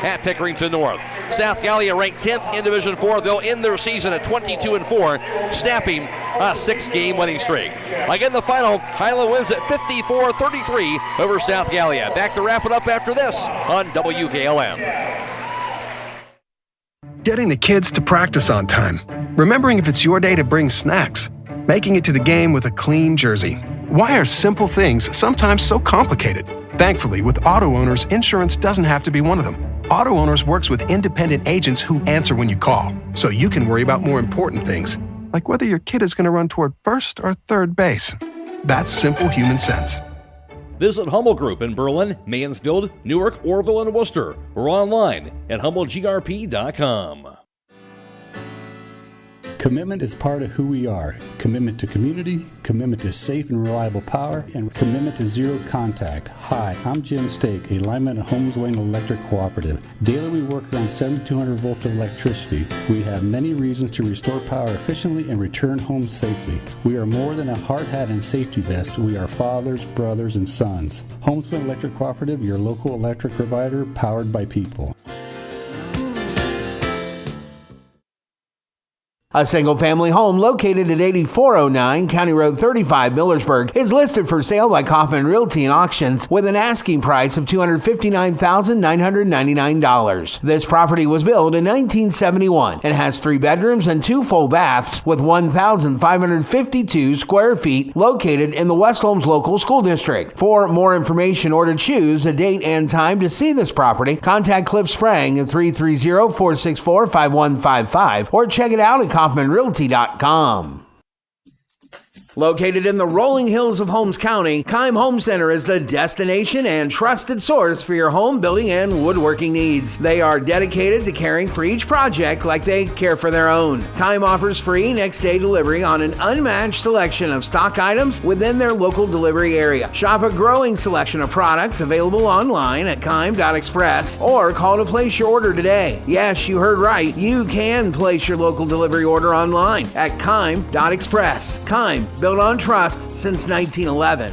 at Pickerington North. South Gallia ranked 10th in Division 4. They'll end their season at 22-4, snapping a 6-game winning streak. Again, the final, Hiland wins at 54-33 over South Gallia. Back to wrap it up after this on WKLM. Getting the kids to practice on time. Remembering if it's your day to bring snacks. Making it to the game with a clean jersey. Why are simple things sometimes so complicated? Thankfully, with Auto Owners, insurance doesn't have to be one of them. Auto Owners works with independent agents who answer when you call, so you can worry about more important things, like whether your kid is going to run toward first or third base. That's simple human sense. Visit Hummel Group in Berlin, Mansfield, Newark, Orville, and Worcester, or online at HummelGRP.com. Commitment is part of who we are. Commitment to community, commitment to safe and reliable power, and commitment to zero contact. Hi, I'm Jim Stake, a lineman at Holmes Wayne Electric Cooperative. Daily we work around 7,200 volts of electricity. We have many reasons to restore power efficiently and return home safely. We are more than a hard hat and safety vest. We are fathers, brothers, and sons. Holmes Wayne Electric Cooperative, your local electric provider, powered by people. A single-family home located at 8409 County Road 35, Millersburg, is listed for sale by Kaufman Realty and Auctions with an asking price of $259,999. This property was built in 1971 and has 3 bedrooms and 2 full baths with 1,552 square feet located in the West Holmes Local School District. For more information or to choose a date and time to see this property, contact Cliff Sprang at 330-464-5155 or check it out at KaufmanRealty.com. Located in the rolling hills of Holmes County, Keim Home Center is the destination and trusted source for your home building and woodworking needs. They are dedicated to caring for each project like they care for their own. Keim offers free next-day delivery on an unmatched selection of stock items within their local delivery area. Shop a growing selection of products available online at Keim.express or call to place your order today. Yes, you heard right. You can place your local delivery order online at Keim.express. Keim, built on trust since 1911.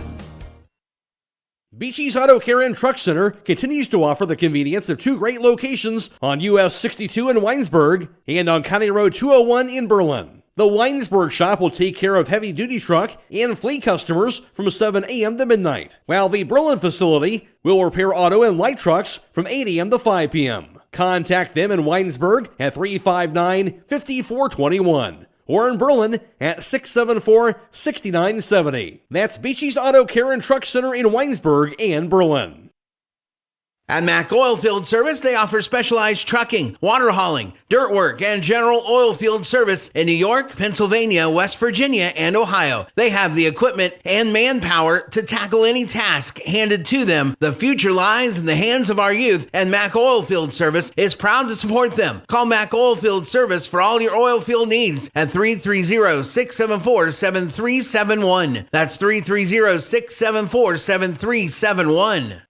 Beachy's Auto Care and Truck Center continues to offer the convenience of 2 great locations on US 62 in Weinsberg and on County Road 201 in Berlin. The Weinsberg shop will take care of heavy-duty truck and fleet customers from 7 a.m. to midnight, while the Berlin facility will repair auto and light trucks from 8 a.m. to 5 p.m. Contact them in Weinsberg at 359-5421. or in Berlin at 674-6970. That's Beachy's Auto Care and Truck Center in Weinsberg and Berlin. At Mack Oilfield Service, they offer specialized trucking, water hauling, dirt work, and general oil field service in New York, Pennsylvania, West Virginia, and Ohio. They have the equipment and manpower to tackle any task handed to them. The future lies in the hands of our youth, and Mack Oilfield Service is proud to support them. Call Mack Oilfield Service for all your oil field needs at 330-674-7371. That's 330-674-7371.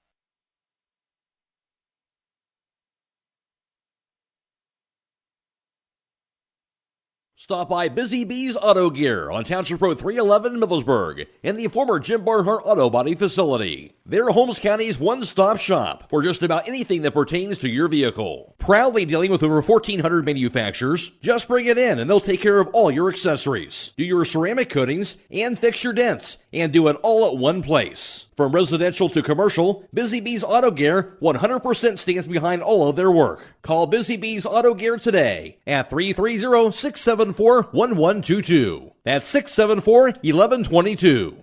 Stop by Busy Bees Auto Gear on Township Road 311, Millersburg, in the former Jim Barnhart Auto Body facility. They're Holmes County's one-stop shop for just about anything that pertains to your vehicle. Proudly dealing with over 1,400 manufacturers, just bring it in and they'll take care of all your accessories. Do your ceramic coatings and fix your dents, and do it all at one place. From residential to commercial, Busy Bees Auto Gear 100% stands behind all of their work. Call Busy Bees Auto Gear today at 330-674-1122. That's 674-1122.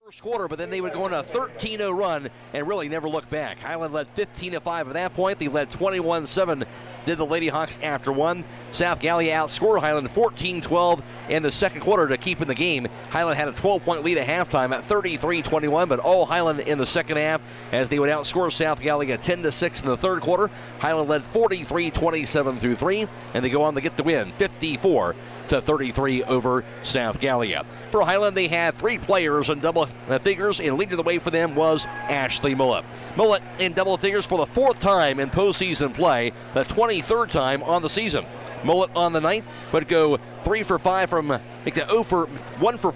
First quarter, but then they would go on a 13-0 run and really never look back. Hiland led 15-5 at that point. They led 21-7, did the Lady Hawks after one. South Gallia outscored Hiland 14-12 in the second quarter to keep in the game. Hiland had a 12-point lead at halftime at 33-21, but all Hiland in the second half as they would outscore South Gallia 10-6 in the third quarter. Hiland led 43-27 through 3, and they go on to get the win 54-33 over South Gallia. For Hiland, they had 3 players in double figures, and leading the way for them was Ashley Millett. Millett in double figures for the 4th time in postseason play, the 23rd time on the season. Millett on the night would go 3 for 5 from, 1 for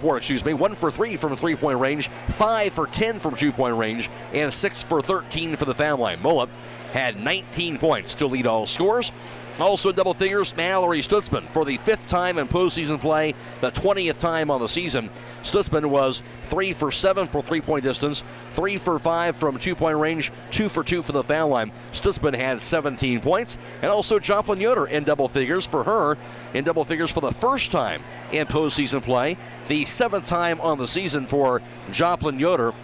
3 from 3-point range, 5 for 10 from 2-point range, and 6 for 13 for the foul line. Millett had 19 points to lead all scores. Also in double figures, Mallory Stutzman for the 5th time in postseason play, the 20th time on the season. Stutzman was 3 for 7 for 3-point distance, 3 for 5 from 2-point range, 2 for 2 for the foul line. Stutzman had 17 points. And also Joplin Yoder in double figures for her, in double figures for the 1st time in postseason play, the 7th time on the season for Joplin Yoder.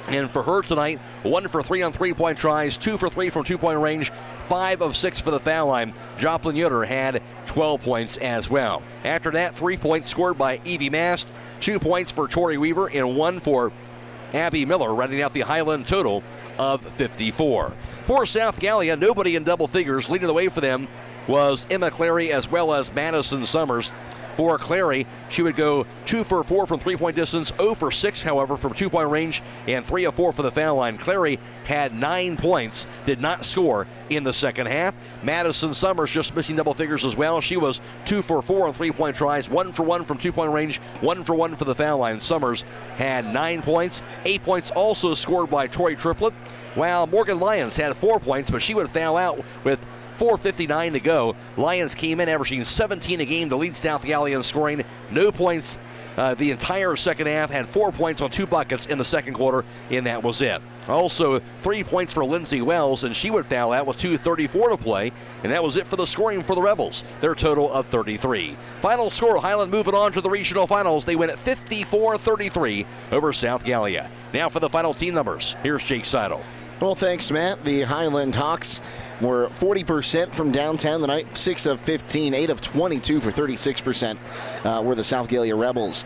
And for her tonight, 1 for 3 on 3-point tries, 2 for 3 from 2-point range, 5 of 6 for the foul line. Joplin Yoder had 12 points as well. After that, 3 points scored by Evie Mast, 2 points for Tori Weaver, and 1 for Abby Miller, rounding out the Hiland total of 54. For South Gallia, nobody in double figures. Leading the way for them was Emma Clary as well as Madison Summers. For Clary, she would go 2 for 4 from three-point distance, 0 for 6, however, from two-point range, and 3 of 4 for the foul line. Clary had 9 points, did not score in the second half. Madison Summers just missing double figures as well. She was 2 for 4 on three-point tries, 1 for 1 from two-point range, 1 for 1 for the foul line. Summers had 9 points. 8 points also scored by Troy Triplett, while Morgan Lyons had 4 points, but she would foul out with 4:59 to go. Lions came in averaging 17 a game to lead South Gallia in scoring. No points the entire second half. Had 4 points on 2 buckets in the second quarter, and that was it. Also, 3 points for Lindsey Wells, and she would foul out with 2:34 to play, and that was it for the scoring for the Rebels. Their total of 33. Final score, Hiland moving on to the regional finals. They win at 54-33 over South Gallia. Now for the final team numbers. Here's Jake Sidle. Well, thanks, Matt. The Hiland Hawks were 40% from downtown tonight, 6 of 15, 8 of 22 for 36% were the South Gallia Rebels.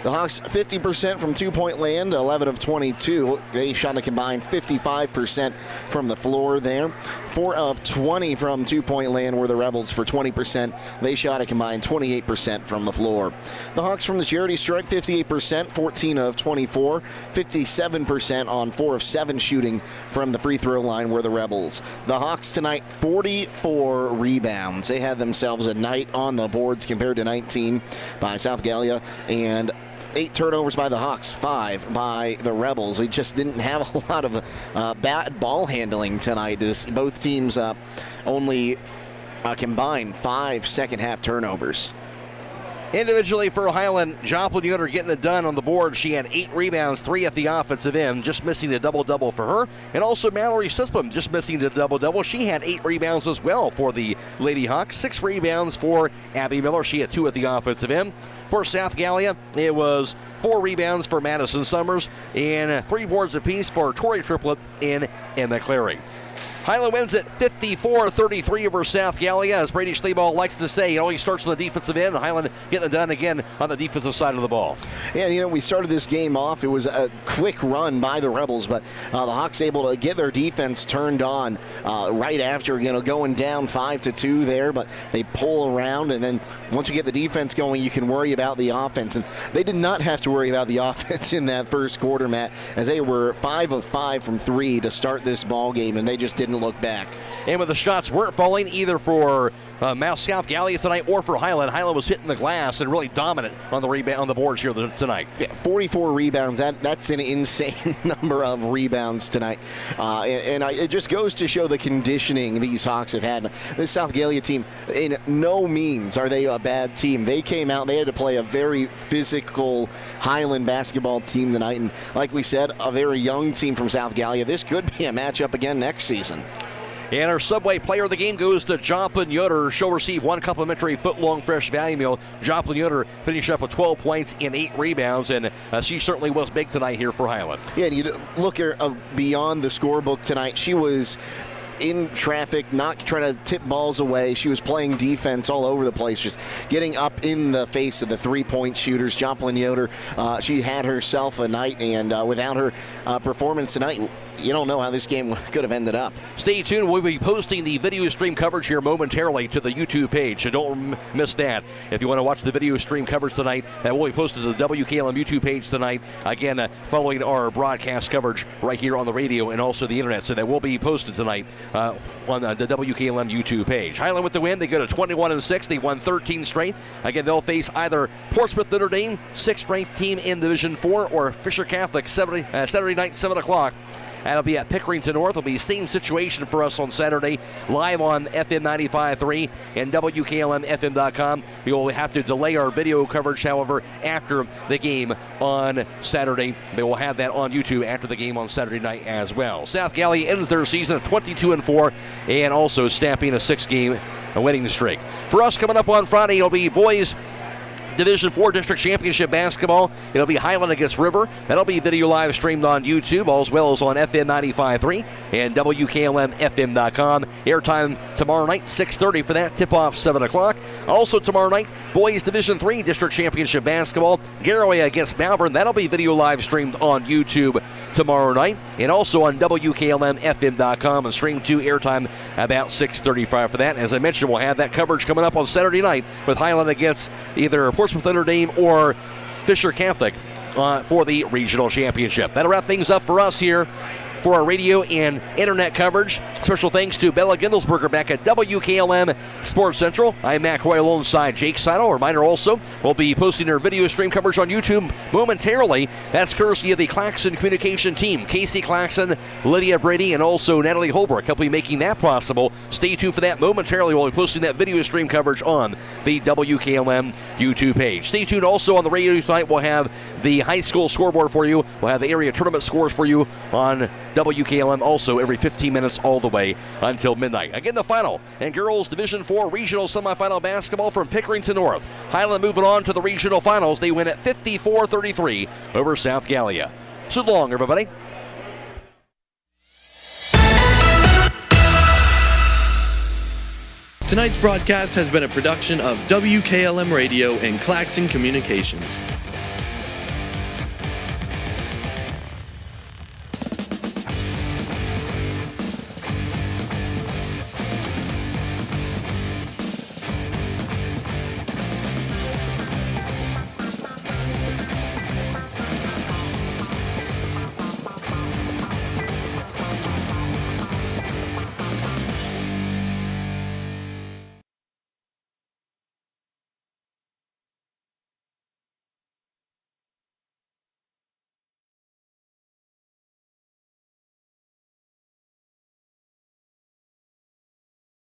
The Hawks 50% from two-point land, 11 of 22. They shot a combined 55% from the floor there. 4 of 20 from two-point land were the Rebels for 20%. They shot a combined 28% from the floor. The Hawks from the charity stripe, 58%, 14 of 24. 57% on 4 of 7 shooting from the free throw line were the Rebels. The Hawks tonight, 44 rebounds. They had themselves a night on the boards compared to 19 by South Gallia, and 8 turnovers by the Hawks, 5 by the Rebels. We just didn't have a lot of bad ball handling tonight. Both teams only combined 5 second-half turnovers. Individually for Hiland, Joplin Yoder getting it done on the board. She had 8 rebounds, 3 at the offensive end, just missing a double-double for her. And also Mallory Sisbom just missing the double-double. She had 8 rebounds as well for the Lady Hawks. 6 rebounds for Abby Miller. She had 2 at the offensive end. For South Gallia, it was 4 rebounds for Madison Summers and 3 boards apiece for Troy Triplett and Emma Clary. Hiland wins at 54-33 over South Gallia. As Brady Schneeball likes to say, it always starts on the defensive end. Hiland getting it done again on the defensive side of the ball. Yeah, we started this game off. It was a quick run by the Rebels, but the Hawks able to get their defense turned on right after, going down 5-2 there, but they pull around, and then once you get the defense going, you can worry about the offense. And they did not have to worry about the offense in that first quarter, Matt, as they were 5 of 5 from 3 to start this ball game, and they just didn't look back. And when the shots weren't falling either for South Gallia tonight or for Hiland, Hiland was hitting the glass and really dominant on the rebound on the boards here tonight. Yeah, 44 rebounds. That's an insane number of rebounds tonight. It just goes to show the conditioning these Hawks have had. This South Gallia team, in no means are they a bad team. They came out, they had to play a very physical Hiland basketball team tonight. And like we said, a very young team from South Gallia. This could be a matchup again next season. And our Subway player of the game goes to Joplin Yoder. She'll receive 1 complimentary foot-long fresh value meal. Joplin Yoder finished up with 12 points and 8 rebounds, and she certainly was big tonight here for Hiland. Yeah, and you look beyond the scorebook tonight. She was in traffic, not trying to tip balls away. She was playing defense all over the place, just getting up in the face of the three-point shooters. Joplin Yoder, she had herself a night, and without her performance tonight, you don't know how this game could have ended up. Stay tuned. We'll be posting the video stream coverage here momentarily to the YouTube page, so don't miss that. If you want to watch the video stream coverage tonight, that will be posted to the WKLM YouTube page tonight. Again, following our broadcast coverage right here on the radio and also the internet, so that will be posted tonight on the WKLM YouTube page. Hiland with the win. They go to 21-6. They won 13 straight. Again, they'll face either Portsmouth Notre Dame, 6th-ranked team in Division 4, or Fisher Catholic Saturday night, 7 o'clock. That'll be at Pickerington North. It'll be the same situation for us on Saturday, live on FM 95.3 and WKLM-FM.com. We will have to delay our video coverage, however, after the game on Saturday. They will have that on YouTube after the game on Saturday night as well. South Gallia ends their season at 22-4 and also snapping a 6-game winning streak. For us, coming up on Friday, it'll be boys Division 4 District Championship basketball. It'll be Hiland against River. That'll be video live streamed on YouTube as well as on FM 95.3 and WKLM-FM.com. Airtime tomorrow night, 6:30 for that. Tip-off, 7 o'clock. Also tomorrow night, Boys Division 3 District Championship basketball. Gallia against Malvern. That'll be video live streamed on YouTube tomorrow night, and also on WKLM-FM.com and stream to airtime about 6:35 for that. As I mentioned, we'll have that coverage coming up on Saturday night with Hiland against either Portsmouth Notre Dame or Fisher Catholic for the regional championship. That'll wrap things up for us here for our radio and internet coverage. Special thanks to Bella Gindelsberger back at WKLM Sports Central. I'm Matt Croy alongside Jake Sidle. Reminder also, we'll be posting our video stream coverage on YouTube momentarily. That's courtesy of the Claxon communication team. Casey Claxon, Lydia, Brady, and also Natalie Holbrook helping making that possible. Stay tuned for that momentarily. We'll be posting that video stream coverage on the WKLM YouTube page. Stay tuned also on the radio tonight. We'll have the high school scoreboard for you. We'll have the area tournament scores for you on WKLM also every 15 minutes all the way until midnight. Again, the final and girls Division IV regional semifinal basketball from Pickerington North. Hiland moving on to the regional finals. They win at 54-33 over South Gallia. So long, everybody. Tonight's broadcast has been a production of WKLM Radio and Claxon Communications.